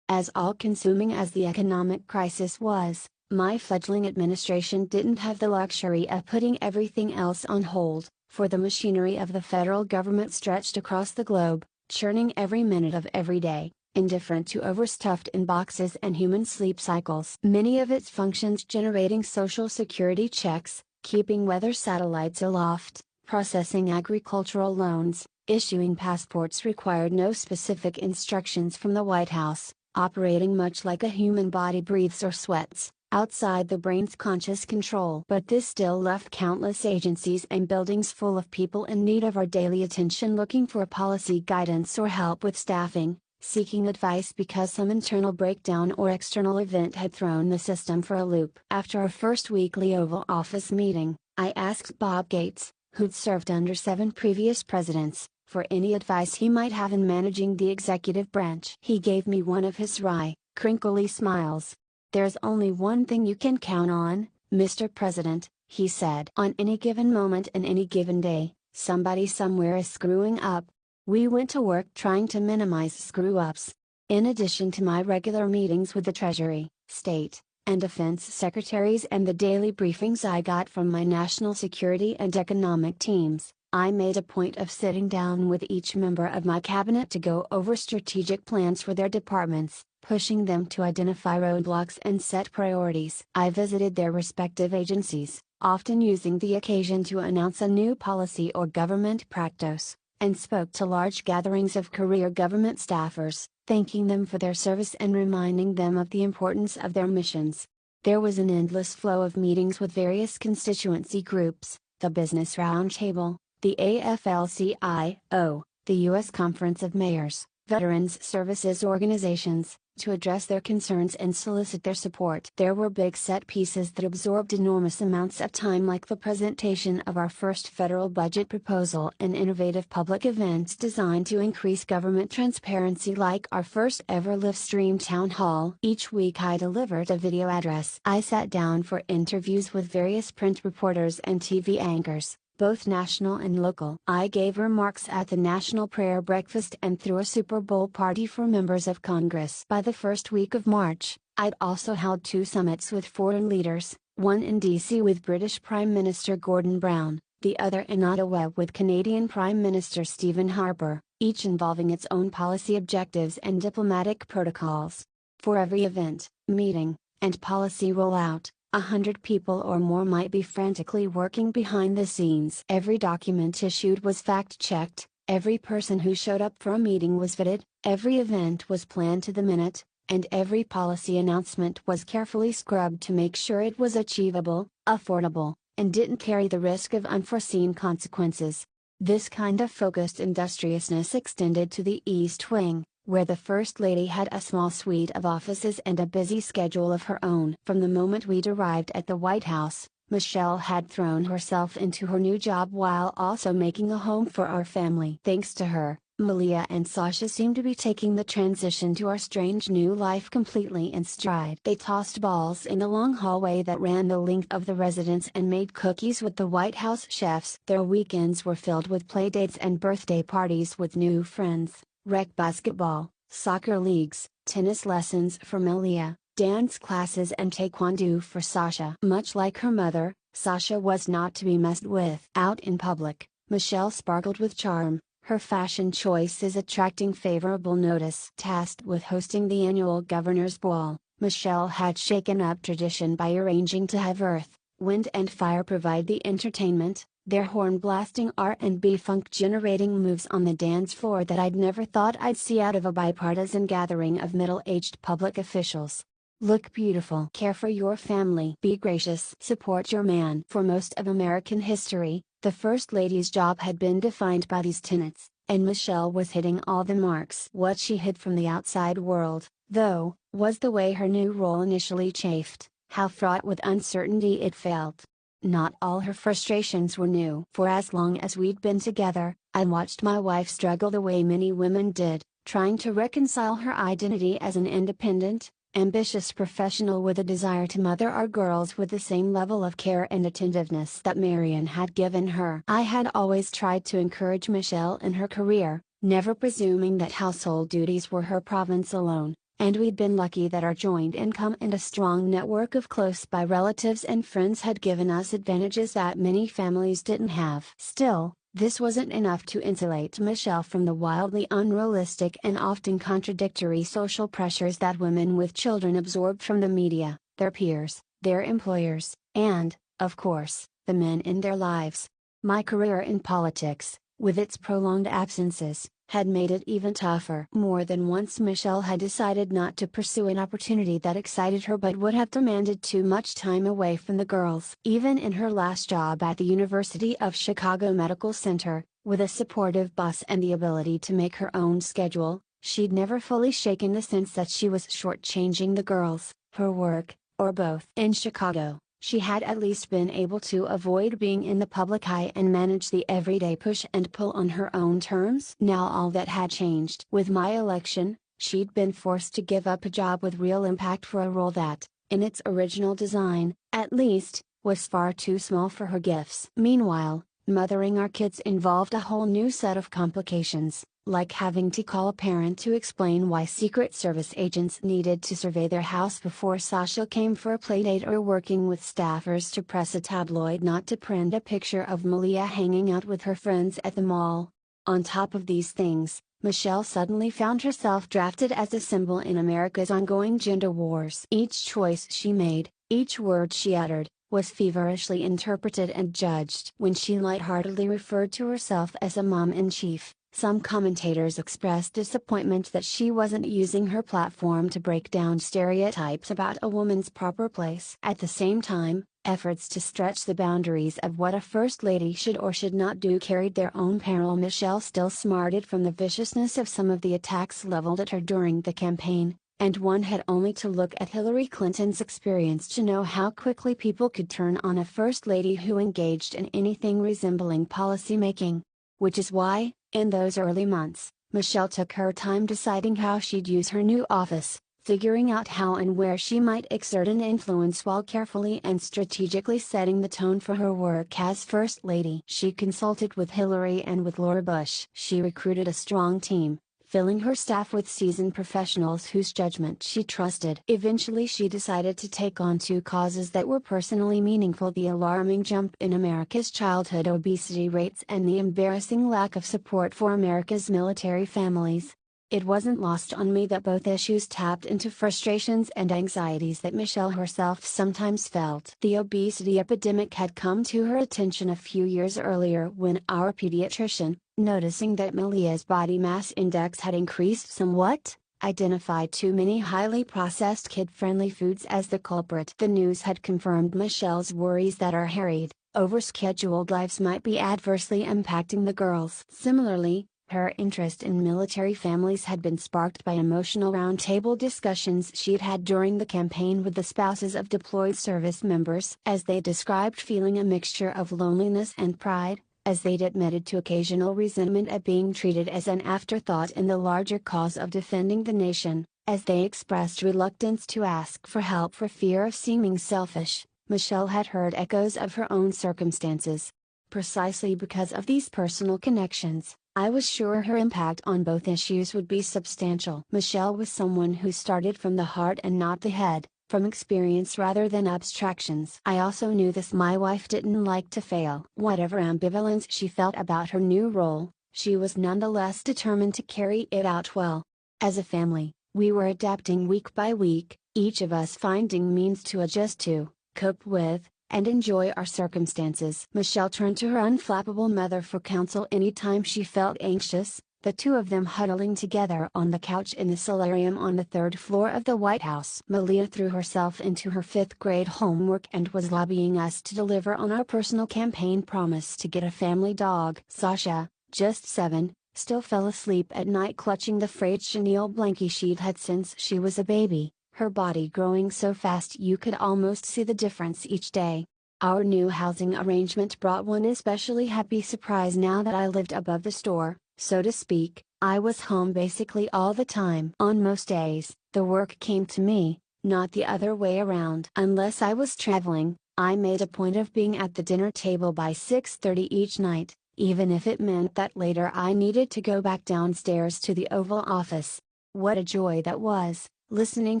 As all-consuming as the economic crisis was, my fledgling administration didn't have the luxury of putting everything else on hold, for the machinery of the federal government stretched across the globe, churning every minute of every day, indifferent to overstuffed inboxes and human sleep cycles. Many of its functions generating social security checks, keeping weather satellites aloft, processing agricultural loans, issuing passports required no specific instructions from the White House, operating much like a human body breathes or sweats. outside the brain's conscious control. But this still left countless agencies and buildings full of people in need of our daily attention, looking for policy guidance or help with staffing, seeking advice because some internal breakdown or external event had thrown the system for a loop. After our first weekly Oval Office meeting, I asked Bob Gates, who'd served under 7 previous presidents, for any advice he might have in managing the executive branch. He gave me one of his wry, crinkly smiles. "There's only one thing you can count on, Mr. President," he said. "On any given moment and any given day, somebody somewhere is screwing up." We went to work trying to minimize screw-ups. In addition to my regular meetings with the Treasury, State, and Defense Secretaries and the daily briefings I got from my national security and economic teams, I made a point of sitting down with each member of my cabinet to go over strategic plans for their departments, pushing them to identify roadblocks and set priorities. I visited their respective agencies, often using the occasion to announce a new policy or government practice, and spoke to large gatherings of career government staffers, thanking them for their service and reminding them of the importance of their missions. There was an endless flow of meetings with various constituency groups, the Business Roundtable, the AFL-CIO, the U.S. Conference of Mayors, Veterans Services Organizations, to address their concerns and solicit their support. There were big set pieces that absorbed enormous amounts of time, like the presentation of our first federal budget proposal and innovative public events designed to increase government transparency, like our first ever live stream town hall. Each week I delivered a video address. I sat down for interviews with various print reporters and TV anchors, both national and local. I gave remarks at the National Prayer Breakfast and threw a Super Bowl party for members of Congress. By the first week of March, I'd also held 2 summits with foreign leaders, one in D.C. with British Prime Minister Gordon Brown, the other in Ottawa with Canadian Prime Minister Stephen Harper, each involving its own policy objectives and diplomatic protocols. For every event, meeting, and policy rollout, 100 people or more might be frantically working behind the scenes. Every document issued was fact-checked, every person who showed up for a meeting was vetted, every event was planned to the minute, and every policy announcement was carefully scrubbed to make sure it was achievable, affordable, and didn't carry the risk of unforeseen consequences. This kind of focused industriousness extended to the East Wing, where the First Lady had a small suite of offices and a busy schedule of her own. From the moment we'd arrived at the White House, Michelle had thrown herself into her new job while also making a home for our family. Thanks to her, Malia and Sasha seemed to be taking the transition to our strange new life completely in stride. They tossed balls in the long hallway that ran the length of the residence and made cookies with the White House chefs. Their weekends were filled with playdates and birthday parties with new friends, rec basketball, soccer leagues, tennis lessons for Malia, dance classes and taekwondo for Sasha. Much like her mother, Sasha was not to be messed with. Out in public, Michelle sparkled with charm, her fashion choices attracting favorable notice. Tasked with hosting the annual Governor's Ball, Michelle had shaken up tradition by arranging to have Earth, Wind and Fire provide the entertainment, their horn-blasting R&B funk-generating moves on the dance floor that I'd never thought I'd see out of a bipartisan gathering of middle-aged public officials. Look beautiful. Care for your family. Be gracious. Support your man. For most of American history, the First Lady's job had been defined by these tenets, and Michelle was hitting all the marks. What she hid from the outside world, though, was the way her new role initially chafed, how fraught with uncertainty it felt. Not all her frustrations were new. For as long as we'd been together, I watched my wife struggle the way many women did, trying to reconcile her identity as an independent, ambitious professional with a desire to mother our girls with the same level of care and attentiveness that Marion had given her. I had always tried to encourage Michelle in her career, never presuming that household duties were her province alone. And we'd been lucky that our joint income and a strong network of close-by relatives and friends had given us advantages that many families didn't have. Still, this wasn't enough to insulate Michelle from the wildly unrealistic and often contradictory social pressures that women with children absorbed from the media, their peers, their employers, and, of course, the men in their lives. My career in politics, with its prolonged absences, had made it even tougher. More than once Michelle had decided not to pursue an opportunity that excited her but would have demanded too much time away from the girls. Even in her last job at the University of Chicago Medical Center, with a supportive boss and the ability to make her own schedule, she'd never fully shaken the sense that she was shortchanging the girls, her work, or both. In Chicago, she had at least been able to avoid being in the public eye and manage the everyday push and pull on her own terms. Now all that had changed. With my election, she'd been forced to give up a job with real impact for a role that, in its original design, at least, was far too small for her gifts. Meanwhile, mothering our kids involved a whole new set of complications, like having to call a parent to explain why Secret Service agents needed to survey their house before Sasha came for a playdate, or working with staffers to press a tabloid not to print a picture of Malia hanging out with her friends at the mall. On top of these things, Michelle suddenly found herself drafted as a symbol in America's ongoing gender wars. Each choice she made, each word she uttered, was feverishly interpreted and judged. When she lightheartedly referred to herself as a mom-in-chief, some commentators expressed disappointment that she wasn't using her platform to break down stereotypes about a woman's proper place. At the same time, efforts to stretch the boundaries of what a first lady should or should not do carried their own peril. Michelle still smarted from the viciousness of some of the attacks leveled at her during the campaign, and one had only to look at Hillary Clinton's experience to know how quickly people could turn on a first lady who engaged in anything resembling policymaking. Which is why, in those early months, Michelle took her time deciding how she'd use her new office, figuring out how and where she might exert an influence while carefully and strategically setting the tone for her work as First Lady. She consulted with Hillary and with Laura Bush. She recruited a strong team, filling her staff with seasoned professionals whose judgment she trusted. Eventually she decided to take on two causes that were personally meaningful: the alarming jump in America's childhood obesity rates and the embarrassing lack of support for America's military families. It wasn't lost on me that both issues tapped into frustrations and anxieties that Michelle herself sometimes felt. The obesity epidemic had come to her attention a few years earlier when our pediatrician, noticing that Malia's body mass index had increased somewhat, identified too many highly processed kid-friendly foods as the culprit. The news had confirmed Michelle's worries that our harried, overscheduled lives might be adversely impacting the girls. Similarly, her interest in military families had been sparked by emotional roundtable discussions she'd had during the campaign with the spouses of deployed service members, as they described feeling a mixture of loneliness and pride, as they'd admitted to occasional resentment at being treated as an afterthought in the larger cause of defending the nation, as they expressed reluctance to ask for help for fear of seeming selfish. Michelle had heard echoes of her own circumstances. Precisely because of these personal connections, I was sure her impact on both issues would be substantial. Michelle was someone who started from the heart and not the head, from experience rather than abstractions. I also knew this: my wife didn't like to fail. Whatever ambivalence she felt about her new role, she was nonetheless determined to carry it out well. As a family, we were adapting week by week, each of us finding means to adjust to, cope with, and enjoy our circumstances. Michelle turned to her unflappable mother for counsel anytime she felt anxious, the two of them huddling together on the couch in the solarium on the third floor of the White House. Malia threw herself into her fifth-grade homework and was lobbying us to deliver on our personal campaign promise to get a family dog. Sasha, just 7, still fell asleep at night clutching the frayed chenille blankie she'd had since she was a baby, her body growing so fast you could almost see the difference each day. Our new housing arrangement brought one especially happy surprise. Now that I lived above the store, so to speak, I was home basically all the time. On most days, the work came to me, not the other way around. Unless I was traveling, I made a point of being at the dinner table by 6:30 each night, even if it meant that later I needed to go back downstairs to the Oval Office. What a joy that was, listening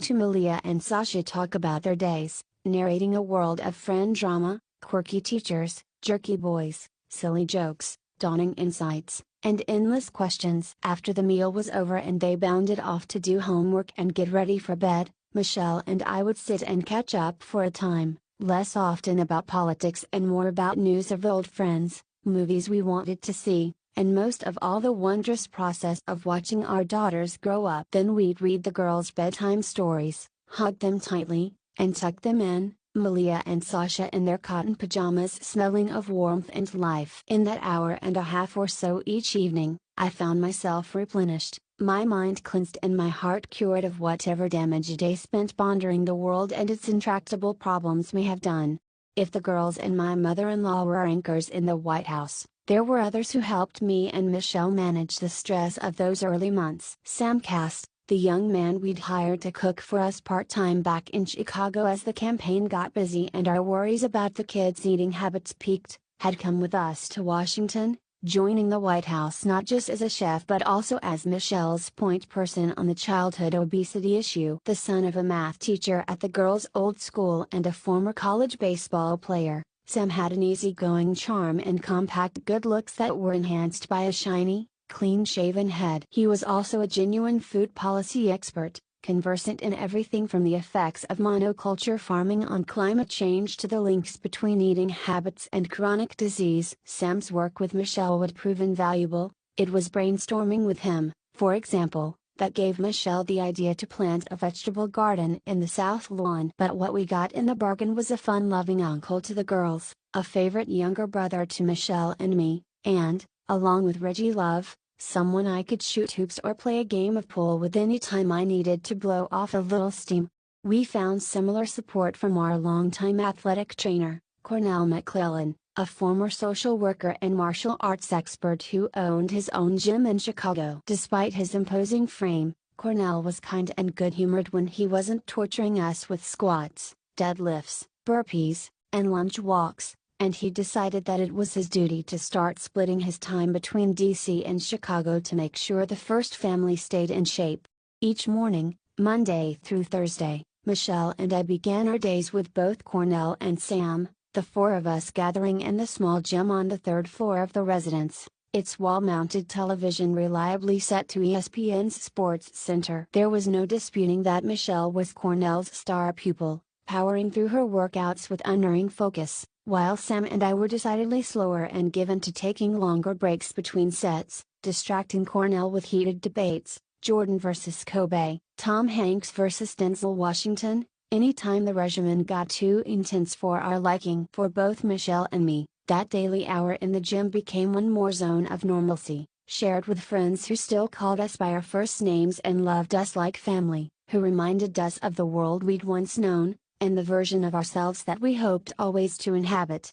to Malia and Sasha talk about their days, narrating a world of friend drama, quirky teachers, jerky boys, silly jokes, dawning insights, and endless questions. After the meal was over and they bounded off to do homework and get ready for bed, Michelle and I would sit and catch up for a time, less often about politics and more about news of old friends, movies we wanted to see, and most of all the wondrous process of watching our daughters grow up. Then we'd read the girls' bedtime stories, hug them tightly, and tuck them in, Malia and Sasha in their cotton pajamas smelling of warmth and life. In that hour and a half or so each evening, I found myself replenished, my mind cleansed and my heart cured of whatever damage a day spent pondering the world and its intractable problems may have done. If the girls and my mother-in-law were anchors in the White House, there were others who helped me and Michelle manage the stress of those early months. Sam Cass, the young man we'd hired to cook for us part-time back in Chicago as the campaign got busy and our worries about the kids' eating habits peaked, had come with us to Washington, joining the White House not just as a chef but also as Michelle's point person on the childhood obesity issue. The son of a math teacher at the girls' old school and a former college baseball player, Sam had an easygoing charm and compact good looks that were enhanced by a shiny, clean-shaven head. He was also a genuine food policy expert, conversant in everything from the effects of monoculture farming on climate change to the links between eating habits and chronic disease. Sam's work with Michelle would prove invaluable. It was brainstorming with him, for example, that gave Michelle the idea to plant a vegetable garden in the south lawn. But what we got in the bargain was a fun-loving uncle to the girls, a favorite younger brother to Michelle and me, and, along with Reggie Love, someone I could shoot hoops or play a game of pool with any time I needed to blow off a little steam. We found similar support from our longtime athletic trainer, Cornell McClellan, a former social worker and martial arts expert who owned his own gym in Chicago. Despite his imposing frame, Cornell was kind and good-humored when he wasn't torturing us with squats, deadlifts, burpees, and lunge walks, and he decided that it was his duty to start splitting his time between DC and Chicago to make sure the first family stayed in shape. Each morning, Monday through Thursday, Michelle and I began our days with both Cornell and Sam, the four of us gathering in the small gym on the third floor of the residence, its wall-mounted television reliably set to ESPN's Sports Center. There was no disputing that Michelle was Cornell's star pupil, powering through her workouts with unerring focus, while Sam and I were decidedly slower and given to taking longer breaks between sets, distracting Cornell with heated debates, Jordan versus Kobe, Tom Hanks versus Denzel Washington, anytime the regimen got too intense for our liking. For both Michelle and me, that daily hour in the gym became one more zone of normalcy, shared with friends who still called us by our first names and loved us like family, who reminded us of the world we'd once known, and the version of ourselves that we hoped always to inhabit.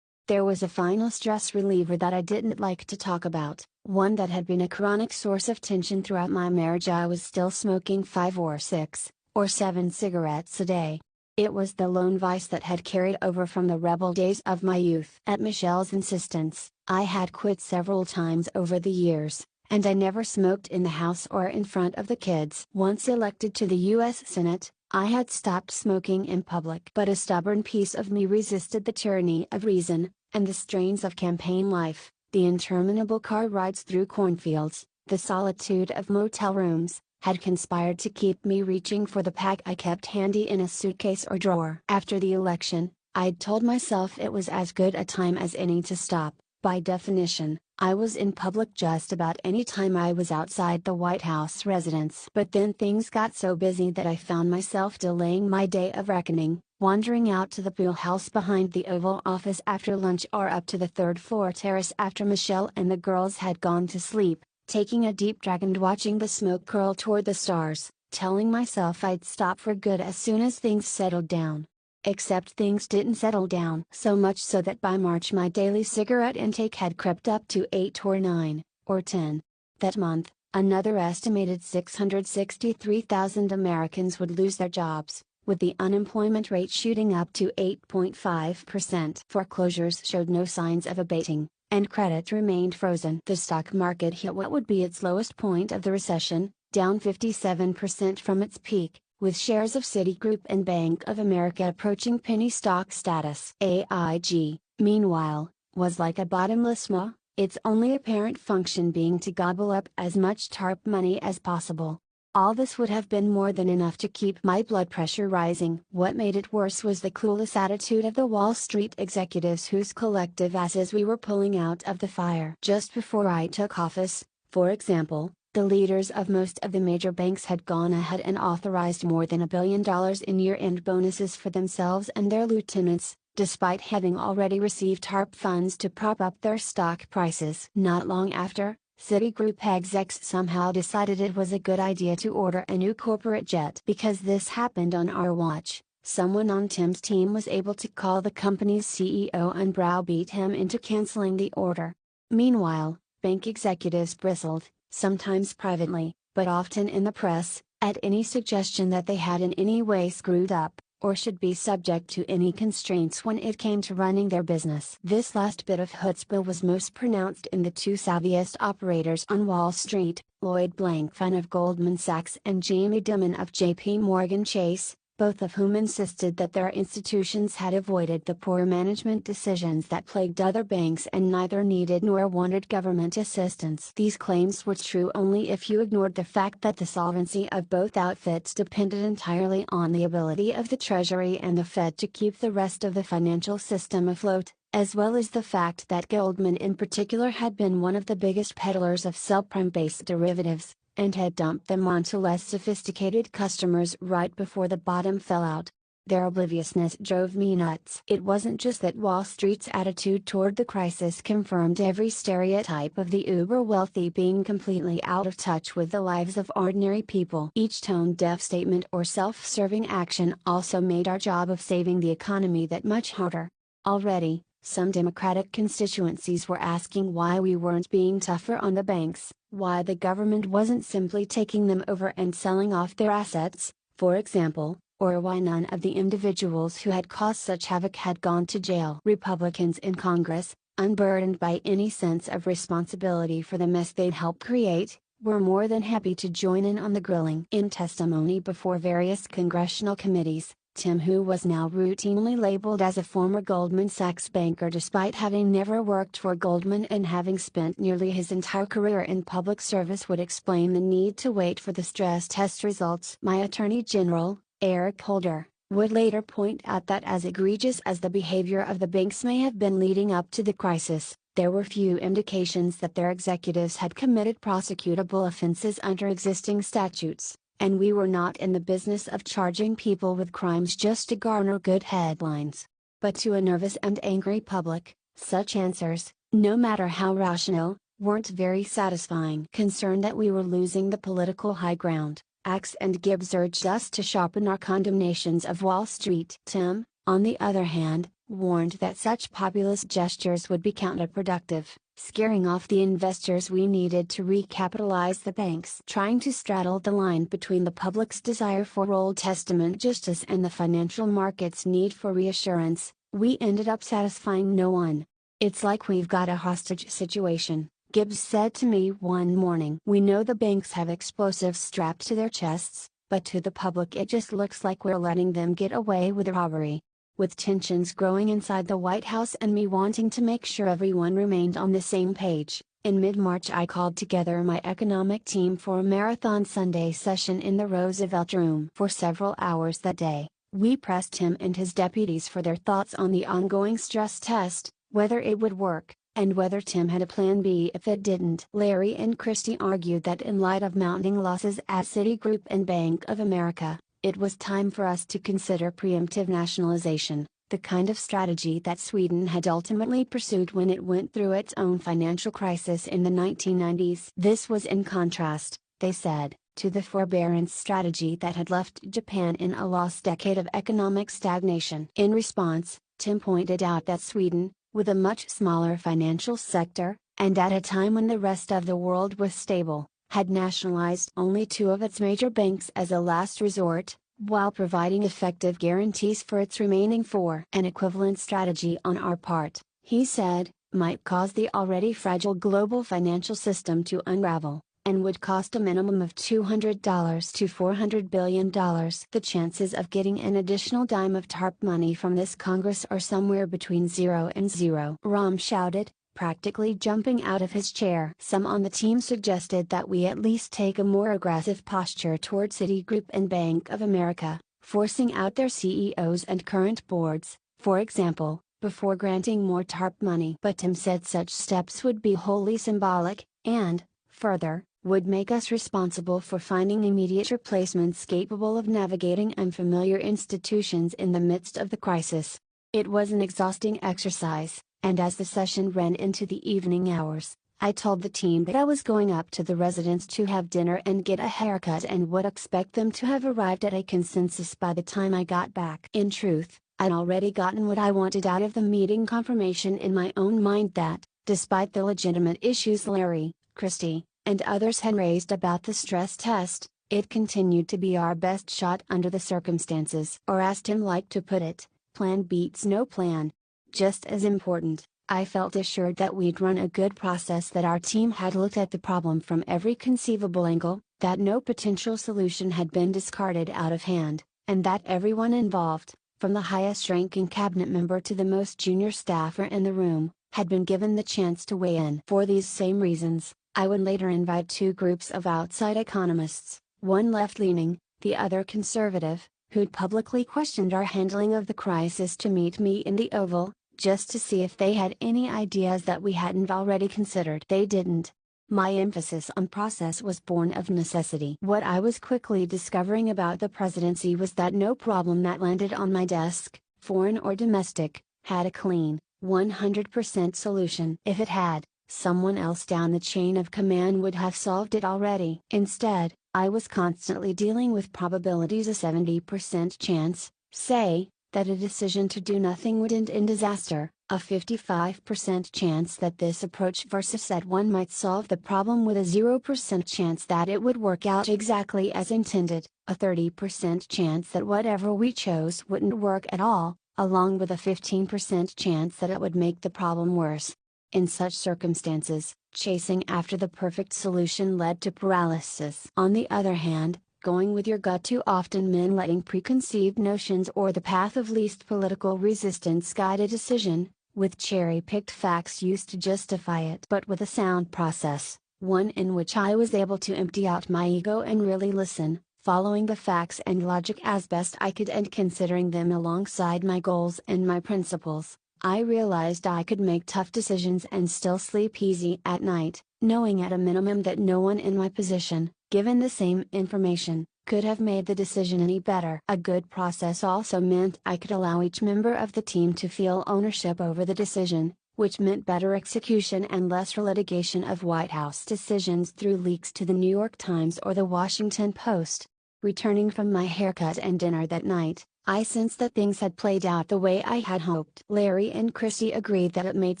There was a final stress reliever that I didn't like to talk about, one that had been a chronic source of tension throughout my marriage. I was still smoking 5 or 6, or 7 cigarettes a day. It was the lone vice that had carried over from the rebel days of my youth. At Michelle's insistence, I had quit several times over the years, and I never smoked in the house or in front of the kids. Once elected to the U.S. Senate, I had stopped smoking in public. But a stubborn piece of me resisted the tyranny of reason, and the strains of campaign life, the interminable car rides through cornfields, the solitude of motel rooms, had conspired to keep me reaching for the pack I kept handy in a suitcase or drawer. After the election, I'd told myself it was as good a time as any to stop. By definition, I was in public just about any time I was outside the White House residence. But then things got so busy that I found myself delaying my day of reckoning, wandering out to the pool house behind the Oval Office after lunch or up to the third-floor terrace after Michelle and the girls had gone to sleep, taking a deep drag and watching the smoke curl toward the stars, telling myself I'd stop for good as soon as things settled down. Except things didn't settle down. So much so that by March my daily cigarette intake had crept up to 8 or 9, or 10. That month, another estimated 663,000 Americans would lose their jobs, with the unemployment rate shooting up to 8.5%. Foreclosures showed no signs of abating, and credit remained frozen. The stock market hit what would be its lowest point of the recession, down 57% from its peak, with shares of Citigroup and Bank of America approaching penny stock status. AIG, meanwhile, was like a bottomless maw, its only apparent function being to gobble up as much TARP money as possible. All this would have been more than enough to keep my blood pressure rising. What made it worse was the clueless attitude of the Wall Street executives whose collective asses we were pulling out of the fire. Just before I took office, for example, the leaders of most of the major banks had gone ahead and authorized more than $1 billion in year-end bonuses for themselves and their lieutenants, despite having already received TARP funds to prop up their stock prices. Not long after, Citigroup execs somehow decided it was a good idea to order a new corporate jet. Because this happened on our watch, someone on Tim's team was able to call the company's CEO and browbeat him into canceling the order. Meanwhile, bank executives bristled, sometimes privately, but often in the press, at any suggestion that they had in any way screwed up, or should be subject to any constraints when it came to running their business. This last bit of chutzpah was most pronounced in the two savviest operators on Wall Street, Lloyd Blankfein of Goldman Sachs and Jamie Dimon of JP Morgan Chase, both of whom insisted that their institutions had avoided the poor management decisions that plagued other banks and neither needed nor wanted government assistance. These claims were true only if you ignored the fact that the solvency of both outfits depended entirely on the ability of the Treasury and the Fed to keep the rest of the financial system afloat, as well as the fact that Goldman in particular had been one of the biggest peddlers of subprime-based derivatives, and had dumped them onto less sophisticated customers right before the bottom fell out. Their obliviousness drove me nuts. It wasn't just that Wall Street's attitude toward the crisis confirmed every stereotype of the uber-wealthy being completely out of touch with the lives of ordinary people. Each tone-deaf statement or self-serving action also made our job of saving the economy that much harder. Already, some Democratic constituencies were asking why we weren't being tougher on the banks, why the government wasn't simply taking them over and selling off their assets, for example, or why none of the individuals who had caused such havoc had gone to jail. Republicans in Congress, unburdened by any sense of responsibility for the mess they'd helped create, were more than happy to join in on the grilling. In testimony before various congressional committees, Tim, who was now routinely labeled as a former Goldman Sachs banker despite having never worked for Goldman and having spent nearly his entire career in public service, would explain the need to wait for the stress test results. My Attorney General, Eric Holder, would later point out that as egregious as the behavior of the banks may have been leading up to the crisis, there were few indications that their executives had committed prosecutable offenses under existing statutes. And we were not in the business of charging people with crimes just to garner good headlines. But to a nervous and angry public, such answers, no matter how rational, weren't very satisfying. Concerned that we were losing the political high ground, Axe and Gibbs urged us to sharpen our condemnations of Wall Street. Tim, on the other hand, warned that such populist gestures would be counterproductive, scaring off the investors we needed to recapitalize the banks. Trying to straddle the line between the public's desire for Old Testament justice and the financial market's need for reassurance, we ended up satisfying no one. "It's like we've got a hostage situation," Gibbs said to me one morning. "We know the banks have explosives strapped to their chests, but to the public it just looks like we're letting them get away with a robbery." With tensions growing inside the White House and me wanting to make sure everyone remained on the same page, in mid-March I called together my economic team for a marathon Sunday session in the Roosevelt Room. For several hours that day, we pressed him and his deputies for their thoughts on the ongoing stress test, whether it would work, and whether Tim had a plan B if it didn't. Larry and Christie argued that in light of mounting losses at Citigroup and Bank of America, it was time for us to consider preemptive nationalization, the kind of strategy that Sweden had ultimately pursued when it went through its own financial crisis in the 1990s. This was in contrast, they said, to the forbearance strategy that had left Japan in a lost decade of economic stagnation. In response, Tim pointed out that Sweden, with a much smaller financial sector, and at a time when the rest of the world was stable, had nationalized only two of its major banks as a last resort, while providing effective guarantees for its remaining four. An equivalent strategy on our part, he said, might cause the already fragile global financial system to unravel, and would cost a minimum of $200 to $400 billion. The chances of getting an additional dime of TARP money from this Congress are somewhere between 0 and 0. Rahm shouted, practically jumping out of his chair. Some on the team suggested that we at least take a more aggressive posture toward Citigroup and Bank of America, forcing out their CEOs and current boards, for example, before granting more TARP money. But Tim said such steps would be wholly symbolic, and, further, would make us responsible for finding immediate replacements capable of navigating unfamiliar institutions in the midst of the crisis. It was an exhausting exercise, and as the session ran into the evening hours, I told the team that I was going up to the residence to have dinner and get a haircut and would expect them to have arrived at a consensus by the time I got back. In truth, I'd already gotten what I wanted out of the meeting, confirmation in my own mind that, despite the legitimate issues Larry, Christy, and others had raised about the stress test, it continued to be our best shot under the circumstances. Or as Tim liked to put it, plan beats no plan. Just as important, I felt assured that we'd run a good process, that our team had looked at the problem from every conceivable angle, that no potential solution had been discarded out of hand, and that everyone involved, from the highest ranking cabinet member to the most junior staffer in the room, had been given the chance to weigh in. For these same reasons, I would later invite two groups of outside economists, one left-leaning, the other conservative, who'd publicly questioned our handling of the crisis, to meet me in the Oval, just to see if they had any ideas that we hadn't already considered. They didn't. My emphasis on process was born of necessity. What I was quickly discovering about the presidency was that no problem that landed on my desk, foreign or domestic, had a clean, 100% solution. If it had, someone else down the chain of command would have solved it already. Instead, I was constantly dealing with probabilities: a 70% chance, say, that a decision to do nothing would end in disaster, a 55% chance that this approach versus that one might solve the problem, with a 0% chance that it would work out exactly as intended, a 30% chance that whatever we chose wouldn't work at all, along with a 15% chance that it would make the problem worse. In such circumstances, chasing after the perfect solution led to paralysis. On the other hand, going with your gut too often meant letting preconceived notions or the path of least political resistance guide a decision, with cherry-picked facts used to justify it. But with a sound process, one in which I was able to empty out my ego and really listen, following the facts and logic as best I could and considering them alongside my goals and my principles, I realized I could make tough decisions and still sleep easy at night, knowing at a minimum that no one in my position, given the same information, could have made the decision any better. A good process also meant I could allow each member of the team to feel ownership over the decision, which meant better execution and less litigation of White House decisions through leaks to the New York Times or the Washington Post. Returning from my haircut and dinner that night, I sensed that things had played out the way I had hoped. Larry and Christy agreed that it made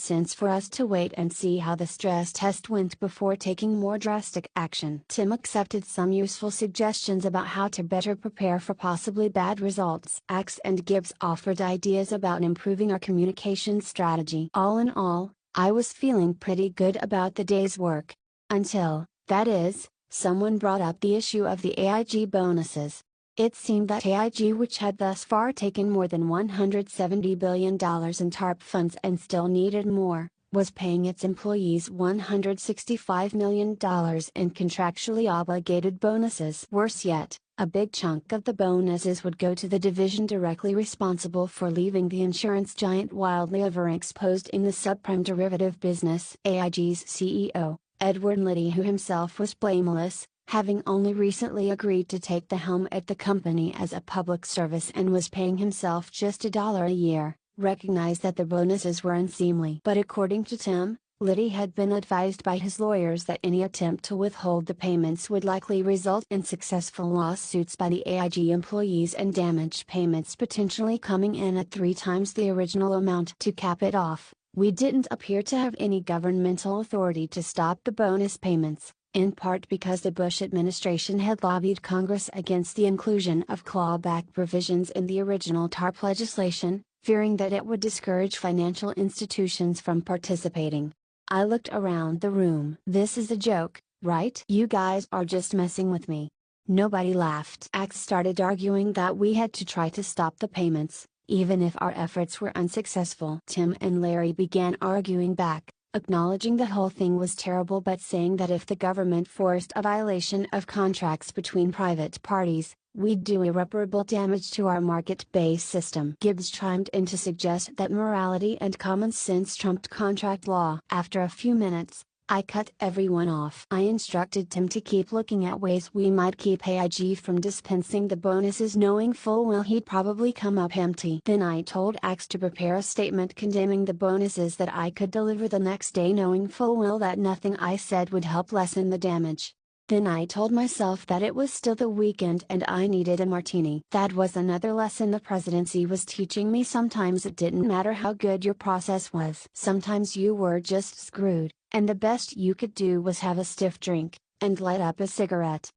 sense for us to wait and see how the stress test went before taking more drastic action. Tim accepted some useful suggestions about how to better prepare for possibly bad results. Axe and Gibbs offered ideas about improving our communication strategy. All in all, I was feeling pretty good about the day's work. Until, that is, someone brought up the issue of the AIG bonuses. It seemed that AIG, which had thus far taken more than $170 billion in TARP funds and still needed more, was paying its employees $165 million in contractually obligated bonuses. Worse yet, a big chunk of the bonuses would go to the division directly responsible for leaving the insurance giant wildly overexposed in the subprime derivative business. AIG's CEO, Edward Liddy, who himself was blameless, having only recently agreed to take the helm at the company as a public service and was paying himself just $1 a year, recognized that the bonuses were unseemly. But according to Tim, Liddy had been advised by his lawyers that any attempt to withhold the payments would likely result in successful lawsuits by the AIG employees and damage payments potentially coming in at 3 times the original amount. To cap it off, we didn't appear to have any governmental authority to stop the bonus payments, in part because the Bush administration had lobbied Congress against the inclusion of clawback provisions in the original TARP legislation, fearing that it would discourage financial institutions from participating. I looked around the room. This is a joke, right? You guys are just messing with me. Nobody laughed. Axe started arguing that we had to try to stop the payments, even if our efforts were unsuccessful. Tim and Larry began arguing back, acknowledging the whole thing was terrible but saying that if the government forced a violation of contracts between private parties, we'd do irreparable damage to our market-based system. Gibbs chimed in to suggest that morality and common sense trumped contract law. After a few minutes, I cut everyone off. I instructed Tim to keep looking at ways we might keep AIG from dispensing the bonuses, knowing full well he'd probably come up empty. Then I told Axe to prepare a statement condemning the bonuses that I could deliver the next day, knowing full well that nothing I said would help lessen the damage. Then I told myself that it was still the weekend and I needed a martini. That was another lesson the presidency was teaching me. Sometimes it didn't matter how good your process was. Sometimes you were just screwed, and the best you could do was have a stiff drink, and light up a cigarette.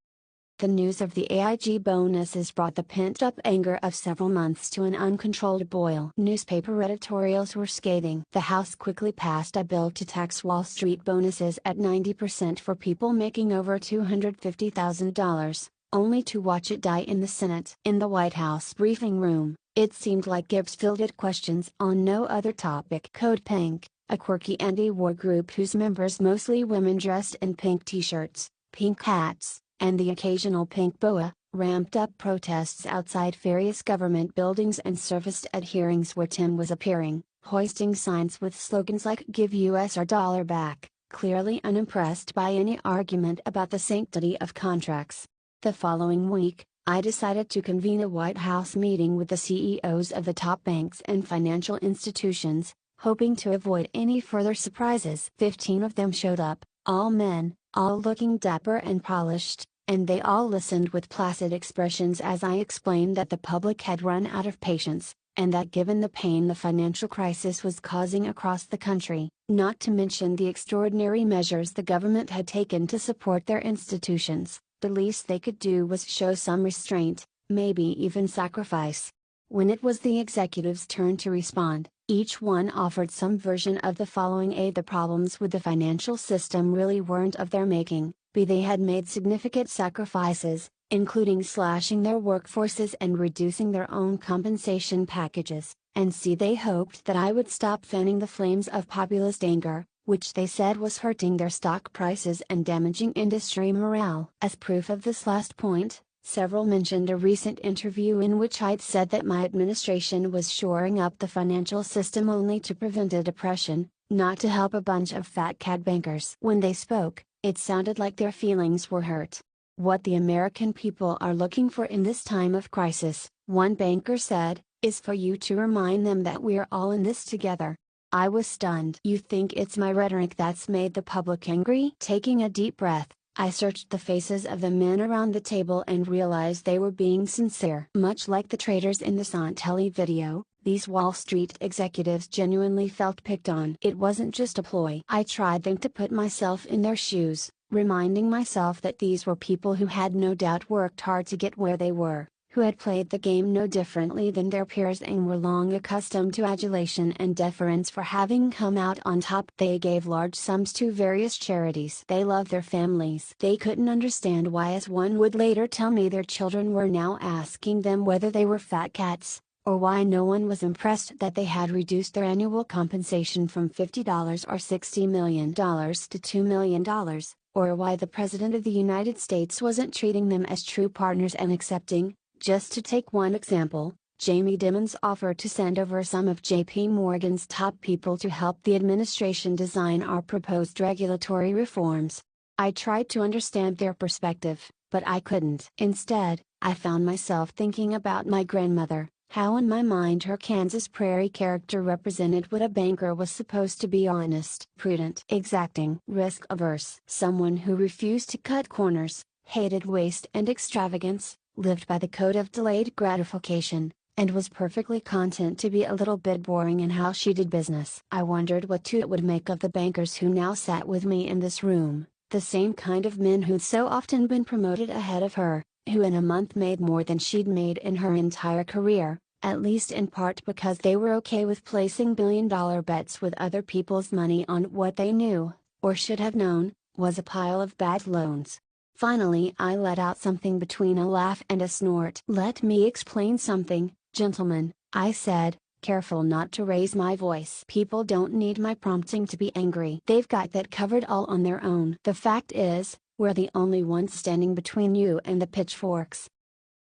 The news of the AIG bonuses brought the pent-up anger of several months to an uncontrolled boil. Newspaper editorials were scathing. The House quickly passed a bill to tax Wall Street bonuses at 90% for people making over $250,000, only to watch it die in the Senate. In the White House briefing room, it seemed like Gibbs fielded questions on no other topic. Code Pink, a quirky anti-war group whose members, mostly women dressed in pink t-shirts, pink hats, and the occasional pink boa, ramped up protests outside various government buildings and surfaced at hearings where Tim was appearing, hoisting signs with slogans like "Give US our dollar back," clearly unimpressed by any argument about the sanctity of contracts. The following week, I decided to convene a White House meeting with the CEOs of the top banks and financial institutions, hoping to avoid any further surprises. 15 of them showed up, all men, all looking dapper and polished, and they all listened with placid expressions as I explained that the public had run out of patience, and that given the pain the financial crisis was causing across the country, not to mention the extraordinary measures the government had taken to support their institutions, the least they could do was show some restraint, maybe even sacrifice. When it was the executives' turn to respond, each one offered some version of the following: A. The problems with the financial system really weren't of their making. B. They had made significant sacrifices, including slashing their workforces and reducing their own compensation packages. And C. They hoped that I would stop fanning the flames of populist anger, which they said was hurting their stock prices and damaging industry morale. As proof of this last point, several mentioned a recent interview in which I'd said that my administration was shoring up the financial system only to prevent a depression, not to help a bunch of fat cat bankers. When they spoke, it sounded like their feelings were hurt. What the American people are looking for in this time of crisis, one banker said, is for you to remind them that we're all in this together. I was stunned. You think it's my rhetoric that's made the public angry? Taking a deep breath, I searched the faces of the men around the table and realized they were being sincere. Much like the traders in the Santelli video, these Wall Street executives genuinely felt picked on. It wasn't just a ploy. I tried then to put myself in their shoes, reminding myself that these were people who had no doubt worked hard to get where they were, who had played the game no differently than their peers and were long accustomed to adulation and deference for having come out on top. They gave large sums to various charities. They loved their families. They couldn't understand why, as one would later tell me, their children were now asking them whether they were fat cats, or why no one was impressed that they had reduced their annual compensation from $50 or $60 million to $2 million, or why the President of the United States wasn't treating them as true partners and accepting. Just to take one example, Jamie Dimon's offer to send over some of JP Morgan's top people to help the administration design our proposed regulatory reforms. I tried to understand their perspective, but I couldn't. Instead, I found myself thinking about my grandmother, how in my mind her Kansas Prairie character represented what a banker was supposed to be: honest, prudent, exacting, risk-averse. Someone who refused to cut corners, hated waste and extravagance, lived by the code of delayed gratification, and was perfectly content to be a little bit boring in how she did business. I wondered what Toot would make of the bankers who now sat with me in this room, the same kind of men who'd so often been promoted ahead of her, who in a month made more than she'd made in her entire career, at least in part because they were okay with placing billion-dollar bets with other people's money on what they knew, or should have known, was a pile of bad loans. Finally I let out something between a laugh and a snort. "Let me explain something, gentlemen," I said, careful not to raise my voice. People don't need my prompting to be angry. They've got that covered all on their own. The fact is, we're the only ones standing between you and the pitchforks.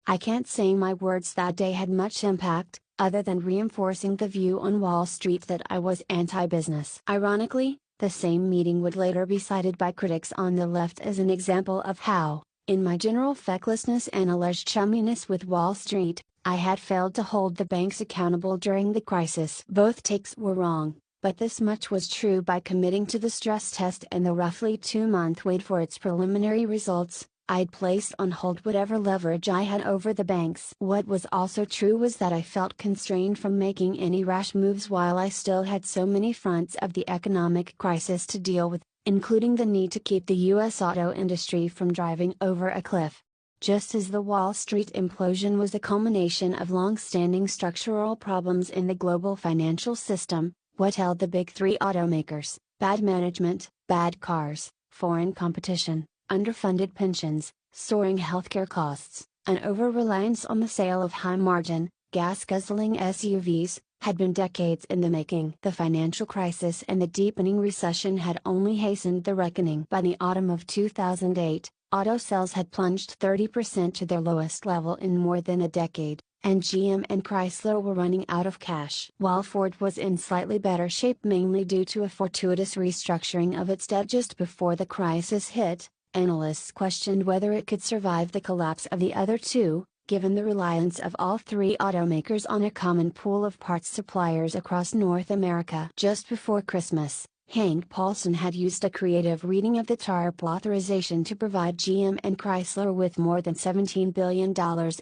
I can't say my words that day had much impact, other than reinforcing the view on Wall Street that I was anti-business. Ironically, the same meeting would later be cited by critics on the left as an example of how, in my general fecklessness and alleged chumminess with Wall Street, I had failed to hold the banks accountable during the crisis. Both takes were wrong, but this much was true: by committing to the stress test and the roughly 2-month wait for its preliminary results, I'd placed on hold whatever leverage I had over the banks. What was also true was that I felt constrained from making any rash moves while I still had so many fronts of the economic crisis to deal with, including the need to keep the U.S. auto industry from driving over a cliff. Just as the Wall Street implosion was a culmination of long-standing structural problems in the global financial system, what held the big three automakers: bad management, bad cars, foreign competition, underfunded pensions, soaring healthcare costs, an over-reliance on the sale of high-margin, gas-guzzling SUVs, had been decades in the making. The financial crisis and the deepening recession had only hastened the reckoning. By the autumn of 2008, auto sales had plunged 30% to their lowest level in more than a decade, and GM and Chrysler were running out of cash. While Ford was in slightly better shape mainly due to a fortuitous restructuring of its debt just before the crisis hit, analysts questioned whether it could survive the collapse of the other two, given the reliance of all three automakers on a common pool of parts suppliers across North America. Just before Christmas, Hank Paulson had used a creative reading of the TARP authorization to provide GM and Chrysler with more than $17 billion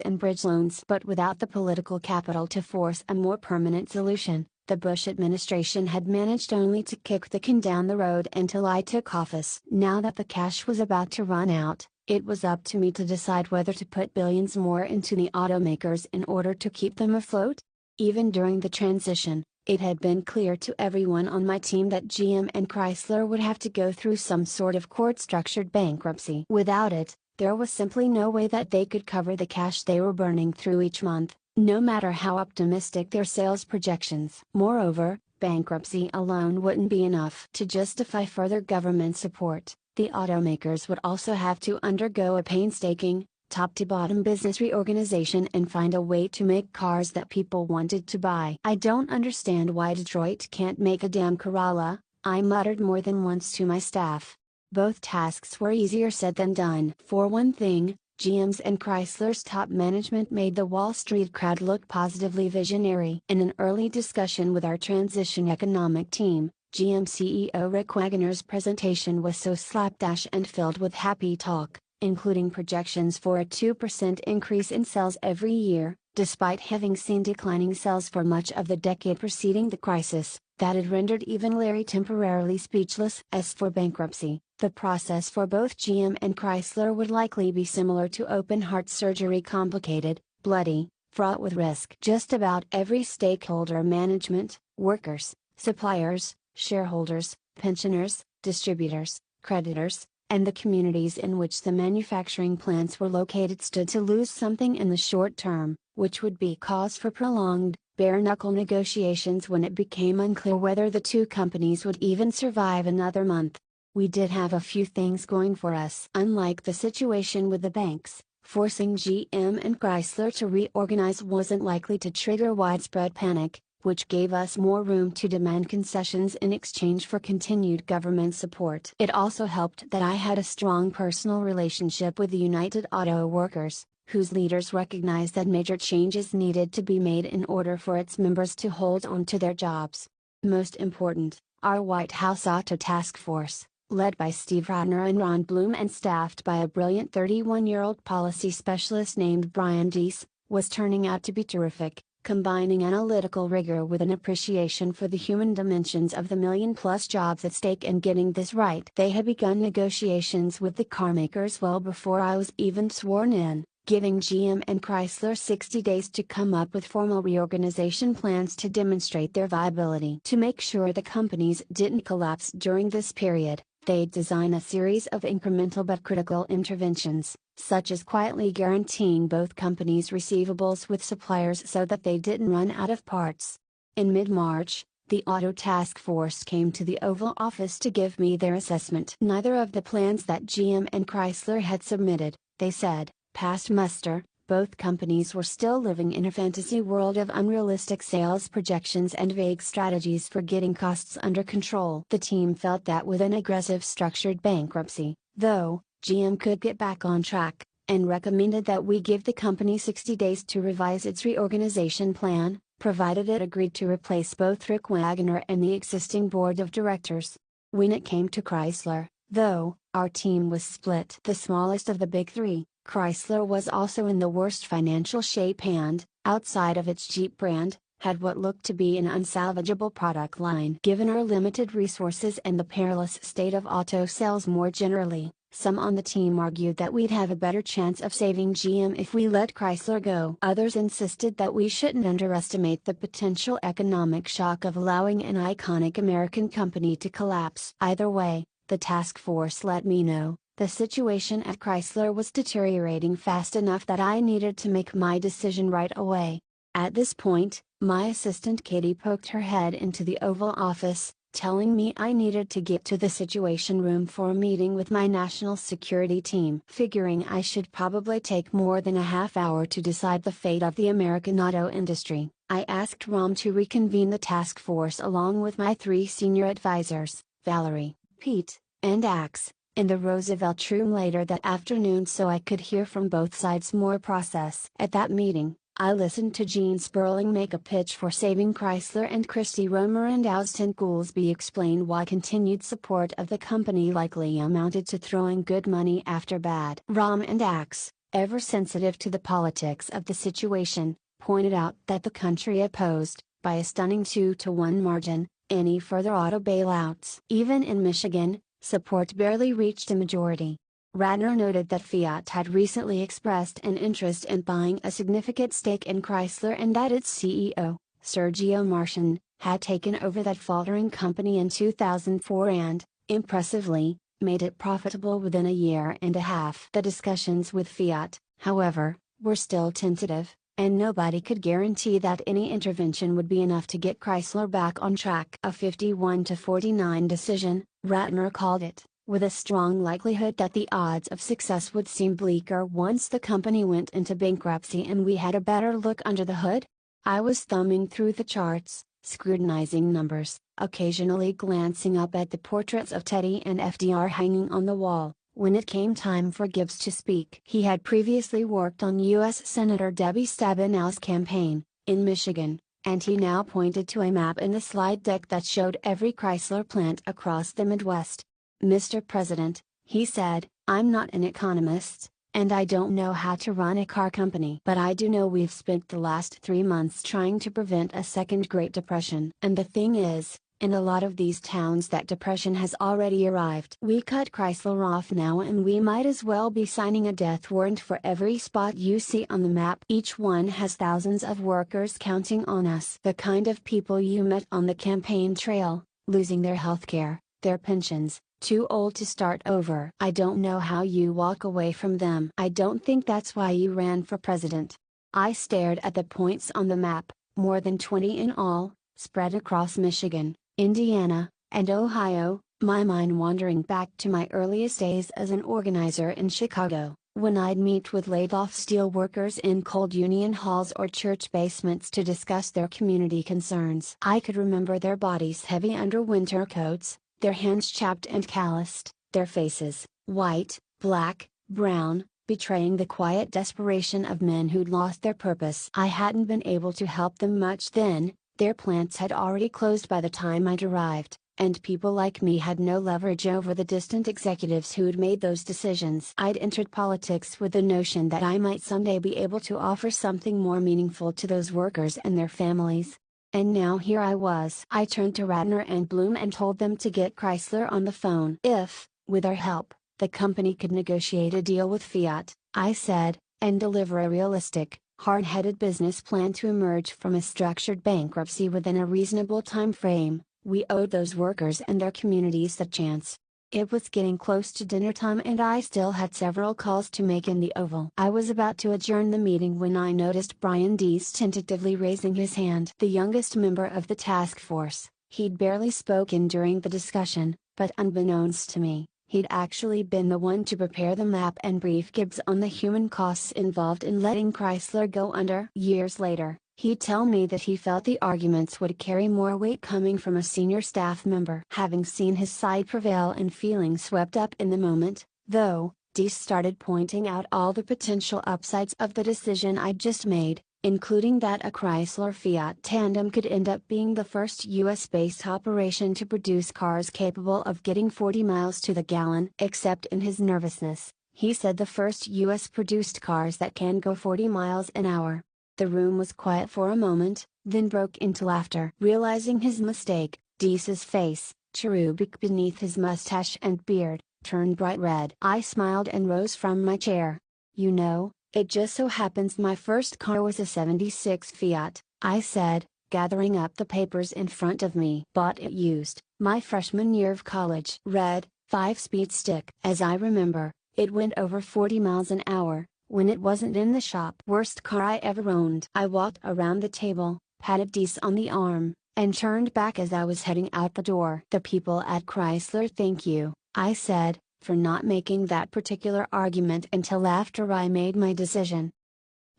in bridge loans. But without the political capital to force a more permanent solution, the Bush administration had managed only to kick the can down the road until I took office. Now that the cash was about to run out, it was up to me to decide whether to put billions more into the automakers in order to keep them afloat. Even during the transition, it had been clear to everyone on my team that GM and Chrysler would have to go through some sort of court-structured bankruptcy. Without it, there was simply no way that they could cover the cash they were burning through each month, no matter how optimistic their sales projections. Moreover, bankruptcy alone wouldn't be enough to justify further government support. The automakers would also have to undergo a painstaking, top-to-bottom business reorganization and find a way to make cars that people wanted to buy. "I don't understand why Detroit can't make a damn Corolla," I muttered more than once to my staff. Both tasks were easier said than done. For one thing, GM's and Chrysler's top management made the Wall Street crowd look positively visionary. In an early discussion with our transition economic team, GM CEO Rick Wagoner's presentation was so slapdash and filled with happy talk, including projections for a 2% increase in sales every year, despite having seen declining sales for much of the decade preceding the crisis, that it rendered even Larry temporarily speechless. As for bankruptcy, the process for both GM and Chrysler would likely be similar to open heart surgery: complicated, bloody, fraught with risk. Just about every stakeholder — management, workers, suppliers, shareholders, pensioners, distributors, creditors, and the communities in which the manufacturing plants were located — stood to lose something in the short term, which would be cause for prolonged, bare-knuckle negotiations when it became unclear whether the two companies would even survive another month. We did have a few things going for us. Unlike the situation with the banks, forcing GM and Chrysler to reorganize wasn't likely to trigger widespread panic, which gave us more room to demand concessions in exchange for continued government support. It also helped that I had a strong personal relationship with the United Auto Workers, whose leaders recognized that major changes needed to be made in order for its members to hold on to their jobs. Most important, our White House Auto Task Force, led by Steve Radner and Ron Bloom and staffed by a brilliant 31-year-old policy specialist named Brian Deese, was turning out to be terrific, combining analytical rigor with an appreciation for the human dimensions of the million-plus jobs at stake. And getting this right, they had begun negotiations with the carmakers well before I was even sworn in, giving GM and Chrysler 60 days to come up with formal reorganization plans to demonstrate their viability. To make sure the companies didn't collapse during this period, they'd design a series of incremental but critical interventions, such as quietly guaranteeing both companies' receivables with suppliers so that they didn't run out of parts. In mid-March, the Auto Task Force came to the Oval Office to give me their assessment. Neither of the plans that GM and Chrysler had submitted, they said, passed muster. Both companies were still living in a fantasy world of unrealistic sales projections and vague strategies for getting costs under control. The team felt that with an aggressive structured bankruptcy, though, GM could get back on track, and recommended that we give the company 60 days to revise its reorganization plan, provided it agreed to replace both Rick Wagner and the existing board of directors. When it came to Chrysler, though, our team was split. The smallest of the big three, Chrysler was also in the worst financial shape and, outside of its Jeep brand, had what looked to be an unsalvageable product line. Given our limited resources and the perilous state of auto sales more generally, some on the team argued that we'd have a better chance of saving GM if we let Chrysler go. Others insisted that we shouldn't underestimate the potential economic shock of allowing an iconic American company to collapse. Either way, the task force let me know, the situation at Chrysler was deteriorating fast enough that I needed to make my decision right away. At this point, my assistant Katie poked her head into the Oval Office, telling me I needed to get to the Situation Room for a meeting with my national security team. Figuring I should probably take more than a half hour to decide the fate of the American auto industry, I asked Rom to reconvene the task force along with my 3 senior advisors, Valerie, Pete, and Axe, in the Roosevelt room later that afternoon so I could hear from both sides more process. At that meeting, I listened to Gene Sperling make a pitch for saving Chrysler and Christy Romer and Austin Goolsbee explain why continued support of the company likely amounted to throwing good money after bad. Rom and Axe, ever sensitive to the politics of the situation, pointed out that the country opposed, by a stunning 2-to-1 margin, any further auto bailouts. Even in Michigan, support barely reached a majority. Radner noted that Fiat had recently expressed an interest in buying a significant stake in Chrysler and that its CEO, Sergio Marchionne, had taken over that faltering company in 2004 and, impressively, made it profitable within a year and a half. The discussions with Fiat, however, were still tentative, and nobody could guarantee that any intervention would be enough to get Chrysler back on track. A 51-49 decision, Radner called it, with a strong likelihood that the odds of success would seem bleaker once the company went into bankruptcy and we had a better look under the hood. I was thumbing through the charts, scrutinizing numbers, occasionally glancing up at the portraits of Teddy and FDR hanging on the wall, when it came time for Gibbs to speak. He had previously worked on U.S. Senator Debbie Stabenow's campaign, in Michigan, and he now pointed to a map in the slide deck that showed every Chrysler plant across the Midwest. Mr. President, he said, I'm not an economist, and I don't know how to run a car company. But I do know we've spent the last 3 months trying to prevent a second Great Depression. And the thing is, in a lot of these towns that depression has already arrived. We cut Chrysler off now and we might as well be signing a death warrant for every spot you see on the map. Each one has thousands of workers counting on us. The kind of people you met on the campaign trail, losing their healthcare, their pensions, too old to start over. I don't know how you walk away from them. I don't think that's why you ran for president. I stared at the points on the map, more than 20 in all, spread across Michigan, Indiana, and Ohio, my mind wandering back to my earliest days as an organizer in Chicago, when I'd meet with laid-off steel workers in cold union halls or church basements to discuss their community concerns. I could remember their bodies heavy under winter coats, their hands chapped and calloused, their faces, white, black, brown, betraying the quiet desperation of men who'd lost their purpose. I hadn't been able to help them much then, their plants had already closed by the time I'd arrived, and people like me had no leverage over the distant executives who'd made those decisions. I'd entered politics with the notion that I might someday be able to offer something more meaningful to those workers and their families. And now here I was. I turned to Radner and Bloom and told them to get Chrysler on the phone. If, with our help, the company could negotiate a deal with Fiat, I said, and deliver a realistic, hard-headed business plan to emerge from a structured bankruptcy within a reasonable time frame, we owed those workers and their communities a chance. It was getting close to dinner time and I still had several calls to make in the Oval. I was about to adjourn the meeting when I noticed Brian Deese tentatively raising his hand. The youngest member of the task force, he'd barely spoken during the discussion, but unbeknownst to me, he'd actually been the one to prepare the map and brief Gibbs on the human costs involved in letting Chrysler go under. Years later, he'd tell me that he felt the arguments would carry more weight coming from a senior staff member. Having seen his side prevail and feeling swept up in the moment, though, Deese started pointing out all the potential upsides of the decision I'd just made, including that a Chrysler Fiat tandem could end up being the first US-based operation to produce cars capable of getting 40 miles to the gallon. Except in his nervousness, he said the first US-produced cars that can go 40 miles an hour. The room was quiet for a moment, then broke into laughter. Realizing his mistake, Deese's face, cherubic beneath his mustache and beard, turned bright red. I smiled and rose from my chair. You know, it just so happens my first car was a '76 Fiat, I said, gathering up the papers in front of me. Bought it used, my freshman year of college. Red, 5-speed stick. As I remember, it went over 40 miles an hour. When it wasn't in the shop. Worst car I ever owned. I walked around the table, patted Deese on the arm, and turned back as I was heading out the door. The people at Chrysler thank you, I said, for not making that particular argument until after I made my decision.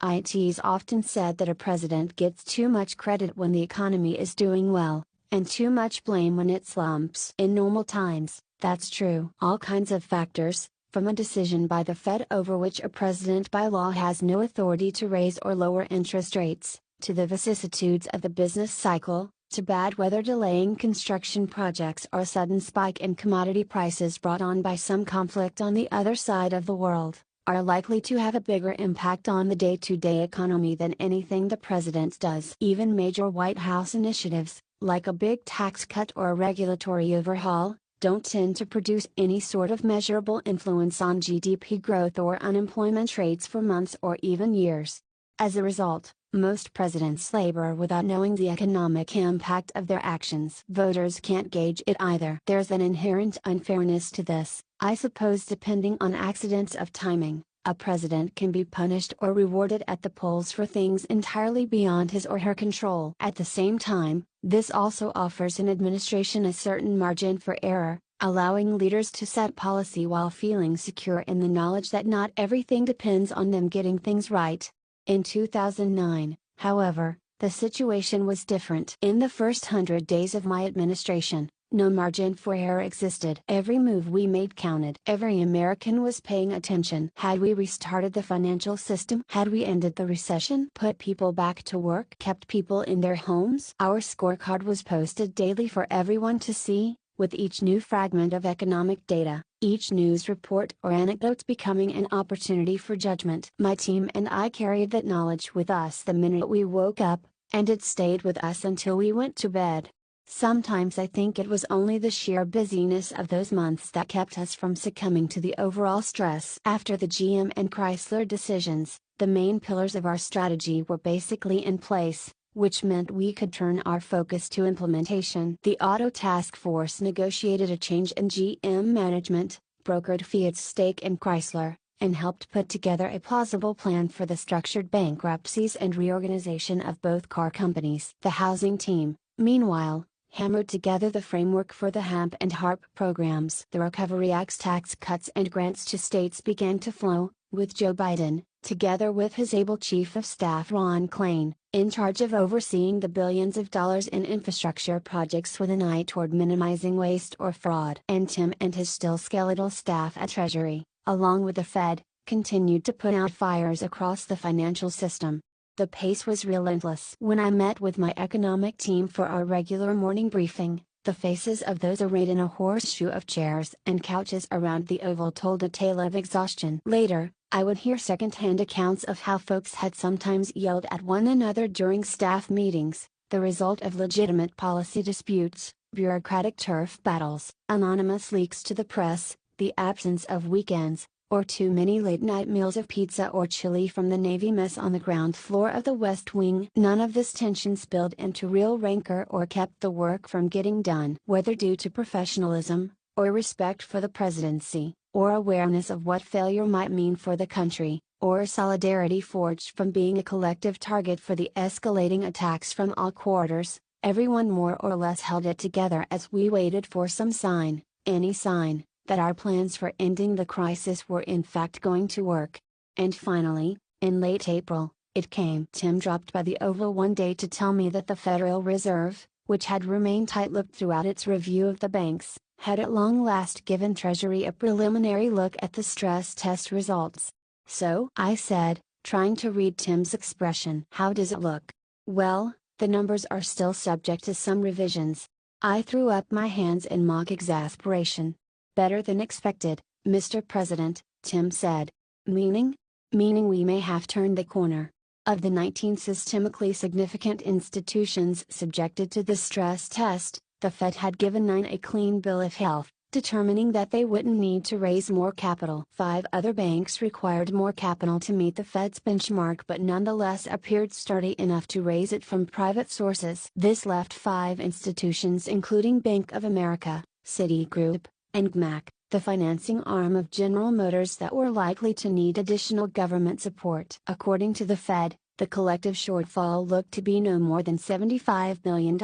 It's often said that a president gets too much credit when the economy is doing well, and too much blame when it slumps. In normal times, that's true. All kinds of factors, from a decision by the Fed over which a president by law has no authority to raise or lower interest rates, to the vicissitudes of the business cycle, to bad weather delaying construction projects or a sudden spike in commodity prices brought on by some conflict on the other side of the world, are likely to have a bigger impact on the day-to-day economy than anything the president does. Even major White House initiatives, like a big tax cut or a regulatory overhaul, don't tend to produce any sort of measurable influence on GDP growth or unemployment rates for months or even years. As a result, most presidents labor without knowing the economic impact of their actions. Voters can't gauge it either. There's an inherent unfairness to this, I suppose. Depending on accidents of timing, a president can be punished or rewarded at the polls for things entirely beyond his or her control. At the same time, this also offers an administration a certain margin for error, allowing leaders to set policy while feeling secure in the knowledge that not everything depends on them getting things right. In 2009, however, the situation was different. In the first 100 days of my administration, no margin for error existed. Every move we made counted. Every American was paying attention. Had we restarted the financial system? Had we ended the recession? Put people back to work? Kept people in their homes? Our scorecard was posted daily for everyone to see, with each new fragment of economic data, each news report or anecdote becoming an opportunity for judgment. My team and I carried that knowledge with us the minute we woke up, and it stayed with us until we went to bed. Sometimes I think it was only the sheer busyness of those months that kept us from succumbing to the overall stress. After the GM and Chrysler decisions, the main pillars of our strategy were basically in place, which meant we could turn our focus to implementation. The Auto Task Force negotiated a change in GM management, brokered Fiat's stake in Chrysler, and helped put together a plausible plan for the structured bankruptcies and reorganization of both car companies. The housing team, meanwhile, hammered together the framework for the HAMP and HARP programs. The Recovery Act's tax cuts and grants to states began to flow, with Joe Biden, together with his able chief of staff Ron Klain, in charge of overseeing the billions of dollars in infrastructure projects with an eye toward minimizing waste or fraud. And Tim and his still skeletal staff at Treasury, along with the Fed, continued to put out fires across the financial system. The pace was relentless. When I met with my economic team for our regular morning briefing, the faces of those arrayed in a horseshoe of chairs and couches around the Oval told a tale of exhaustion. Later, I would hear second-hand accounts of how folks had sometimes yelled at one another during staff meetings, the result of legitimate policy disputes, bureaucratic turf battles, anonymous leaks to the press, the absence of weekends, or too many late-night meals of pizza or chili from the Navy mess on the ground floor of the West Wing. None of this tension spilled into real rancor or kept the work from getting done. Whether due to professionalism, or respect for the presidency, or awareness of what failure might mean for the country, or solidarity forged from being a collective target for the escalating attacks from all quarters. Everyone more or less held it together as we waited for some sign, any sign, that our plans for ending the crisis were in fact going to work. And finally, in late April, it came. Tim dropped by the Oval one day to tell me that the Federal Reserve, which had remained tight-lipped throughout its review of the banks, had at long last given Treasury a preliminary look at the stress test results. "So?" I said, trying to read Tim's expression. "How does it look?" "Well, the numbers are still subject to some revisions." I threw up my hands in mock exasperation. "Better than expected, Mr. President," Tim said. "Meaning?" "Meaning we may have turned the corner. Of the 19 systemically significant institutions subjected to the stress test, the Fed had given 9 a clean bill of health, determining that they wouldn't need to raise more capital. 5 other banks required more capital to meet the Fed's benchmark but nonetheless appeared sturdy enough to raise it from private sources. This left 5 institutions including Bank of America, Citigroup, and GMAC, the financing arm of General Motors, that were likely to need additional government support. According to the Fed, the collective shortfall looked to be no more than $75 billion,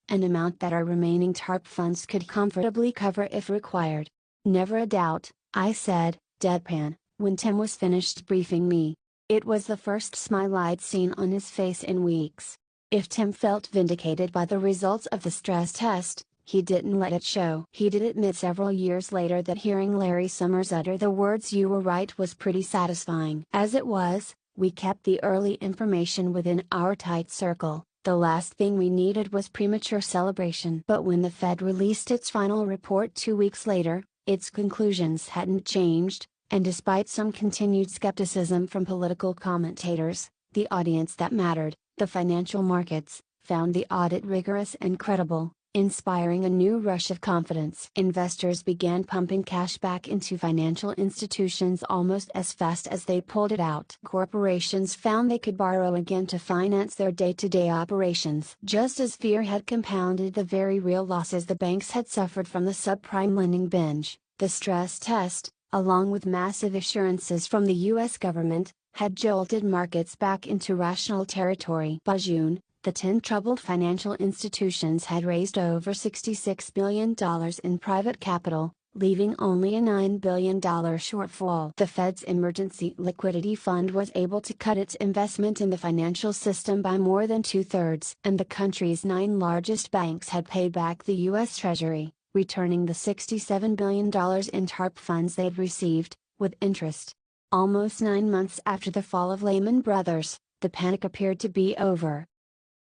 an amount that our remaining TARP funds could comfortably cover if required. "Never a doubt," I said, deadpan, when Tim was finished briefing me. It was the first smile I'd seen on his face in weeks. If Tim felt vindicated by the results of the stress test, he didn't let it show. He did admit several years later that hearing Larry Summers utter the words "you were right" was pretty satisfying. As it was, we kept the early information within our tight circle. The last thing we needed was premature celebration. But when the Fed released its final report 2 weeks later, its conclusions hadn't changed, and despite some continued skepticism from political commentators, the audience that mattered, the financial markets, found the audit rigorous and credible, inspiring a new rush of confidence. Investors began pumping cash back into financial institutions almost as fast as they pulled it out. Corporations found they could borrow again to finance their day-to-day operations. Just as fear had compounded the very real losses the banks had suffered from the subprime lending binge, the stress test, along with massive assurances from the U.S. government, had jolted markets back into rational territory. By June, the 10 troubled financial institutions had raised over $66 billion in private capital, leaving only a $9 billion shortfall. The Fed's Emergency Liquidity Fund was able to cut its investment in the financial system by more than 2/3, and the country's 9 largest banks had paid back the U.S. Treasury, returning the $67 billion in TARP funds they'd received, with interest. Almost 9 months after the fall of Lehman Brothers, the panic appeared to be over.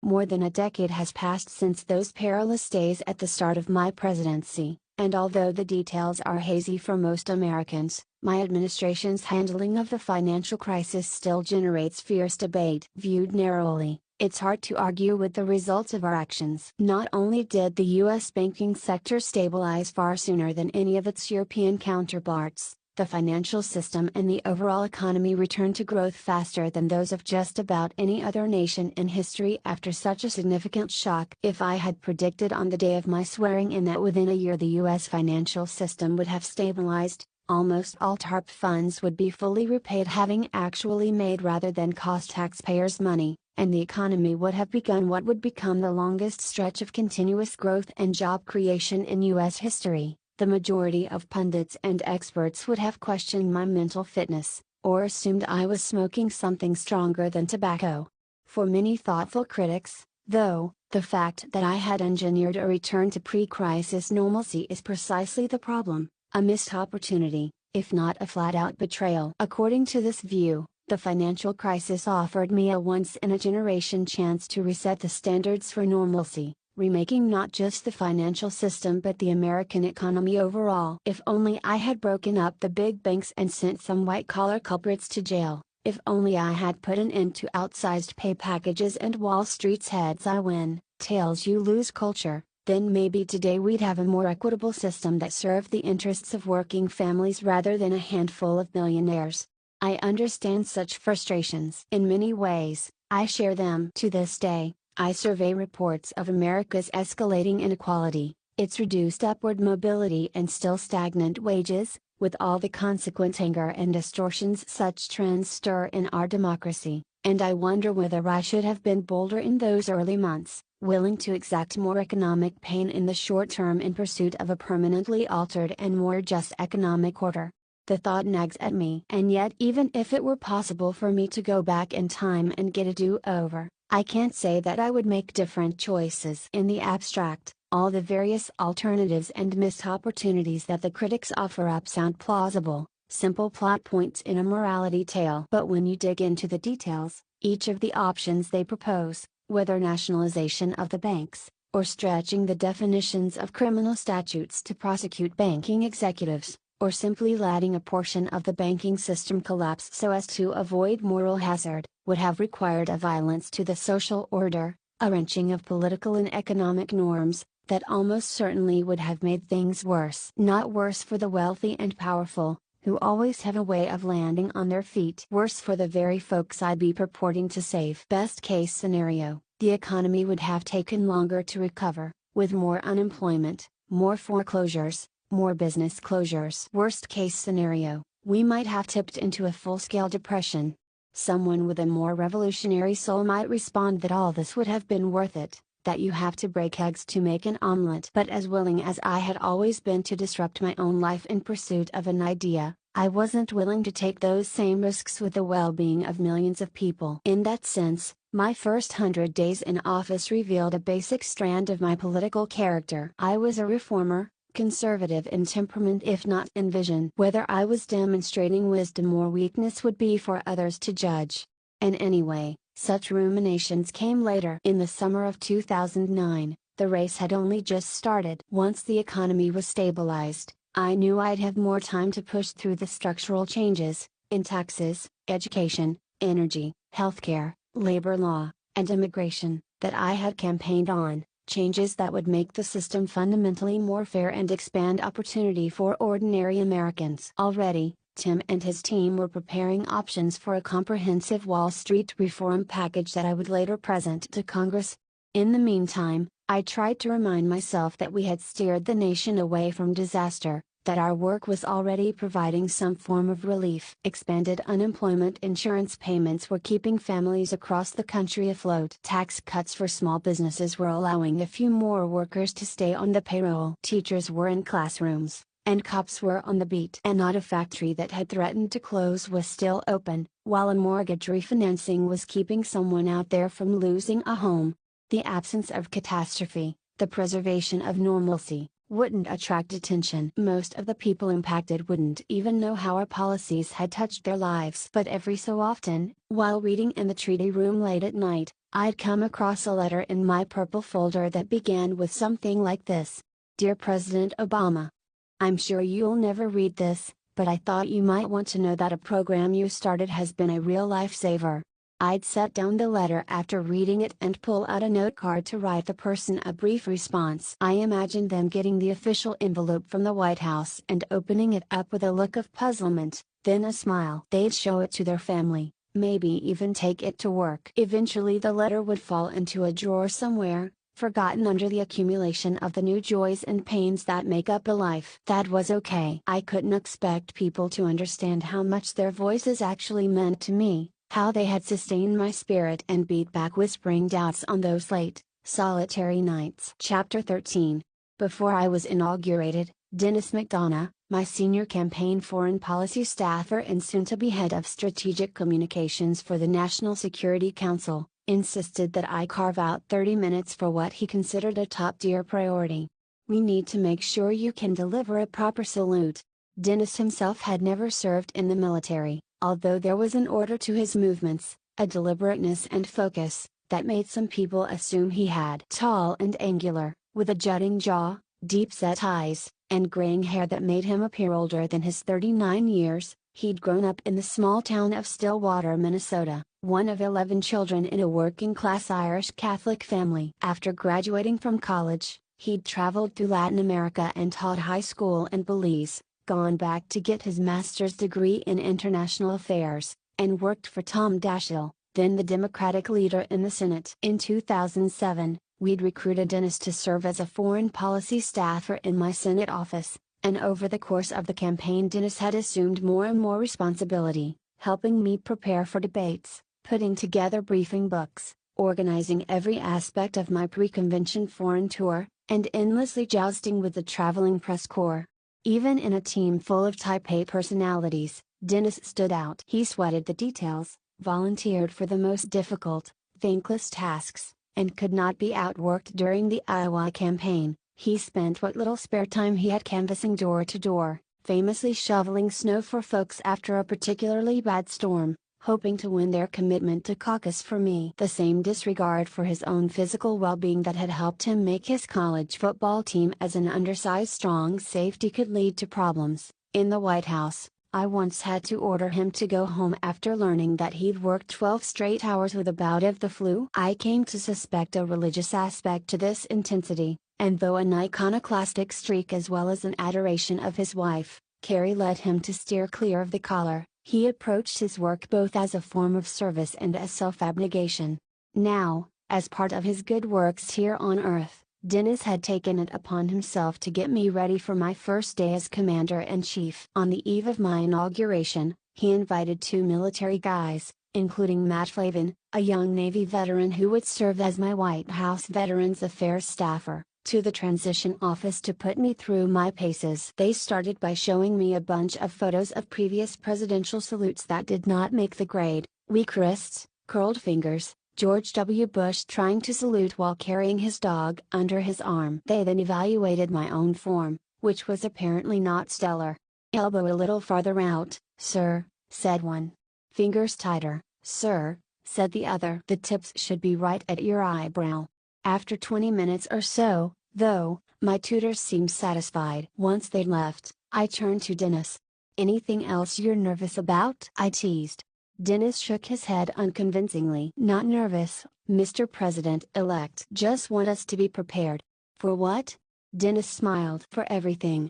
More than a decade has passed since those perilous days at the start of my presidency, and although the details are hazy for most Americans, my administration's handling of the financial crisis still generates fierce debate. Viewed narrowly, it's hard to argue with the results of our actions. Not only did the U.S. banking sector stabilize far sooner than any of its European counterparts, the financial system and the overall economy returned to growth faster than those of just about any other nation in history after such a significant shock. If I had predicted on the day of my swearing in that within a year the U.S. financial system would have stabilized, almost all TARP funds would be fully repaid, having actually made rather than cost taxpayers money, and the economy would have begun what would become the longest stretch of continuous growth and job creation in U.S. history, the majority of pundits and experts would have questioned my mental fitness, or assumed I was smoking something stronger than tobacco. For many thoughtful critics, though, the fact that I had engineered a return to pre-crisis normalcy is precisely the problem, a missed opportunity, if not a flat-out betrayal. According to this view, the financial crisis offered me a once-in-a-generation chance to reset the standards for normalcy, remaking not just the financial system but the American economy overall. If only I had broken up the big banks and sent some white-collar culprits to jail, if only I had put an end to outsized pay packages and Wall Street's heads I win, tails you lose culture, then maybe today we'd have a more equitable system that served the interests of working families rather than a handful of billionaires. I understand such frustrations. In many ways, I share them. To this day, I survey reports of America's escalating inequality, It's reduced upward mobility and still stagnant wages, with all the consequent anger and distortions such trends stir in our democracy, and I wonder whether I should have been bolder in those early months, willing to exact more economic pain in the short term in pursuit of a permanently altered and more just economic order. The thought nags at me. And yet even if it were possible for me to go back in time and get a do-over, I can't say that I would make different choices. In the abstract, all the various alternatives and missed opportunities that the critics offer up sound plausible, simple plot points in a morality tale. But when you dig into the details, each of the options they propose, whether nationalization of the banks, or stretching the definitions of criminal statutes to prosecute banking executives, or simply letting a portion of the banking system collapse so as to avoid moral hazard, would have required a violence to the social order, a wrenching of political and economic norms, that almost certainly would have made things worse. Not worse for the wealthy and powerful, who always have a way of landing on their feet. Worse for the very folks I'd be purporting to save. Best case scenario, the economy would have taken longer to recover, with more unemployment, more foreclosures, more business closures. Worst case scenario, we might have tipped into a full-scale depression. Someone with a more revolutionary soul might respond that all this would have been worth it, that you have to break eggs to make an omelet. But as willing as I had always been to disrupt my own life in pursuit of an idea, I wasn't willing to take those same risks with the well-being of millions of people. In that sense, my first 100 days in office revealed a basic strand of my political character. I was a reformer, conservative in temperament if not in vision. Whether I was demonstrating wisdom or weakness would be for others to judge. And anyway, such ruminations came later. In the summer of 2009, the race had only just started. Once the economy was stabilized, I knew I'd have more time to push through the structural changes, in taxes, education, energy, healthcare, labor law, and immigration, that I had campaigned on. Changes that would make the system fundamentally more fair and expand opportunity for ordinary Americans. Already, Tim and his team were preparing options for a comprehensive Wall Street reform package that I would later present to Congress. In the meantime, I tried to remind myself that we had steered the nation away from disaster, that our work was already providing some form of relief. Expanded unemployment insurance payments were keeping families across the country afloat. Tax cuts for small businesses were allowing a few more workers to stay on the payroll. Teachers were in classrooms, and cops were on the beat. And not a factory that had threatened to close was still open, while a mortgage refinancing was keeping someone out there from losing a home. The absence of catastrophe, the preservation of normalcy, wouldn't attract attention. Most of the people impacted wouldn't even know how our policies had touched their lives. But every so often, while reading in the treaty room late at night, I'd come across a letter in my purple folder that began with something like this: Dear President Obama, I'm sure you'll never read this, but I thought you might want to know that a program you started has been a real lifesaver. I'd set down the letter after reading it and pull out a note card to write the person a brief response. I imagined them getting the official envelope from the White House and opening it up with a look of puzzlement, then a smile. They'd show it to their family, maybe even take it to work. Eventually the letter would fall into a drawer somewhere, forgotten under the accumulation of the new joys and pains that make up a life. That was okay. I couldn't expect people to understand how much their voices actually meant to me, how they had sustained my spirit and beat back whispering doubts on those late, solitary nights. Chapter 13. Before I was inaugurated, Dennis McDonough, my senior campaign foreign policy staffer and soon-to-be head of strategic communications for the National Security Council, insisted that I carve out 30 minutes for what he considered a top-tier priority. We need to make sure you can deliver a proper salute. Dennis himself had never served in the military, although there was an order to his movements, a deliberateness and focus, that made some people assume he had. Tall and angular, with a jutting jaw, deep-set eyes, and graying hair that made him appear older than his 39 years, he'd grown up in the small town of Stillwater, Minnesota, one of 11 children in a working-class Irish Catholic family. After graduating from college, he'd traveled through Latin America and taught high school in Belize, gone back to get his master's degree in international affairs, and worked for Tom Daschle, then the Democratic leader in the Senate. In 2007, We'd recruited Dennis to serve as a foreign policy staffer in my Senate office, and over the course of the campaign Dennis had assumed more and more responsibility, helping me prepare for debates, putting together briefing books, organizing every aspect of my pre-convention foreign tour, and endlessly jousting with the traveling press corps. Even in a team full of Type A personalities, Dennis stood out. He sweated the details, volunteered for the most difficult, thankless tasks, and could not be outworked during the Iowa campaign. He spent what little spare time he had canvassing door to door, famously shoveling snow for folks after a particularly bad storm, hoping to win their commitment to caucus for me. The same disregard for his own physical well-being that had helped him make his college football team as an undersized strong safety could lead to problems. In the White House, I once had to order him to go home after learning that he'd worked 12 straight hours with a bout of the flu. I came to suspect a religious aspect to this intensity, and though an iconoclastic streak as well as an adoration of his wife, Carrie led him to steer clear of the collar. He approached his work both as a form of service and as self-abnegation. Now, as part of his good works here on earth, Dennis had taken it upon himself to get me ready for my first day as Commander-in-Chief. On the eve of my inauguration, he invited 2 military guys, including Matt Flavin, a young Navy veteran who would serve as my White House Veterans Affairs staffer, to the transition office to put me through my paces. They started by showing me a bunch of photos of previous presidential salutes that did not make the grade: weak wrists, curled fingers, George W. Bush trying to salute while carrying his dog under his arm. They then evaluated my own form, which was apparently not stellar. "Elbow a little farther out, sir," said one. "Fingers tighter, sir," said the other. "The tips should be right at your eyebrow." After 20 minutes or so, though, my tutors seemed satisfied. Once they'd left, I turned to Dennis. "Anything else you're nervous about?" I teased. Dennis shook his head unconvincingly. "Not nervous, Mr. President-elect. Just want us to be prepared." "For what?" Dennis smiled. "For everything.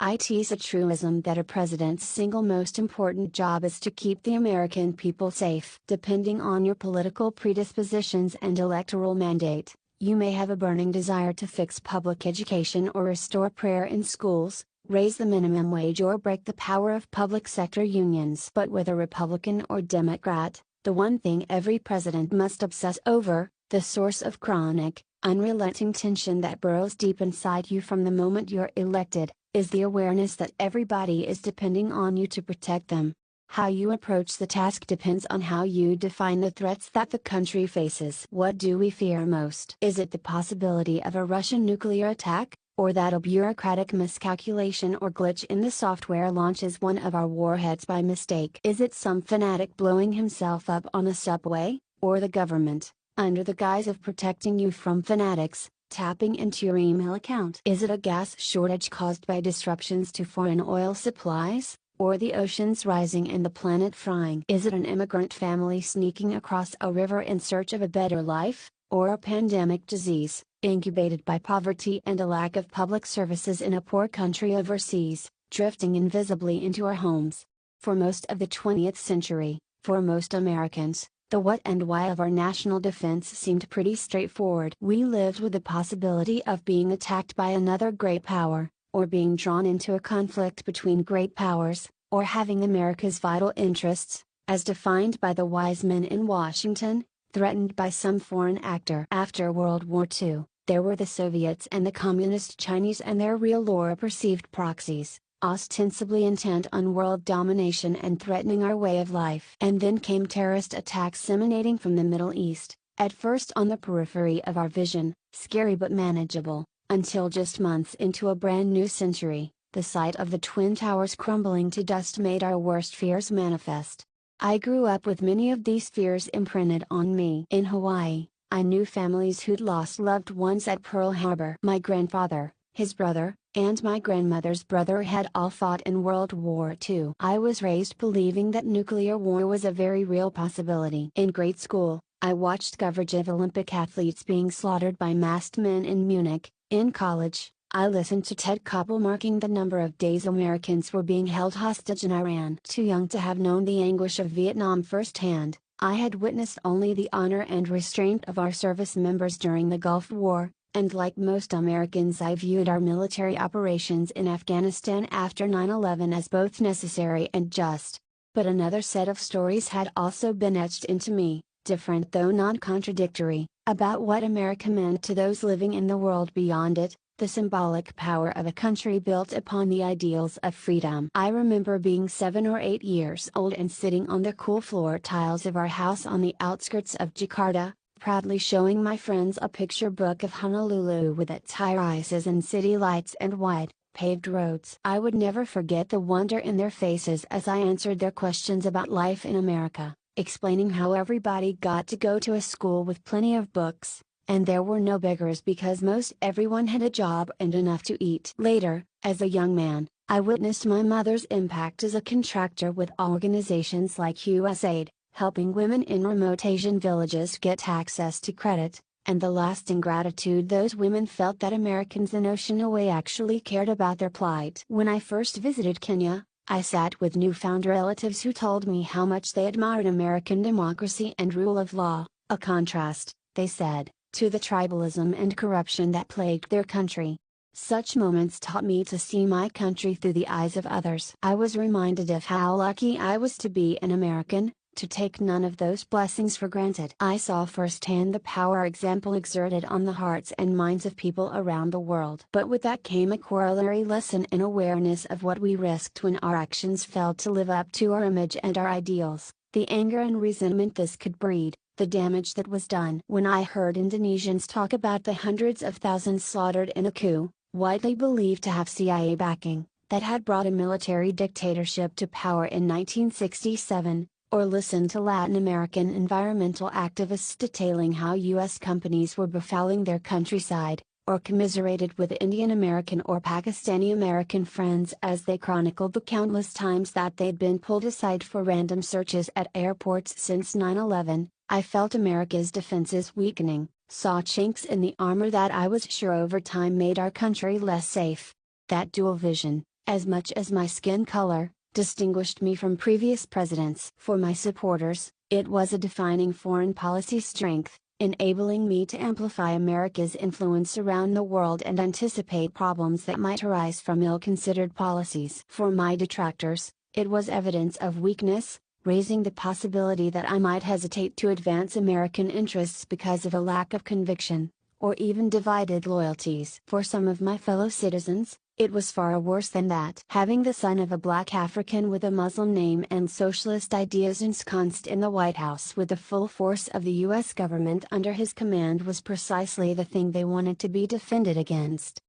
It is a truism that a president's single most important job is to keep the American people safe. Depending on your political predispositions and electoral mandate, you may have a burning desire to fix public education or restore prayer in schools, raise the minimum wage or break the power of public sector unions. But whether Republican or Democrat, the one thing every president must obsess over, the source of chronic, unrelenting tension that burrows deep inside you from the moment you're elected, is the awareness that everybody is depending on you to protect them. How you approach the task depends on how you define the threats that the country faces. What do we fear most? Is it the possibility of a Russian nuclear attack, or that a bureaucratic miscalculation or glitch in the software launches one of our warheads by mistake? Is it some fanatic blowing himself up on a subway, or the government, under the guise of protecting you from fanatics, tapping into your email account? Is it a gas shortage caused by disruptions to foreign oil supplies, or the oceans rising and the planet frying? Is it an immigrant family sneaking across a river in search of a better life, or a pandemic disease, incubated by poverty and a lack of public services in a poor country overseas, drifting invisibly into our homes? For most of the 20th century, for most Americans, the what and why of our national defense seemed pretty straightforward. We lived with the possibility of being attacked by another great power, or being drawn into a conflict between great powers, or having America's vital interests, as defined by the wise men in Washington, threatened by some foreign actor. After World War II, there were the Soviets and the Communist Chinese and their real or perceived proxies, ostensibly intent on world domination and threatening our way of life. And then came terrorist attacks emanating from the Middle East, at first on the periphery of our vision, scary but manageable, until just months into a brand new century, the sight of the Twin Towers crumbling to dust made our worst fears manifest. I grew up with many of these fears imprinted on me. In Hawaii, I knew families who'd lost loved ones at Pearl Harbor. My grandfather, his brother, and my grandmother's brother had all fought in World War II. I was raised believing that nuclear war was a very real possibility. In grade school, I watched coverage of Olympic athletes being slaughtered by masked men in Munich. In college, I listened to TED Koppel marking the number of days Americans were being held hostage in Iran. Too young to have known the anguish of Vietnam firsthand, I had witnessed only the honor and restraint of our service members during the Gulf War, and like most Americans I viewed our military operations in Afghanistan after 9/11 as both necessary and just. But another set of stories had also been etched into me, different though non-contradictory, about what America meant to those living in the world beyond it, the symbolic power of a country built upon the ideals of freedom. I remember being 7 or 8 years old and sitting on the cool floor tiles of our house on the outskirts of Jakarta, proudly showing my friends a picture book of Honolulu with its high-rises and city lights and wide, paved roads. I would never forget the wonder in their faces as I answered their questions about life in America, explaining how everybody got to go to a school with plenty of books, and there were no beggars because most everyone had a job and enough to eat. Later, as a young man, I witnessed my mother's impact as a contractor with organizations like USAID, helping women in remote Asian villages get access to credit, and the lasting gratitude those women felt that Americans an ocean away actually cared about their plight. When I first visited Kenya, I sat with newfound relatives who told me how much they admired American democracy and rule of law, a contrast, they said, to the tribalism and corruption that plagued their country. Such moments taught me to see my country through the eyes of others. I was reminded of how lucky I was to be an American, to take none of those blessings for granted. I saw firsthand the power example exerted on the hearts and minds of people around the world. But with that came a corollary lesson in awareness of what we risked when our actions failed to live up to our image and our ideals, the anger and resentment this could breed, the damage that was done. When I heard Indonesians talk about the hundreds of thousands slaughtered in a coup, widely believed to have CIA backing, that had brought a military dictatorship to power in 1967, or listened to Latin American environmental activists detailing how U.S. companies were befouling their countryside, or commiserated with Indian American or Pakistani American friends as they chronicled the countless times that they'd been pulled aside for random searches at airports since 9/11, I felt America's defenses weakening, saw chinks in the armor that I was sure over time made our country less safe. That dual vision, as much as my skin color, distinguished me from previous presidents. For my supporters, it was a defining foreign policy strength, enabling me to amplify America's influence around the world and anticipate problems that might arise from ill-considered policies. For my detractors, it was evidence of weakness, raising the possibility that I might hesitate to advance American interests because of a lack of conviction, or even divided loyalties. For some of my fellow citizens, it was far worse than that. Having the son of a black African with a Muslim name and socialist ideas ensconced in the White House with the full force of the U.S. government under his command was precisely the thing they wanted to be defended against.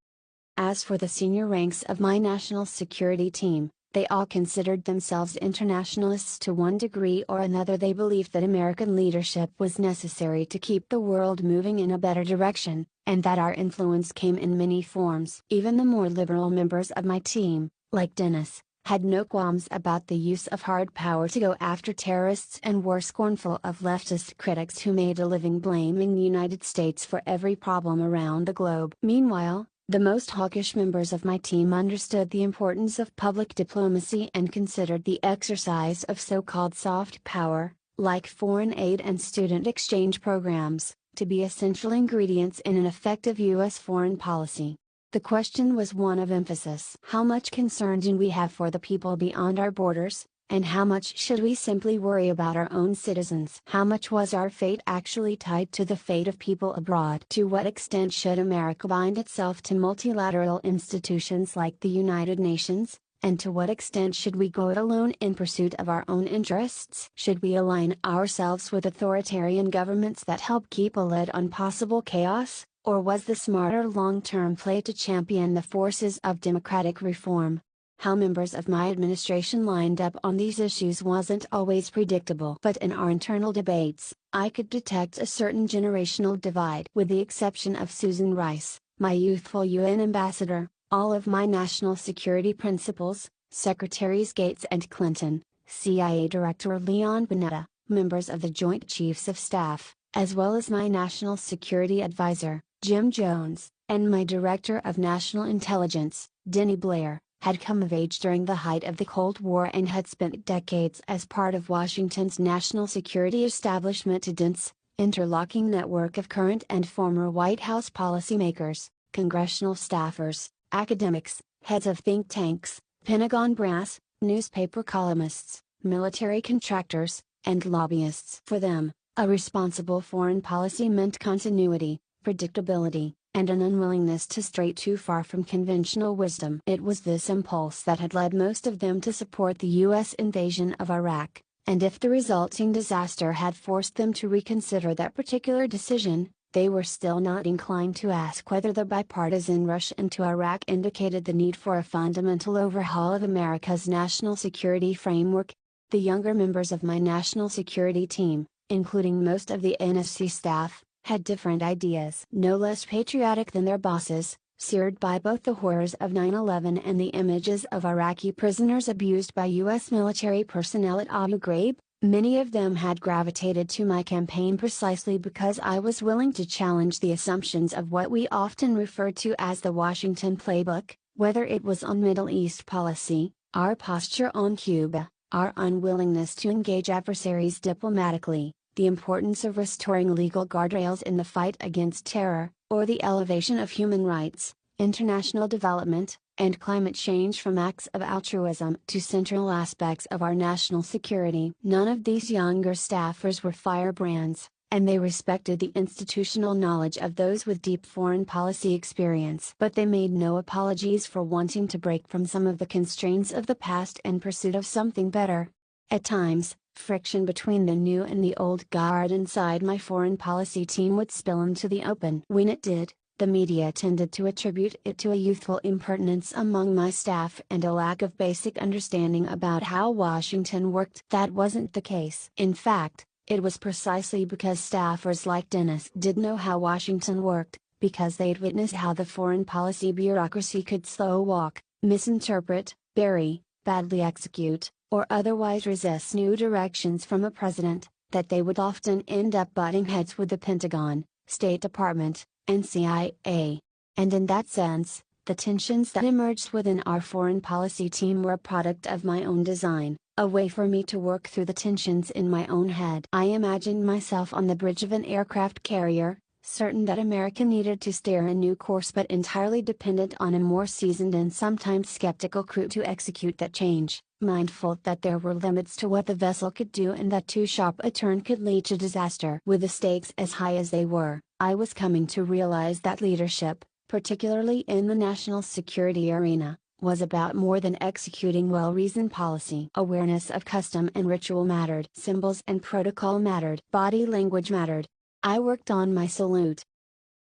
As for the senior ranks of my national security team, they all considered themselves internationalists to one degree or another. They believed that American leadership was necessary to keep the world moving in a better direction, and that our influence came in many forms. Even the more liberal members of my team, like Dennis, had no qualms about the use of hard power to go after terrorists and were scornful of leftist critics who made a living blaming the United States for every problem around the globe. Meanwhile, the most hawkish members of my team understood the importance of public diplomacy and considered the exercise of so-called soft power, like foreign aid and student exchange programs, to be essential ingredients in an effective U.S. foreign policy. The question was one of emphasis. How much concern do we have for the people beyond our borders, and how much should we simply worry about our own citizens? How much was our fate actually tied to the fate of people abroad? To what extent should America bind itself to multilateral institutions like the United Nations, and to what extent should we go it alone in pursuit of our own interests? Should we align ourselves with authoritarian governments that help keep a lid on possible chaos, or was the smarter long-term play to champion the forces of democratic reform? How members of my administration lined up on these issues wasn't always predictable. But in our internal debates, I could detect a certain generational divide. With the exception of Susan Rice, my youthful UN ambassador, all of my national security principals, Secretaries Gates and Clinton, CIA Director Leon Panetta, members of the Joint Chiefs of Staff, as well as my National Security Advisor, Jim Jones, and my Director of National Intelligence, Denny Blair, had come of age during the height of the Cold War and had spent decades as part of Washington's national security establishment, a dense, interlocking network of current and former White House policymakers, congressional staffers, academics, heads of think tanks, Pentagon brass, newspaper columnists, military contractors, and lobbyists. For them, a responsible foreign policy meant continuity, predictability, and an unwillingness to stray too far from conventional wisdom. It was this impulse that had led most of them to support the U.S. invasion of Iraq, and if the resulting disaster had forced them to reconsider that particular decision, they were still not inclined to ask whether the bipartisan rush into Iraq indicated the need for a fundamental overhaul of America's national security framework. The younger members of my national security team, including most of the NSC staff, had different ideas. No less patriotic than their bosses, seared by both the horrors of 9/11 and the images of Iraqi prisoners abused by U.S. military personnel at Abu Ghraib, many of them had gravitated to my campaign precisely because I was willing to challenge the assumptions of what we often refer to as the Washington playbook, whether it was on Middle East policy, our posture on Cuba, our unwillingness to engage adversaries diplomatically, the importance of restoring legal guardrails in the fight against terror, or the elevation of human rights, international development, and climate change from acts of altruism to central aspects of our national security. None of these younger staffers were firebrands, and they respected the institutional knowledge of those with deep foreign policy experience. But they made no apologies for wanting to break from some of the constraints of the past in pursuit of something better. At times, friction between the new and the old guard inside my foreign policy team would spill into the open. When it did, the media tended to attribute it to a youthful impertinence among my staff and a lack of basic understanding about how Washington worked. That wasn't the case. In fact, it was precisely because staffers like Dennis did know how Washington worked, because they'd witnessed how the foreign policy bureaucracy could slow walk, misinterpret, bury, badly execute, or otherwise resist new directions from a president, that they would often end up butting heads with the Pentagon, State Department, and CIA. And in that sense, the tensions that emerged within our foreign policy team were a product of my own design, a way for me to work through the tensions in my own head. I imagined myself on the bridge of an aircraft carrier, certain that America needed to steer a new course but entirely dependent on a more seasoned and sometimes skeptical crew to execute that change, mindful that there were limits to what the vessel could do and that too sharp a turn could lead to disaster. With the stakes as high as they were, I was coming to realize that leadership, particularly in the national security arena, was about more than executing well-reasoned policy. Awareness of custom and ritual mattered. Symbols and protocol mattered. Body language mattered. I worked on my salute.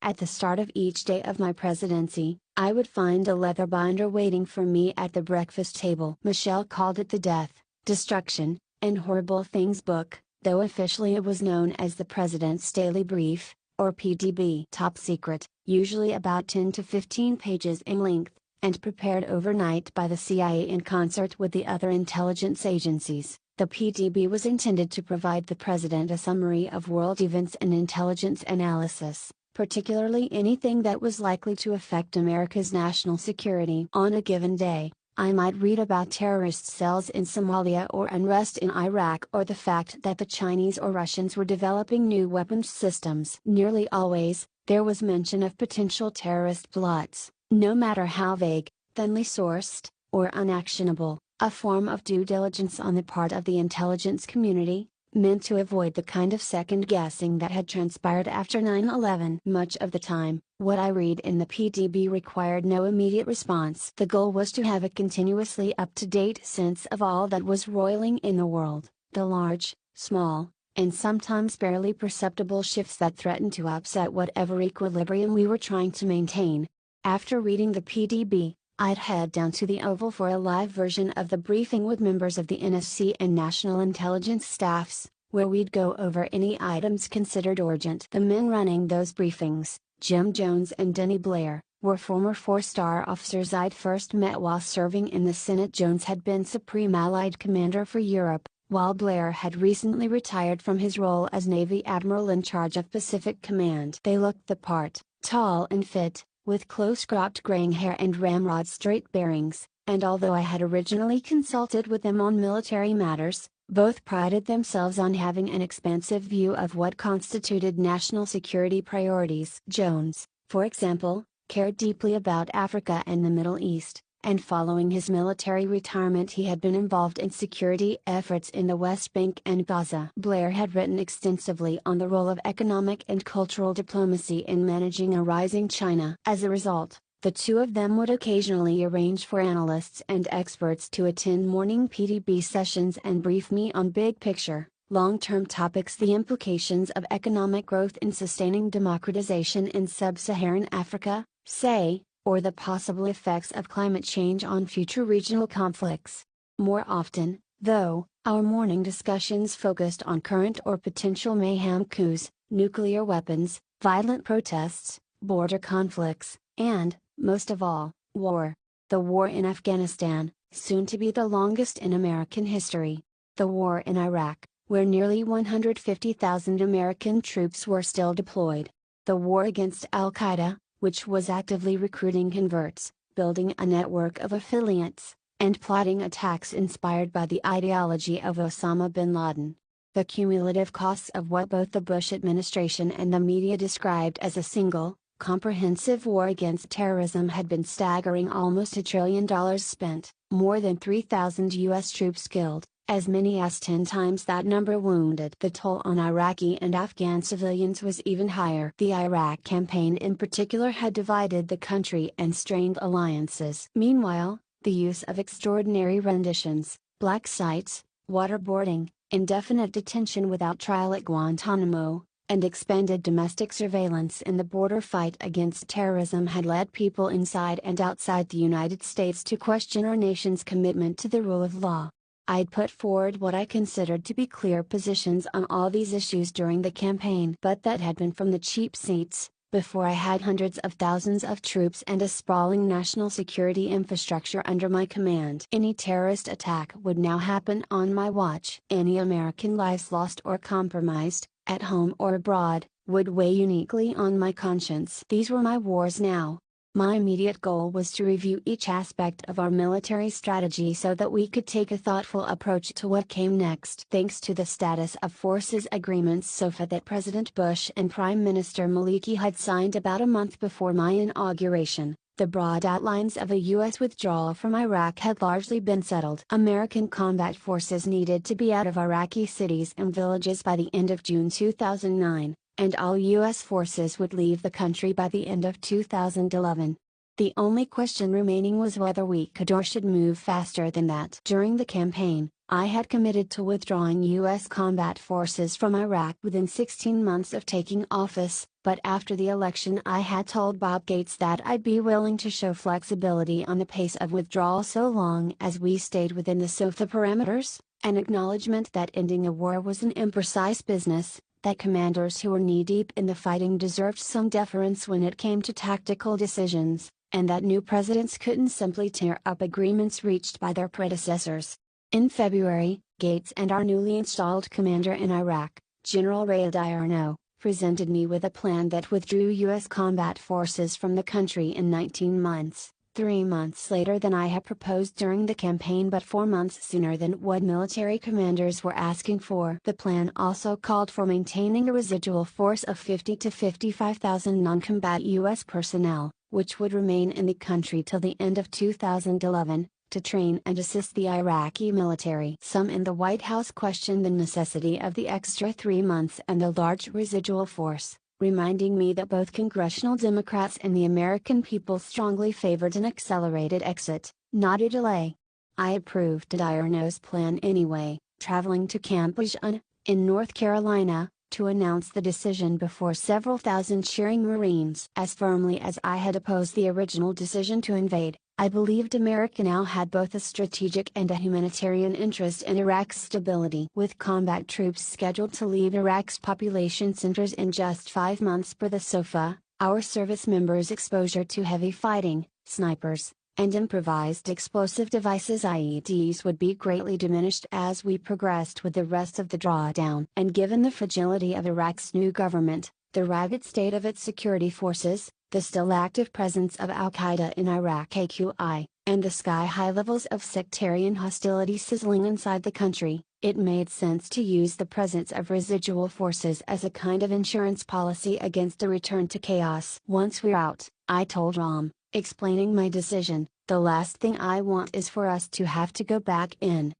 At the start of each day of my presidency, I would find a leather binder waiting for me at the breakfast table. Michelle called it the Death, Destruction, and Horrible Things book, though officially it was known as the President's Daily Brief, or PDB. Top secret, usually about 10 to 15 pages in length, and prepared overnight by the CIA in concert with the other intelligence agencies. The PDB was intended to provide the President a summary of world events and intelligence analysis, particularly anything that was likely to affect America's national security. On a given day, I might read about terrorist cells in Somalia or unrest in Iraq or the fact that the Chinese or Russians were developing new weapons systems. Nearly always, there was mention of potential terrorist plots, no matter how vague, thinly sourced, or unactionable. A form of due diligence on the part of the intelligence community, meant to avoid the kind of second guessing that had transpired after 9/11. Much of the time, what I read in the PDB required no immediate response. The goal was to have a continuously up-to-date sense of all that was roiling in the world, the large, small, and sometimes barely perceptible shifts that threatened to upset whatever equilibrium we were trying to maintain. After reading the PDB, I'd head down to the Oval for a live version of the briefing with members of the NSC and National Intelligence staffs, where we'd go over any items considered urgent. The men running those briefings, Jim Jones and Denny Blair, were former four-star officers I'd first met while serving in the Senate. Jones had been Supreme Allied Commander for Europe, while Blair had recently retired from his role as Navy Admiral in charge of Pacific Command. They looked the part, tall and fit, with close-cropped graying hair and ramrod straight bearings, and although I had originally consulted with them on military matters, both prided themselves on having an expansive view of what constituted national security priorities. Jones, for example, cared deeply about Africa and the Middle East, and following his military retirement he had been involved in security efforts in the West Bank and Gaza. Blair had written extensively on the role of economic and cultural diplomacy in managing a rising China. As a result, the two of them would occasionally arrange for analysts and experts to attend morning PDB sessions and brief me on big picture, long-term topics, the implications of economic growth in sustaining democratization in sub-Saharan Africa, say, or the possible effects of climate change on future regional conflicts. More often, though, our morning discussions focused on current or potential mayhem, coups, nuclear weapons, violent protests, border conflicts, and, most of all, war. The war in Afghanistan, soon to be the longest in American history. The war in Iraq, where nearly 150,000 American troops were still deployed. The war against Al-Qaeda, which was actively recruiting converts, building a network of affiliates, and plotting attacks inspired by the ideology of Osama bin Laden. The cumulative costs of what both the Bush administration and the media described as a single, comprehensive war against terrorism had been staggering: almost $1 trillion spent, more than 3,000 U.S. troops killed, as many as 10 times that number wounded. The toll on Iraqi and Afghan civilians was even higher. The Iraq campaign in particular had divided the country and strained alliances. Meanwhile, the use of extraordinary renditions, black sites, waterboarding, indefinite detention without trial at Guantanamo, and expanded domestic surveillance in the border fight against terrorism had led people inside and outside the United States to question our nation's commitment to the rule of law. I'd put forward what I considered to be clear positions on all these issues during the campaign, but that had been from the cheap seats, before I had hundreds of thousands of troops and a sprawling national security infrastructure under my command. Any terrorist attack would now happen on my watch. Any American lives lost or compromised, at home or abroad, would weigh uniquely on my conscience. These were my wars now. My immediate goal was to review each aspect of our military strategy so that we could take a thoughtful approach to what came next. Thanks to the Status of Forces Agreements SOFA that President Bush and Prime Minister Maliki had signed about a month before my inauguration, the broad outlines of a U.S. withdrawal from Iraq had largely been settled. American combat forces needed to be out of Iraqi cities and villages by the end of June 2009. And all U.S. forces would leave the country by the end of 2011. The only question remaining was whether we could or should move faster than that. During the campaign, I had committed to withdrawing U.S. combat forces from Iraq within 16 months of taking office, but after the election I had told Bob Gates that I'd be willing to show flexibility on the pace of withdrawal so long as we stayed within the SOFA parameters, an acknowledgement that ending a war was an imprecise business, that commanders who were knee-deep in the fighting deserved some deference when it came to tactical decisions, and that new presidents couldn't simply tear up agreements reached by their predecessors. In February, Gates and our newly installed commander in Iraq, General Ray Diarno, presented me with a plan that withdrew U.S. combat forces from the country in 19 months. 3 months later than I had proposed during the campaign, but 4 months sooner than what military commanders were asking for. The plan also called for maintaining a residual force of 50 to 55,000 non-combat U.S. personnel, which would remain in the country till the end of 2011, to train and assist the Iraqi military. Some in the White House questioned the necessity of the extra 3 months and the large residual force, reminding me that both congressional Democrats and the American people strongly favored an accelerated exit, not a delay. I approved Diarno's plan anyway, traveling to Camp Lejeune, in North Carolina, to announce the decision before several thousand cheering Marines. As firmly as I had opposed the original decision to invade, I believed America now had both a strategic and a humanitarian interest in Iraq's stability. With combat troops scheduled to leave Iraq's population centers in just 5 months per the SOFA, our service members' exposure to heavy fighting, snipers, and improvised explosive devices (IEDs) would be greatly diminished as we progressed with the rest of the drawdown. And given the fragility of Iraq's new government, the ragged state of its security forces, the still active presence of Al-Qaeda in Iraq (AQI), and the sky-high levels of sectarian hostility sizzling inside the country, it made sense to use the presence of residual forces as a kind of insurance policy against a return to chaos. Once we're out, I told Ram, explaining my decision, the last thing I want is for us to have to go back in.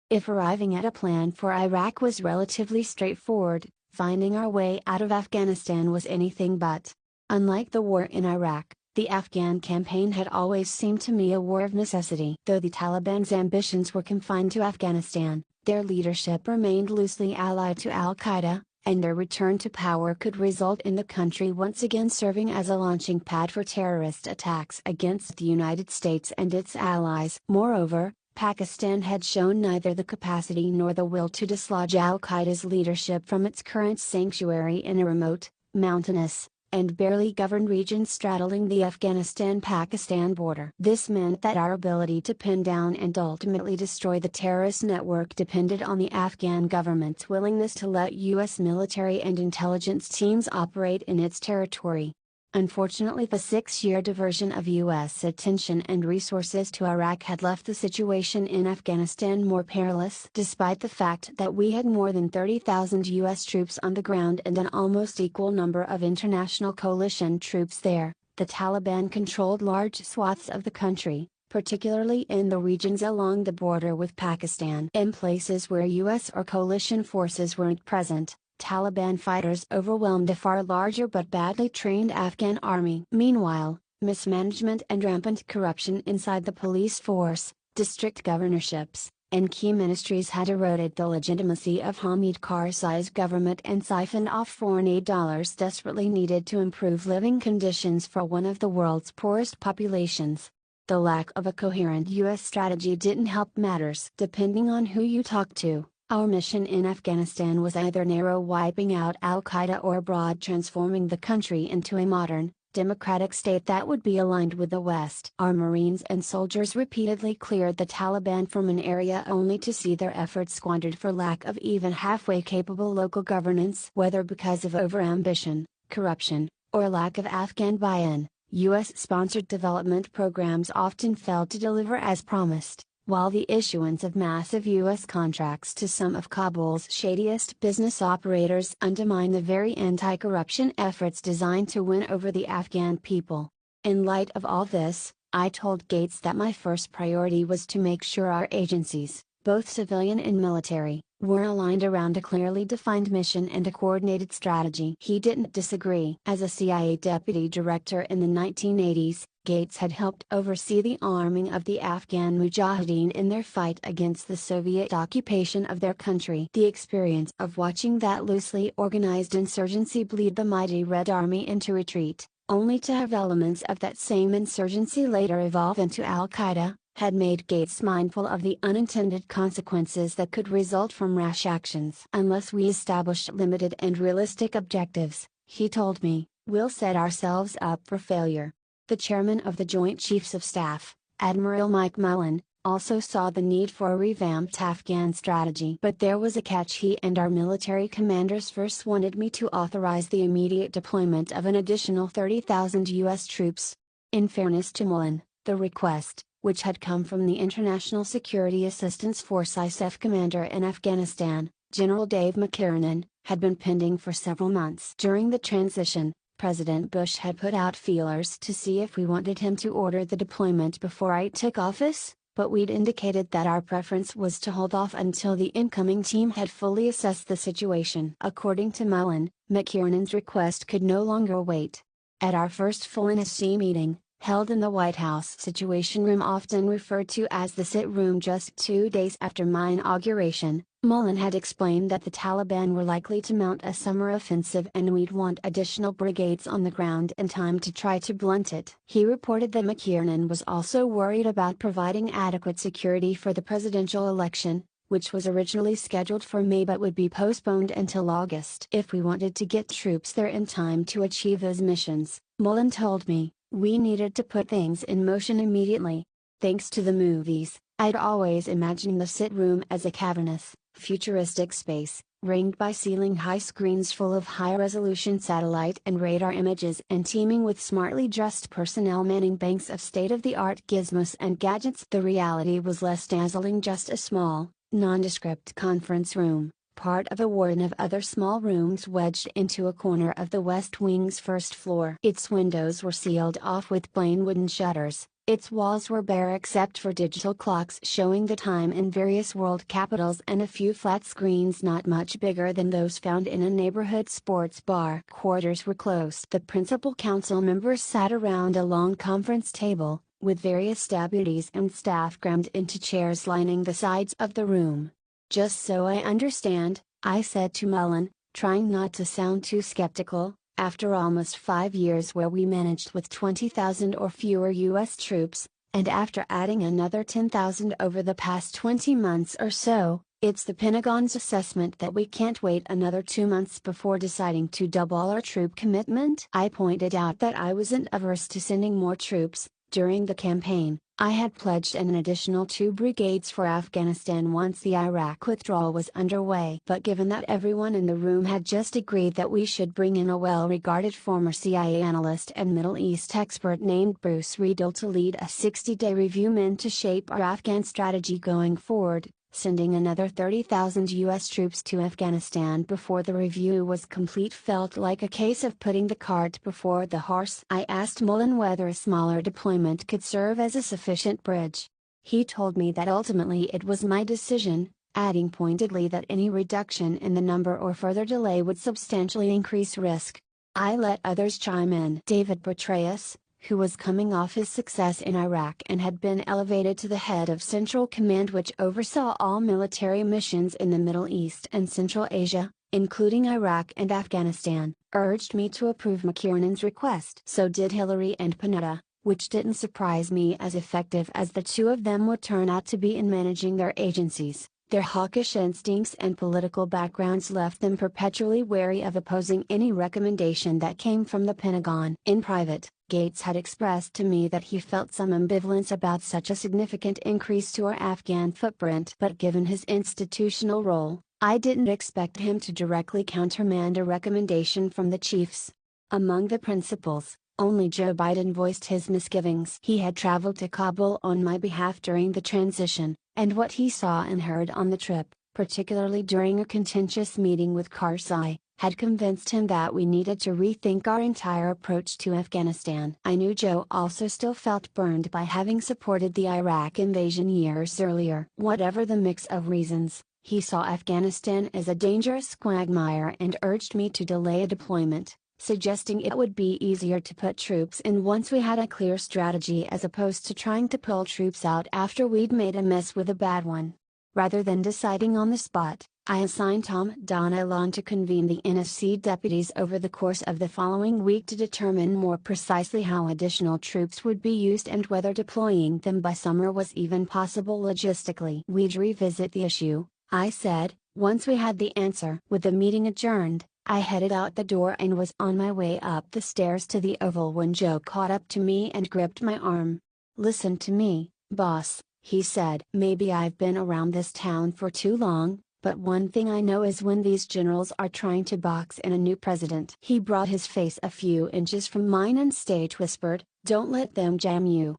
If arriving at a plan for Iraq was relatively straightforward, finding our way out of Afghanistan was anything but. Unlike the war in Iraq, the Afghan campaign had always seemed to me a war of necessity. Though the Taliban's ambitions were confined to Afghanistan, their leadership remained loosely allied to al-Qaeda, and their return to power could result in the country once again serving as a launching pad for terrorist attacks against the United States and its allies. Moreover, Pakistan had shown neither the capacity nor the will to dislodge al-Qaeda's leadership from its current sanctuary in a remote, mountainous, and barely governed region straddling the Afghanistan-Pakistan border. This meant that our ability to pin down and ultimately destroy the terrorist network depended on the Afghan government's willingness to let U.S. military and intelligence teams operate in its territory. Unfortunately, the 6-year diversion of U.S. attention and resources to Iraq had left the situation in Afghanistan more perilous. Despite the fact that we had more than 30,000 U.S. troops on the ground and an almost equal number of international coalition troops there, the Taliban controlled large swaths of the country, particularly in the regions along the border with Pakistan. In places where U.S. or coalition forces weren't present, Taliban fighters overwhelmed a far larger but badly trained Afghan army. Meanwhile, mismanagement and rampant corruption inside the police force, district governorships, and key ministries had eroded the legitimacy of Hamid Karzai's government and siphoned off foreign aid dollars desperately needed to improve living conditions for one of the world's poorest populations. The lack of a coherent U.S. strategy didn't help matters. Depending on who you talk to, our mission in Afghanistan was either narrow wiping out al-Qaeda or broad transforming the country into a modern, democratic state that would be aligned with the West. Our Marines and soldiers repeatedly cleared the Taliban from an area only to see their efforts squandered for lack of even halfway capable local governance. Whether because of overambition, corruption, or lack of Afghan buy-in, U.S.-sponsored development programs often failed to deliver as promised, while the issuance of massive U.S. contracts to some of Kabul's shadiest business operators undermined the very anti-corruption efforts designed to win over the Afghan people. In light of all this, I told Gates that my first priority was to make sure our agencies, both civilian and military, were aligned around a clearly defined mission and a coordinated strategy. He didn't disagree. As a CIA deputy director in the 1980s, Gates had helped oversee the arming of the Afghan Mujahideen in their fight against the Soviet occupation of their country. The experience of watching that loosely organized insurgency bleed the mighty Red Army into retreat, only to have elements of that same insurgency later evolve into al-Qaeda, had made Gates mindful of the unintended consequences that could result from rash actions. Unless we establish limited and realistic objectives, he told me, we'll set ourselves up for failure. The chairman of the Joint Chiefs of Staff, Admiral Mike Mullen, also saw the need for a revamped Afghan strategy. But there was a catch. He and our military commanders first wanted me to authorize the immediate deployment of an additional 30,000 U.S. troops. In fairness to Mullen, the request, which had come from the International Security Assistance Force ISAF commander in Afghanistan, General Dave McKiernan, had been pending for several months. During the transition, President Bush had put out feelers to see if we wanted him to order the deployment before I took office, but we'd indicated that our preference was to hold off until the incoming team had fully assessed the situation. According to Mullen, McKiernan's request could no longer wait. At our first full NSC meeting, held in the White House Situation Room, often referred to as the Sit Room, just 2 days after my inauguration, Mullen had explained that the Taliban were likely to mount a summer offensive and we'd want additional brigades on the ground in time to try to blunt it. He reported that McKiernan was also worried about providing adequate security for the presidential election, which was originally scheduled for May but would be postponed until August. If we wanted to get troops there in time to achieve those missions, Mullen told me, we needed to put things in motion immediately. Thanks to the movies, I'd always imagined the Sit Room as a cavernous, futuristic space, ringed by ceiling-high screens full of high-resolution satellite and radar images and teeming with smartly dressed personnel manning banks of state-of-the-art gizmos and gadgets. The reality was less dazzling, just a small, nondescript conference room, part of a warden of other small rooms wedged into a corner of the West Wing's first floor. Its windows were sealed off with plain wooden shutters. Its walls were bare except for digital clocks showing the time in various world capitals and a few flat screens not much bigger than those found in a neighborhood sports bar. Quarters were closed. The principal council members sat around a long conference table, with various deputies and staff crammed into chairs lining the sides of the room. "Just so I understand," I said to Mullen, trying not to sound too skeptical, "after almost 5 years where we managed with 20,000 or fewer U.S. troops, and after adding another 10,000 over the past 20 months or so, it's the Pentagon's assessment that we can't wait another 2 months before deciding to double our troop commitment?" I pointed out that I wasn't averse to sending more troops. During the campaign, I had pledged an additional 2 brigades for Afghanistan once the Iraq withdrawal was underway. But given that everyone in the room had just agreed that we should bring in a well-regarded former CIA analyst and Middle East expert named Bruce Riedel to lead a 60-day review meant to shape our Afghan strategy going forward, sending another 30,000 U.S. troops to Afghanistan before the review was complete felt like a case of putting the cart before the horse. I asked Mullen whether a smaller deployment could serve as a sufficient bridge. He told me that ultimately it was my decision, adding pointedly that any reduction in the number or further delay would substantially increase risk. I let others chime in. David Petraeus, who was coming off his success in Iraq and had been elevated to the head of Central Command, which oversaw all military missions in the Middle East and Central Asia, including Iraq and Afghanistan, urged me to approve McKiernan's request. So did Hillary and Panetta, which didn't surprise me, as effective as the two of them would turn out to be in managing their agencies. Their hawkish instincts and political backgrounds left them perpetually wary of opposing any recommendation that came from the Pentagon. In private, Gates had expressed to me that he felt some ambivalence about such a significant increase to our Afghan footprint, but given his institutional role, I didn't expect him to directly countermand a recommendation from the chiefs. Among the principals, only Joe Biden voiced his misgivings. He had traveled to Kabul on my behalf during the transition, and what he saw and heard on the trip, particularly during a contentious meeting with Karzai, had convinced him that we needed to rethink our entire approach to Afghanistan. I knew Joe also still felt burned by having supported the Iraq invasion years earlier. Whatever the mix of reasons, he saw Afghanistan as a dangerous quagmire and urged me to delay a deployment, suggesting it would be easier to put troops in once we had a clear strategy as opposed to trying to pull troops out after we'd made a mess with a bad one. Rather than deciding on the spot, I assigned Tom Donilon to convene the NSC deputies over the course of the following week to determine more precisely how additional troops would be used and whether deploying them by summer was even possible logistically. "We'd revisit the issue," I said, once we had the answer. With the meeting adjourned, I headed out the door and was on my way up the stairs to the Oval when Joe caught up to me and gripped my arm. "Listen to me, boss," he said. "Maybe I've been around this town for too long, but one thing I know is when these generals are trying to box in a new president." He brought his face a few inches from mine and stage whispered, "Don't let them jam you."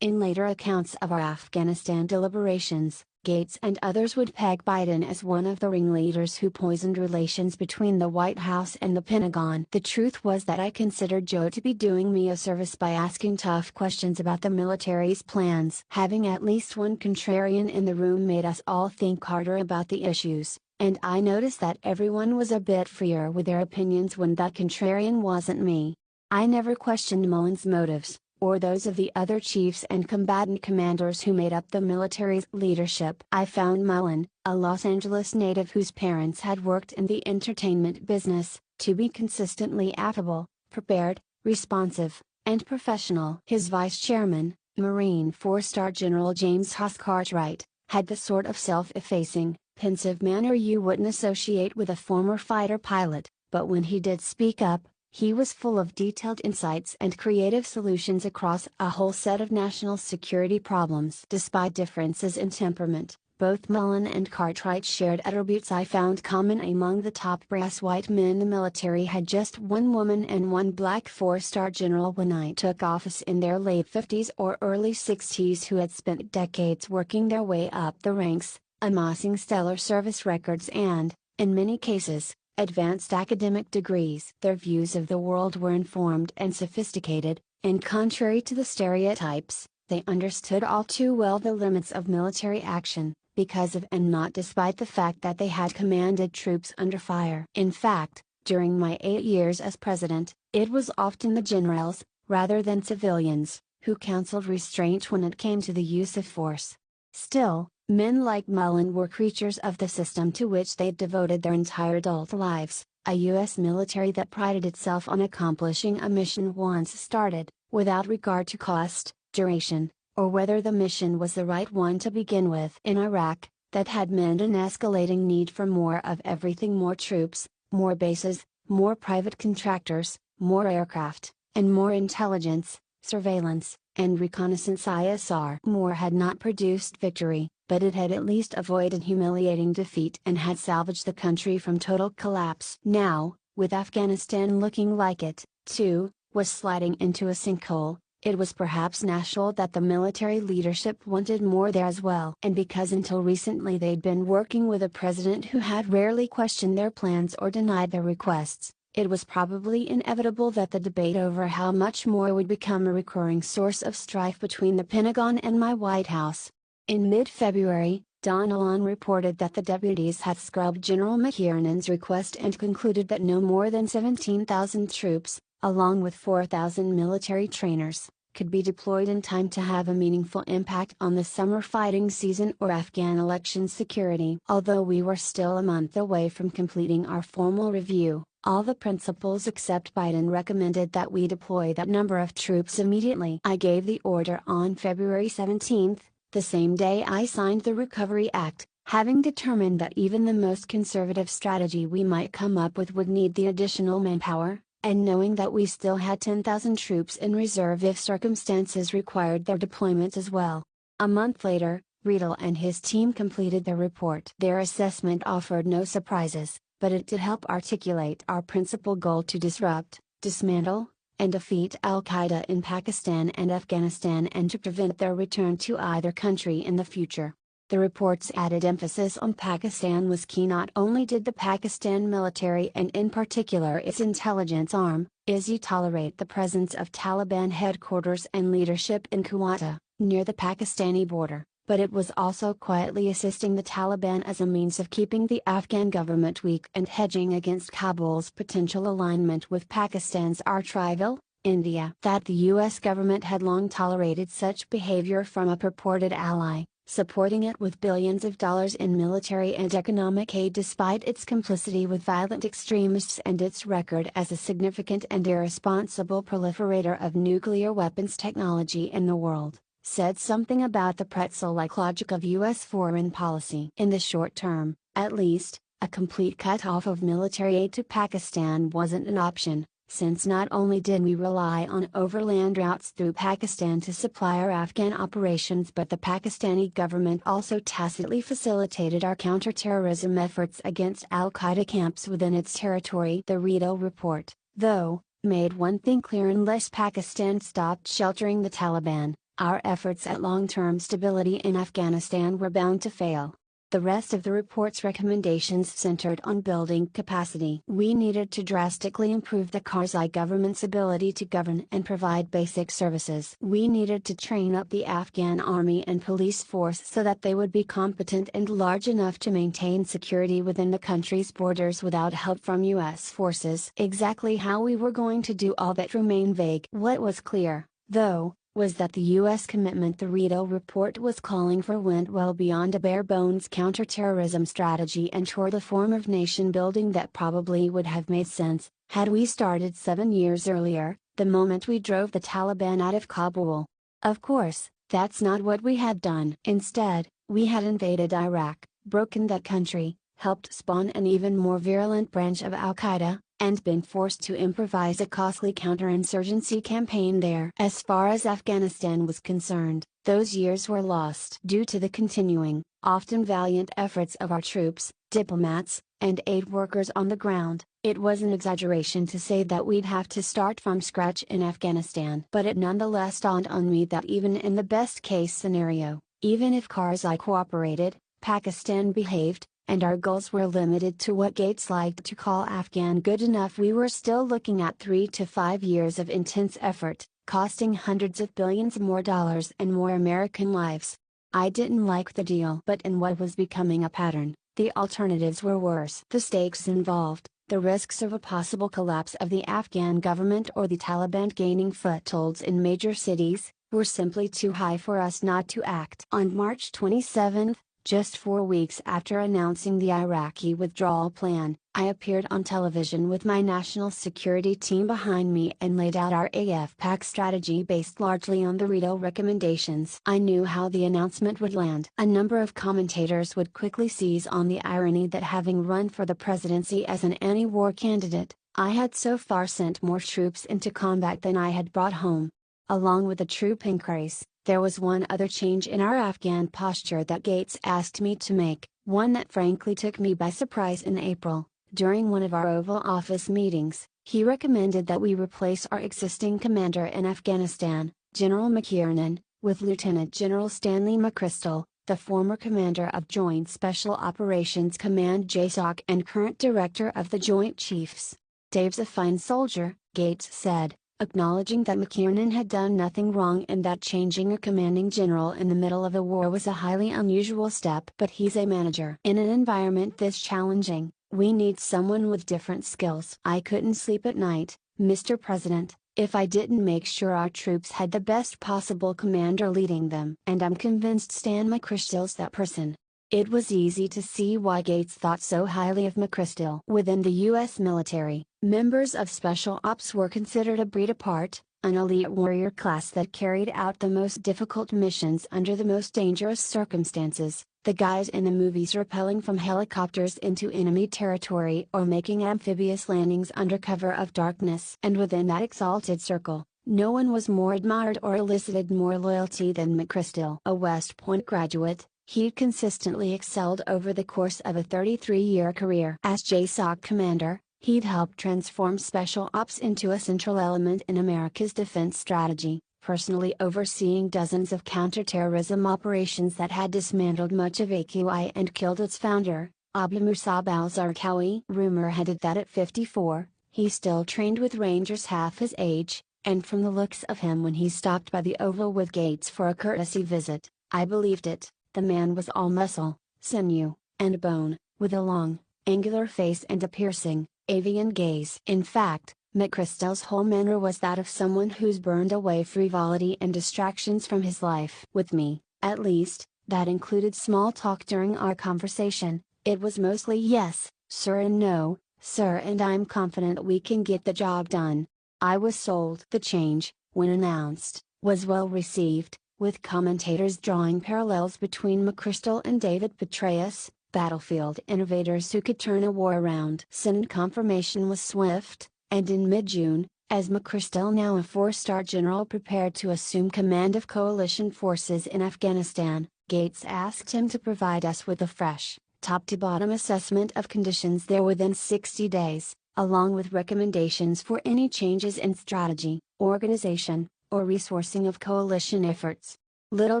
In later accounts of our Afghanistan deliberations, Gates and others would peg Biden as one of the ringleaders who poisoned relations between the White House and the Pentagon. The truth was that I considered Joe to be doing me a service by asking tough questions about the military's plans. Having at least one contrarian in the room made us all think harder about the issues, and I noticed that everyone was a bit freer with their opinions when that contrarian wasn't me. I never questioned Mullen's motives, or those of the other chiefs and combatant commanders who made up the military's leadership. I found Mullen, a Los Angeles native whose parents had worked in the entertainment business, to be consistently affable, prepared, responsive, and professional. His vice chairman, Marine four-star General James Hoss Cartwright, had the sort of self-effacing, pensive manner you wouldn't associate with a former fighter pilot, but when he did speak up, he was full of detailed insights and creative solutions across a whole set of national security problems. Despite differences in temperament, Both Mullen and Cartwright shared attributes I found common among the top brass white men. The military had just one woman and one black four-star general when I took office in their late 50s or early 60s who had spent decades working their way up the ranks, amassing stellar service records and, in many cases, advanced academic degrees. Their views of the world were informed and sophisticated, and contrary to the stereotypes, they understood all too well the limits of military action, because of and not despite the fact that they had commanded troops under fire. In fact, during my 8 years as president, it was often the generals, rather than civilians, who counseled restraint when it came to the use of force. Still, men like Mullen were creatures of the system to which they'd devoted their entire adult lives, a U.S. military that prided itself on accomplishing a mission once started, without regard to cost, duration, or whether the mission was the right one to begin with. In Iraq, that had meant an escalating need for more of everything: more troops, more bases, more private contractors, more aircraft, and more intelligence, surveillance, and reconnaissance. ISR. More had not produced victory, but it had at least avoided humiliating defeat and had salvaged the country from total collapse. Now, with Afghanistan looking like it, too, was sliding into a sinkhole, it was perhaps natural that the military leadership wanted more there as well. And because until recently they'd been working with a president who had rarely questioned their plans or denied their requests, it was probably inevitable that the debate over how much more would become a recurring source of strife between the Pentagon and my White House. In mid-February, Don Alon reported that the deputies had scrubbed General McKiernan's request and concluded that no more than 17,000 troops, along with 4,000 military trainers, could be deployed in time to have a meaningful impact on the summer fighting season or Afghan election security. Although we were still a month away from completing our formal review, all the principals except Biden recommended that we deploy that number of troops immediately. I gave the order on February 17, the same day I signed the Recovery Act, having determined that even the most conservative strategy we might come up with would need the additional manpower, and knowing that we still had 10,000 troops in reserve if circumstances required their deployment as well. A month later, Riedel and his team completed their report. Their assessment offered no surprises, but it did help articulate our principal goal: to disrupt, dismantle, and defeat al-Qaeda in Pakistan and Afghanistan and to prevent their return to either country in the future. The report's added emphasis on Pakistan was key. Not only did the Pakistan military and in particular its intelligence arm, ISI, tolerate the presence of Taliban headquarters and leadership in Quetta, near the Pakistani border, but it was also quietly assisting the Taliban as a means of keeping the Afghan government weak and hedging against Kabul's potential alignment with Pakistan's arch-rival, India. That the US government had long tolerated such behavior from a purported ally, supporting it with billions of dollars in military and economic aid despite its complicity with violent extremists and its record as a significant and irresponsible proliferator of nuclear weapons technology in the world, said something about the pretzel-like logic of US foreign policy. In the short term, at least, a complete cut-off of military aid to Pakistan wasn't an option, since not only did we rely on overland routes through Pakistan to supply our Afghan operations, but the Pakistani government also tacitly facilitated our counterterrorism efforts against al-Qaeda camps within its territory. The Riedel report, though, made one thing clear: unless Pakistan stopped sheltering the Taliban, our efforts at long-term stability in Afghanistan were bound to fail. The rest of the report's recommendations centered on building capacity. We needed to drastically improve the Karzai government's ability to govern and provide basic services. We needed to train up the Afghan army and police force so that they would be competent and large enough to maintain security within the country's borders without help from US forces. Exactly how we were going to do all that remained vague. What was clear, though, was that the U.S. commitment the Riedel report was calling for went well beyond a bare-bones counterterrorism strategy and toward a form of nation-building that probably would have made sense, had we started 7 years earlier, the moment we drove the Taliban out of Kabul. Of course, that's not what we had done. Instead, we had invaded Iraq, broken that country, helped spawn an even more virulent branch of al-Qaeda, and been forced to improvise a costly counterinsurgency campaign there. As far as Afghanistan was concerned, those years were lost. Due to the continuing, often valiant efforts of our troops, diplomats, and aid workers on the ground. It was an exaggeration to say that we'd have to start from scratch in Afghanistan. But it nonetheless dawned on me that even in the best case scenario, even if Karzai cooperated, Pakistan behaved, and our goals were limited to what Gates liked to call Afghan good enough, we were still looking at 3 to 5 years of intense effort, costing hundreds of billions more dollars and more American lives. I didn't like the deal. But in what was becoming a pattern, the alternatives were worse. The stakes involved, the risks of a possible collapse of the Afghan government or the Taliban gaining footholds in major cities, were simply too high for us not to act. On March 27, just 4 weeks after announcing the Iraqi withdrawal plan, I appeared on television with my national security team behind me and laid out our AFPAC strategy based largely on the Rito recommendations. I knew how the announcement would land. A number of commentators would quickly seize on the irony that having run for the presidency as an anti-war candidate, I had so far sent more troops into combat than I had brought home. Along with the troop increase, there was one other change in our Afghan posture that Gates asked me to make, one that frankly took me by surprise in April. During one of our Oval Office meetings, he recommended that we replace our existing commander in Afghanistan, General McKiernan, with Lieutenant General Stanley McChrystal, the former commander of Joint Special Operations Command JSOC and current director of the Joint Chiefs. "Dave's a fine soldier," Gates said, acknowledging that McKiernan had done nothing wrong and that changing a commanding general in the middle of a war was a highly unusual step. "But he's a manager. In an environment this challenging, we need someone with different skills." I couldn't sleep at night, Mr. President, if I didn't make sure our troops had the best possible commander leading them. And I'm convinced Stan McChrystal's that person. It was easy to see why Gates thought so highly of McChrystal. Within the U.S. military, members of Special Ops were considered a breed apart, an elite warrior class that carried out the most difficult missions under the most dangerous circumstances, the guys in the movies rappelling from helicopters into enemy territory or making amphibious landings under cover of darkness. And within that exalted circle, no one was more admired or elicited more loyalty than McChrystal. A West Point graduate, he'd consistently excelled over the course of a 33-year career. As JSOC commander, he'd helped transform Special Ops into a central element in America's defense strategy, personally overseeing dozens of counterterrorism operations that had dismantled much of AQI and killed its founder, Abu Musab al-Zarqawi. Rumor had it that at 54, he still trained with Rangers half his age, and from the looks of him when he stopped by the Oval with Gates for a courtesy visit, I believed it. The man was all muscle, sinew, and bone, with a long, angular face and a piercing, avian gaze. In fact, McChrystal's whole manner was that of someone who's burned away frivolity and distractions from his life. With me, at least, that included small talk during our conversation. It was mostly yes, sir, and no, sir, and I'm confident we can get the job done. I was sold. The change, when announced, was well received, with commentators drawing parallels between McChrystal and David Petraeus, battlefield innovators who could turn a war around. Senate confirmation was swift, and in mid-June, as McChrystal, now a 4-star general, prepared to assume command of coalition forces in Afghanistan, Gates asked him to provide us with a fresh, top-to-bottom assessment of conditions there within 60 days, along with recommendations for any changes in strategy, organization, or resourcing of coalition efforts. Little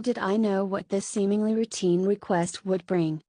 did I know what this seemingly routine request would bring.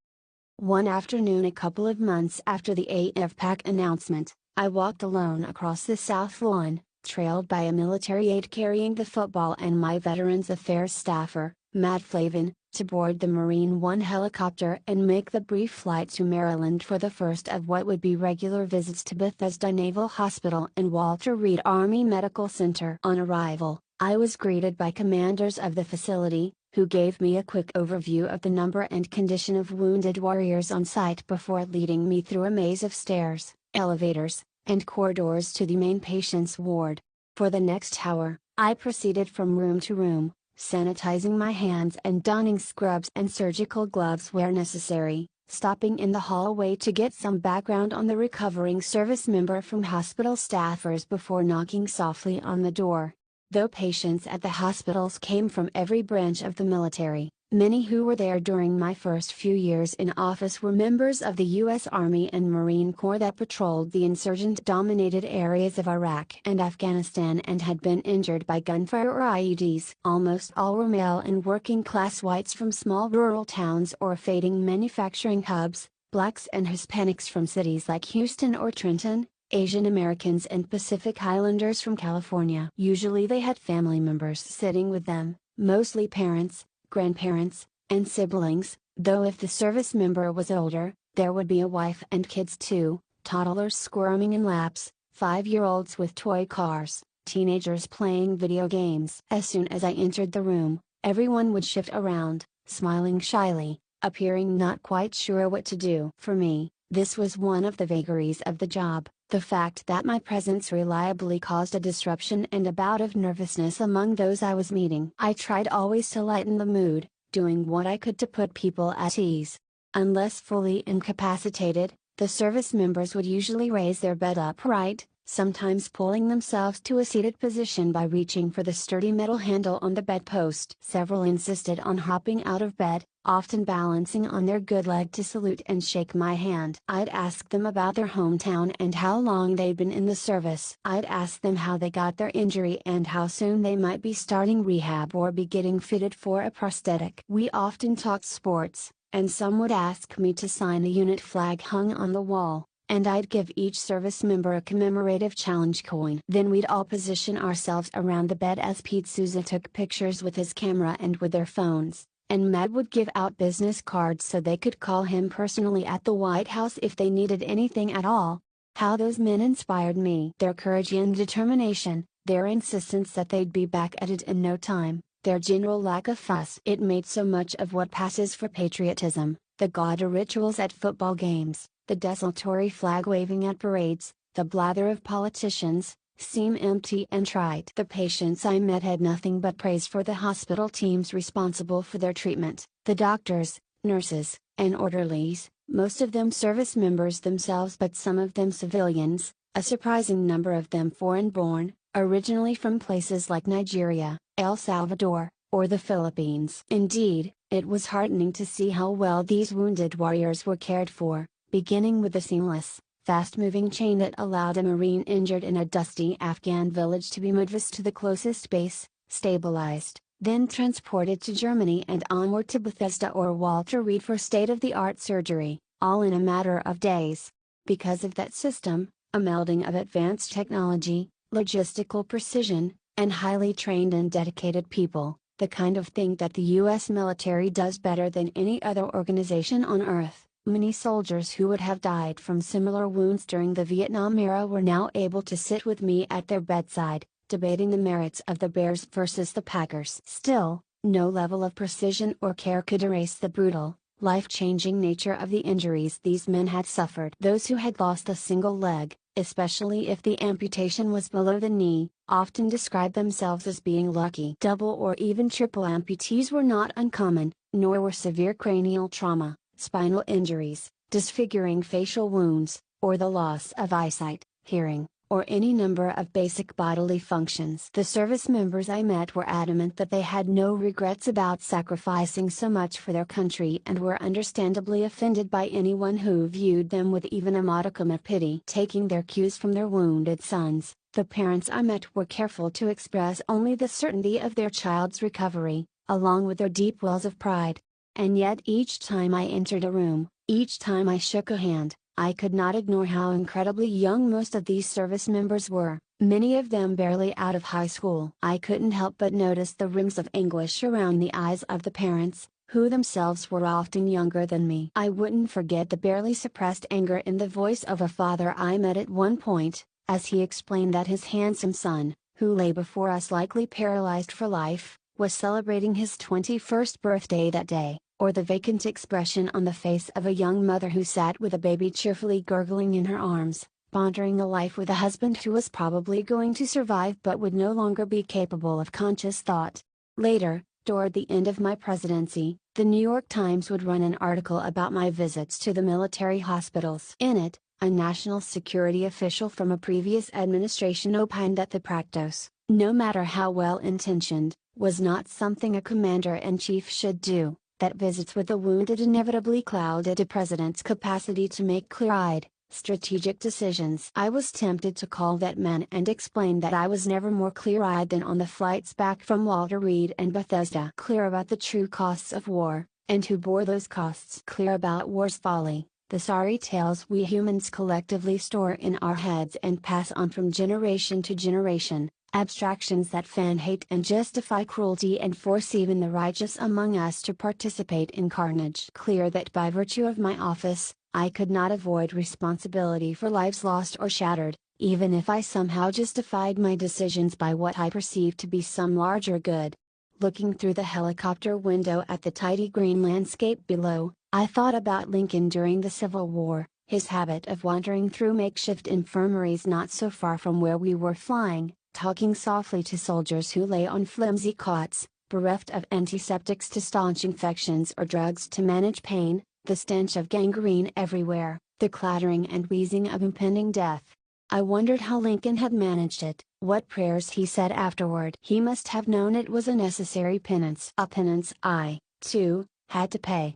One afternoon, a couple of months after the AFPAC announcement, I walked alone across the South Lawn, trailed by a military aide carrying the football and my Veterans Affairs staffer, Matt Flavin, to board the Marine One helicopter and make the brief flight to Maryland for the first of what would be regular visits to Bethesda Naval Hospital and Walter Reed Army Medical Center. On arrival, I was greeted by commanders of the facility, who gave me a quick overview of the number and condition of wounded warriors on site before leading me through a maze of stairs, elevators, and corridors to the main patient's ward. For the next hour, I proceeded from room to room, sanitizing my hands and donning scrubs and surgical gloves where necessary, stopping in the hallway to get some background on the recovering service member from hospital staffers before knocking softly on the door. Though patients at the hospitals came from every branch of the military, Many who were there during my first few years in office were members of the U.S. Army and Marine Corps that patrolled the insurgent-dominated areas of Iraq and Afghanistan and had been injured by gunfire or IEDs. Almost all were male and working-class whites from small rural towns or fading manufacturing hubs, blacks and Hispanics from cities like Houston or Trenton, Asian Americans and Pacific Islanders from California. Usually they had family members sitting with them, mostly parents, grandparents, and siblings, though if the service member was older, there would be a wife and kids too, toddlers squirming in laps, 5-year-olds with toy cars, teenagers playing video games. As soon as I entered the room, everyone would shift around, smiling shyly, appearing not quite sure what to do. For me, this was one of the vagaries of the job. The fact that my presence reliably caused a disruption and a bout of nervousness among those I was meeting. I tried always to lighten the mood, doing what I could to put people at ease. Unless fully incapacitated, the service members would usually raise their bed upright, sometimes pulling themselves to a seated position by reaching for the sturdy metal handle on the bedpost. Several insisted on hopping out of bed, often balancing on their good leg to salute and shake my hand. I'd ask them about their hometown and how long they'd been in the service. I'd ask them how they got their injury and how soon they might be starting rehab or be getting fitted for a prosthetic. We often talked sports, and some would ask me to sign a unit flag hung on the wall, and I'd give each service member a commemorative challenge coin. Then we'd all position ourselves around the bed as Pete Souza took pictures with his camera and with their phones, and Matt would give out business cards so they could call him personally at the White House if they needed anything at all. How those men inspired me. Their courage and determination, their insistence that they'd be back at it in no time, their general lack of fuss. It made so much of what passes for patriotism, the gaudy rituals at football games, the desultory flag waving at parades, the blather of politicians, seem empty and trite. The patients I met had nothing but praise for the hospital teams responsible for their treatment, the doctors, nurses, and orderlies, most of them service members themselves but some of them civilians, a surprising number of them foreign-born, originally from places like Nigeria, El Salvador, or the Philippines. Indeed, it was heartening to see how well these wounded warriors were cared for, beginning with the seamless, fast-moving chain that allowed a Marine injured in a dusty Afghan village to be moved to the closest base, stabilized, then transported to Germany and onward to Bethesda or Walter Reed for state-of-the-art surgery, all in a matter of days. Because of that system, a melding of advanced technology, logistical precision, and highly trained and dedicated people, the kind of thing that the U.S. military does better than any other organization on Earth. Many soldiers who would have died from similar wounds during the Vietnam era were now able to sit with me at their bedside, debating the merits of the Bears versus the Packers. Still, no level of precision or care could erase the brutal, life-changing nature of the injuries these men had suffered. Those who had lost a single leg, especially if the amputation was below the knee, often described themselves as being lucky. Double or even triple amputees were not uncommon, nor were severe cranial trauma, spinal injuries, disfiguring facial wounds, or the loss of eyesight, hearing, or any number of basic bodily functions. The service members I met were adamant that they had no regrets about sacrificing so much for their country and were understandably offended by anyone who viewed them with even a modicum of pity. Taking their cues from their wounded sons, the parents I met were careful to express only the certainty of their child's recovery, along with their deep wells of pride. And yet each time I entered a room, each time I shook a hand, I could not ignore how incredibly young most of these service members were, many of them barely out of high school. I couldn't help but notice the rims of anguish around the eyes of the parents, who themselves were often younger than me. I wouldn't forget the barely suppressed anger in the voice of a father I met at one point, as he explained that his handsome son, who lay before us likely paralyzed for life, was celebrating his 21st birthday that day. Or the vacant expression on the face of a young mother who sat with a baby cheerfully gurgling in her arms, pondering a life with a husband who was probably going to survive but would no longer be capable of conscious thought. Later, toward the end of my presidency, the New York Times would run an article about my visits to the military hospitals. In it, a national security official from a previous administration opined that the practice, no matter how well intentioned, was not something a commander-in-chief should do, that visits with the wounded inevitably clouded a president's capacity to make clear-eyed, strategic decisions. I was tempted to call that man and explain that I was never more clear-eyed than on the flights back from Walter Reed and Bethesda. Clear about the true costs of war, and who bore those costs. Clear about war's folly, the sorry tales we humans collectively store in our heads and pass on from generation to generation, abstractions that fan hate and justify cruelty and force even the righteous among us to participate in carnage. Clear that by virtue of my office, I could not avoid responsibility for lives lost or shattered, even if I somehow justified my decisions by what I perceived to be some larger good. Looking through the helicopter window at the tidy green landscape below, I thought about Lincoln during the Civil War, his habit of wandering through makeshift infirmaries not so far from where we were flying, talking softly to soldiers who lay on flimsy cots, bereft of antiseptics to staunch infections or drugs to manage pain, the stench of gangrene everywhere, the clattering and wheezing of impending death. I wondered how Lincoln had managed it, what prayers he said afterward. He must have known it was a necessary penance. A penance I, too, had to pay.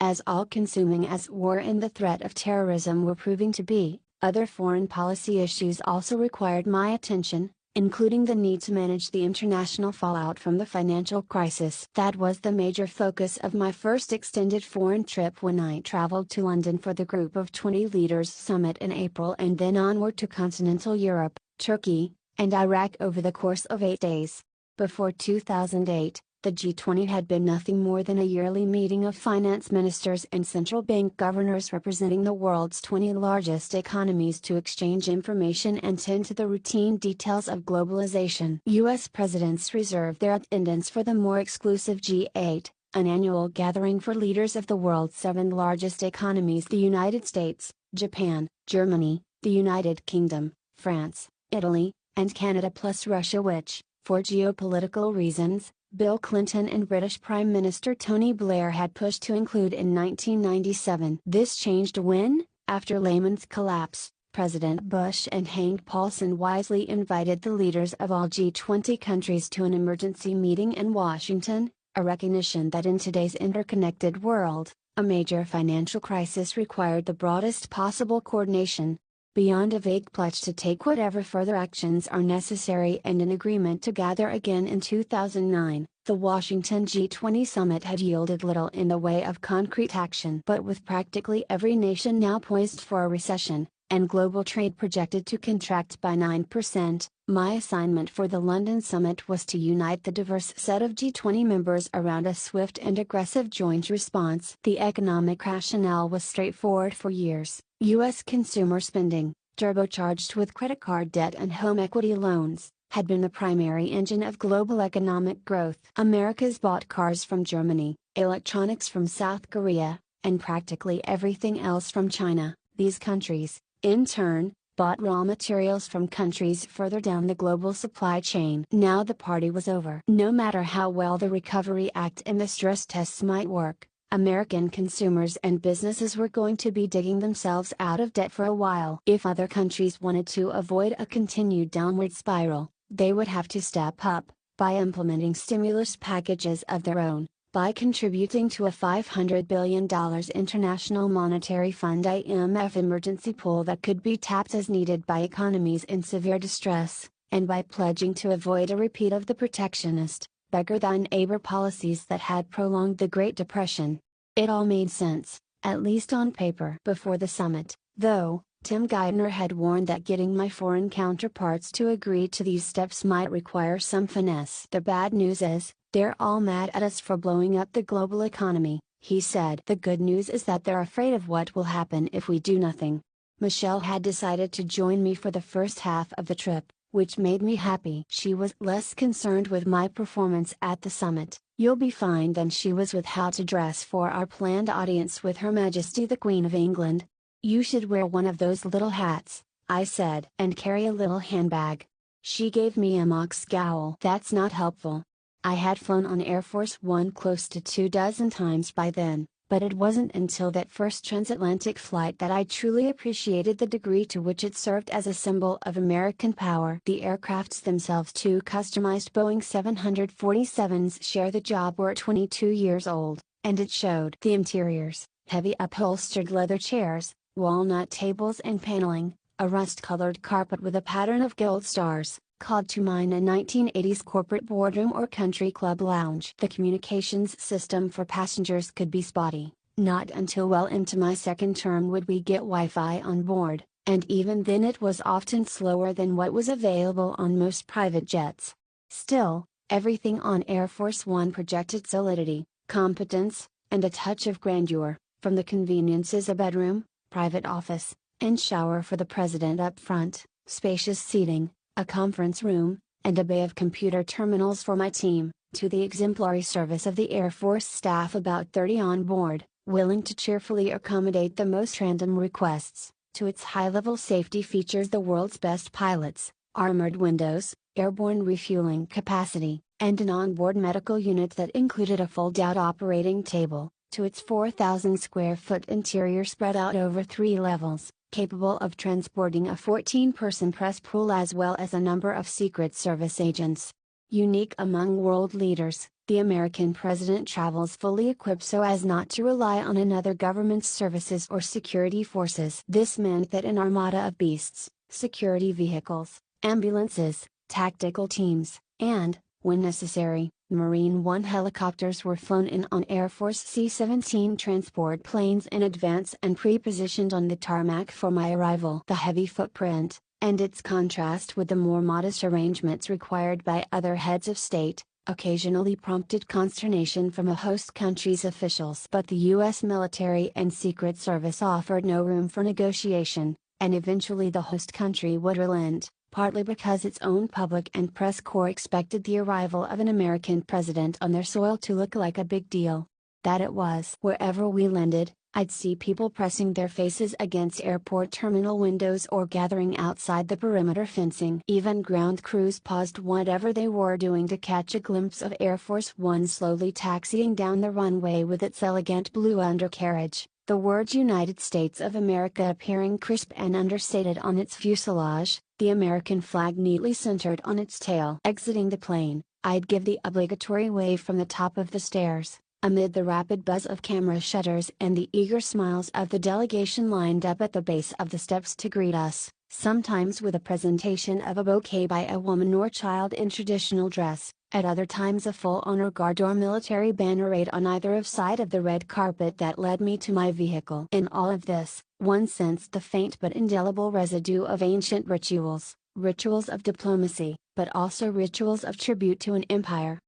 As all-consuming as war and the threat of terrorism were proving to be, other foreign policy issues also required my attention, including the need to manage the international fallout from the financial crisis. That was the major focus of my first extended foreign trip when I traveled to London for the Group of 20 Leaders Summit in April and then onward to continental Europe, Turkey, and Iraq over the course of 8 days. Before 2008, the G20 had been nothing more than a yearly meeting of finance ministers and central bank governors representing the world's 20 largest economies to exchange information and tend to the routine details of globalization. U.S. presidents reserved their attendance for the more exclusive G8, an annual gathering for leaders of the world's 7 largest economies: the United States, Japan, Germany, the United Kingdom, France, Italy, and Canada, plus Russia, which, for geopolitical reasons, Bill Clinton and British Prime Minister Tony Blair had pushed to include in 1997. This changed when, after Lehman's collapse, President Bush and Hank Paulson wisely invited the leaders of all G20 countries to an emergency meeting in Washington, a recognition that in today's interconnected world, a major financial crisis required the broadest possible coordination. Beyond a vague pledge to take whatever further actions are necessary and an agreement to gather again in 2009, the Washington G20 summit had yielded little in the way of concrete action. But with practically every nation now poised for a recession, and global trade projected to contract by 9%, my assignment for the London summit was to unite the diverse set of G20 members around a swift and aggressive joint response. The economic rationale was straightforward. For years, U.S. consumer spending, turbocharged with credit card debt and home equity loans, had been the primary engine of global economic growth. America's bought cars from Germany, electronics from South Korea, and practically everything else from China. These countries, in turn, bought raw materials from countries further down the global supply chain. Now the party was over. No matter how well the Recovery Act and the stress tests might work, American consumers and businesses were going to be digging themselves out of debt for a while. If other countries wanted to avoid a continued downward spiral, they would have to step up, by implementing stimulus packages of their own, by contributing to a $500 billion International Monetary Fund (IMF) emergency pool that could be tapped as needed by economies in severe distress, and by pledging to avoid a repeat of the protectionist, beggar-thy-neighbor policies that had prolonged the Great Depression. It all made sense, at least on paper. Before the summit, though, Tim Geithner had warned that getting my foreign counterparts to agree to these steps might require some finesse. The bad news is, they're all mad at us for blowing up the global economy, he said. The good news is that they're afraid of what will happen if we do nothing. Michelle had decided to join me for the first half of the trip, which made me happy. She was less concerned with my performance at the summit, you'll be fine, than she was with how to dress for our planned audience with Her Majesty the Queen of England. You should wear one of those little hats, I said, and carry a little handbag. She gave me a mock scowl. That's not helpful. I had flown on Air Force One close to 24 times by then, But it wasn't until that first transatlantic flight that I truly appreciated the degree to which it served as a symbol of American power. The aircrafts themselves, two customized Boeing 747s, share the job, were 22 years old, and it showed. The interiors, heavy upholstered leather chairs, walnut tables and paneling, a rust-colored carpet with a pattern of gold stars, called to mind a 1980s corporate boardroom or country club lounge. The communications system for passengers could be spotty. Not until well into my second term would we get Wi-Fi on board, and even then it was often slower than what was available on most private jets. Still, everything on Air Force One projected solidity, competence, and a touch of grandeur, from the conveniences: a bedroom, private office, and shower for the president up front, spacious seating, a conference room, and a bay of computer terminals for my team, to the exemplary service of the Air Force staff, about 30 on board, willing to cheerfully accommodate the most random requests, to its high-level safety features: the world's best pilots, armored windows, airborne refueling capacity, and an onboard medical unit that included a fold-out operating table, to its 4,000 square foot interior spread out over 3 levels, capable of transporting a 14-person press pool as well as a number of Secret Service agents. Unique among world leaders, the American president travels fully equipped so as not to rely on another government's services or security forces. This meant that an armada of beasts, security vehicles, ambulances, tactical teams, and, when necessary, Marine One helicopters were flown in on Air Force C-17 transport planes in advance and pre-positioned on the tarmac for my arrival. The heavy footprint, and its contrast with the more modest arrangements required by other heads of state, occasionally prompted consternation from a host country's officials. But the U.S. military and Secret Service offered no room for negotiation, and eventually the host country would relent, partly because its own public and press corps expected the arrival of an American president on their soil to look like a big deal. That it was. Wherever we landed, I'd see people pressing their faces against airport terminal windows or gathering outside the perimeter fencing. Even ground crews paused whatever they were doing to catch a glimpse of Air Force One slowly taxiing down the runway with its elegant blue undercarriage, the words United States of America appearing crisp and understated on its fuselage, the American flag neatly centered on its tail. Exiting the plane, I'd give the obligatory wave from the top of the stairs, amid the rapid buzz of camera shutters and the eager smiles of the delegation lined up at the base of the steps to greet us, sometimes with a presentation of a bouquet by a woman or child in traditional dress, at other times a full honor guard or military band arrayed on either side of the red carpet that led me to my vehicle. In all of this, one sensed the faint but indelible residue of ancient rituals, rituals of diplomacy, but also rituals of tribute to an empire.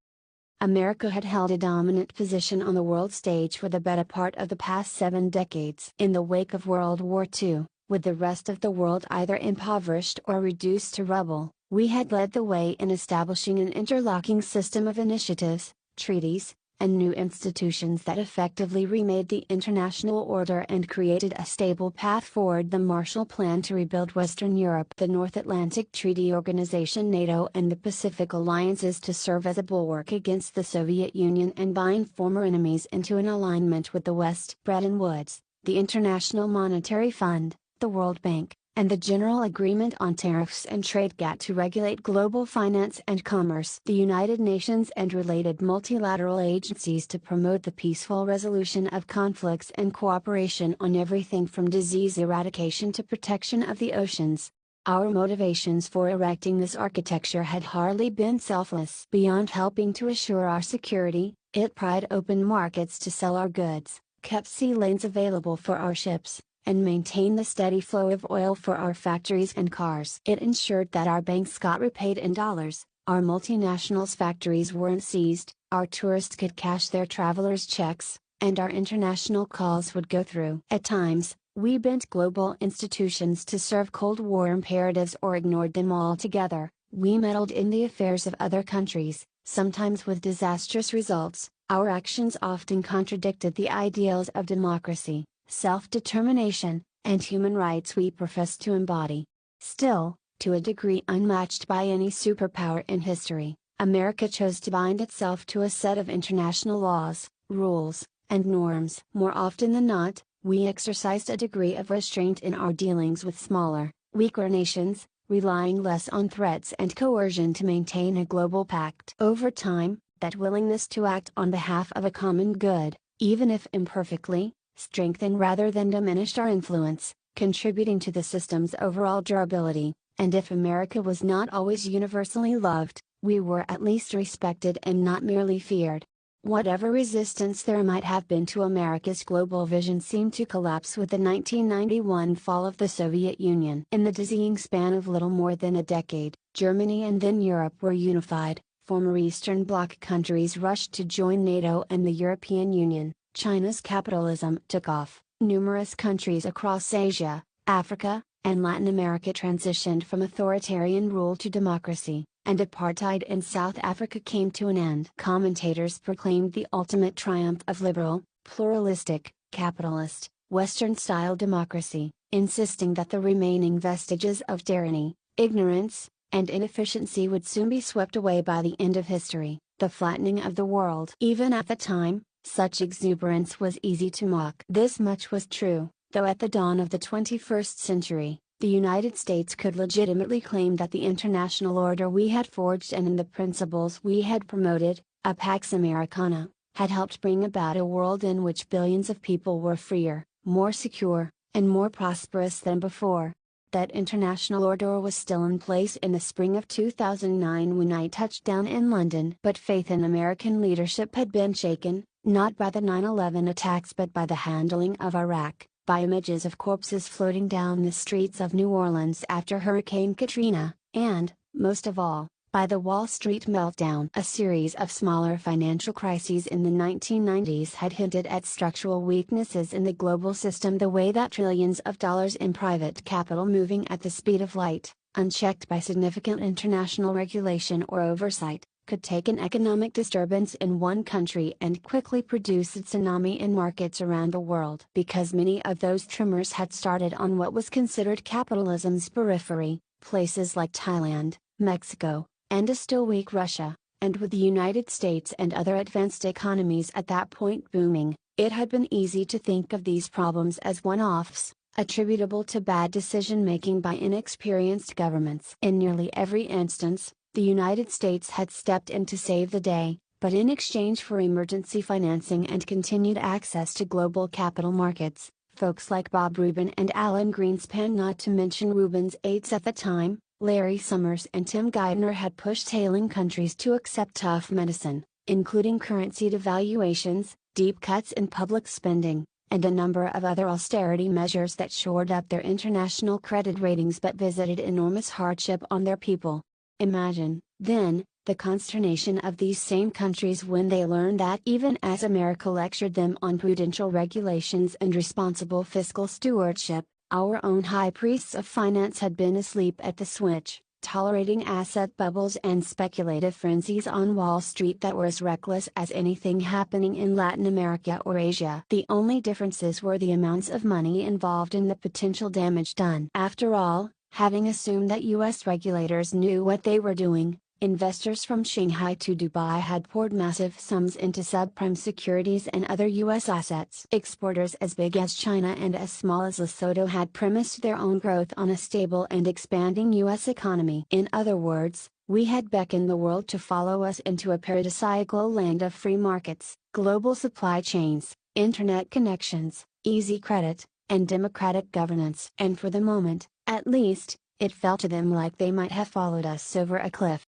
America had held a dominant position on the world stage for the better part of the past 7 decades. In the wake of World War II, with the rest of the world either impoverished or reduced to rubble, we had led the way in establishing an interlocking system of initiatives, treaties, and new institutions that effectively remade the international order and created a stable path forward. The Marshall Plan to rebuild Western Europe, the North Atlantic Treaty Organization NATO, and the Pacific Alliances to serve as a bulwark against the Soviet Union and bind former enemies into an alignment with the West. Bretton Woods, the International Monetary Fund, the World Bank, and the General Agreement on Tariffs and Trade GATT to regulate global finance and commerce, the United Nations and related multilateral agencies to promote the peaceful resolution of conflicts and cooperation on everything from disease eradication to protection of the oceans. Our motivations for erecting this architecture had hardly been selfless. Beyond helping to assure our security, it pried open markets to sell our goods, kept sea lanes available for our ships, and maintain the steady flow of oil for our factories and cars. It ensured that our banks got repaid in dollars, our multinationals' factories weren't seized, our tourists could cash their travelers' checks, and our international calls would go through. At times, we bent global institutions to serve Cold War imperatives or ignored them altogether. We meddled in the affairs of other countries, sometimes with disastrous results. Our actions often contradicted the ideals of democracy, self-determination, and human rights we profess to embody. Still, to a degree unmatched by any superpower in history, America chose to bind itself to a set of international laws, rules, and norms. More often than not, we exercised a degree of restraint in our dealings with smaller, weaker nations, relying less on threats and coercion to maintain a global pact. Over time, that willingness to act on behalf of a common good, even if imperfectly, strengthened rather than diminished our influence, contributing to the system's overall durability. And if America was not always universally loved, we were at least respected and not merely feared. Whatever resistance there might have been to America's global vision seemed to collapse with the 1991 fall of the Soviet Union. In the dizzying span of little more than a decade, Germany and then Europe were unified, former Eastern Bloc countries rushed to join NATO and the European Union, China's capitalism took off, numerous countries across Asia, Africa, and Latin America transitioned from authoritarian rule to democracy, and apartheid in South Africa came to an end. Commentators proclaimed the ultimate triumph of liberal, pluralistic, capitalist, Western-style democracy, insisting that the remaining vestiges of tyranny, ignorance, and inefficiency would soon be swept away by the end of history, the flattening of the world. Even at the time, such exuberance was easy to mock. This much was true, though at the dawn of the 21st century, the United States could legitimately claim that the international order we had forged and the principles we had promoted, a Pax Americana, had helped bring about a world in which billions of people were freer, more secure, and more prosperous than before. That international order was still in place in the spring of 2009 when I touched down in London. But faith in American leadership had been shaken, not by the 9/11 attacks but by the handling of Iraq, by images of corpses floating down the streets of New Orleans after Hurricane Katrina, and, most of all, by the Wall Street meltdown. A series of smaller financial crises in the 1990s had hinted at structural weaknesses in the global system, the way that trillions of dollars in private capital moving at the speed of light, unchecked by significant international regulation or oversight, could take an economic disturbance in one country and quickly produce a tsunami in markets around the world. Because many of those tremors had started on what was considered capitalism's periphery, places like Thailand, Mexico, and a still weak Russia, and with the United States and other advanced economies at that point booming, it had been easy to think of these problems as one-offs, attributable to bad decision-making by inexperienced governments. In nearly every instance, the United States had stepped in to save the day, but in exchange for emergency financing and continued access to global capital markets, folks like Bob Rubin and Alan Greenspan, not to mention Rubin's aides at the time, Larry Summers and Tim Geithner, had pushed ailing countries to accept tough medicine, including currency devaluations, deep cuts in public spending, and a number of other austerity measures that shored up their international credit ratings but visited enormous hardship on their people. Imagine, then, the consternation of these same countries when they learned that even as America lectured them on prudential regulations and responsible fiscal stewardship, our own high priests of finance had been asleep at the switch, tolerating asset bubbles and speculative frenzies on Wall Street that were as reckless as anything happening in Latin America or Asia. The only differences were the amounts of money involved and the potential damage done. After all, having assumed that U.S. regulators knew what they were doing, investors from Shanghai to Dubai had poured massive sums into subprime securities and other U.S. assets. Exporters as big as China and as small as Lesotho had premised their own growth on a stable and expanding U.S. economy. In other words, we had beckoned the world to follow us into a paradisiacal land of free markets, global supply chains, internet connections, easy credit, and democratic governance. And for the moment, at least, it felt to them like they might have followed us over a cliff.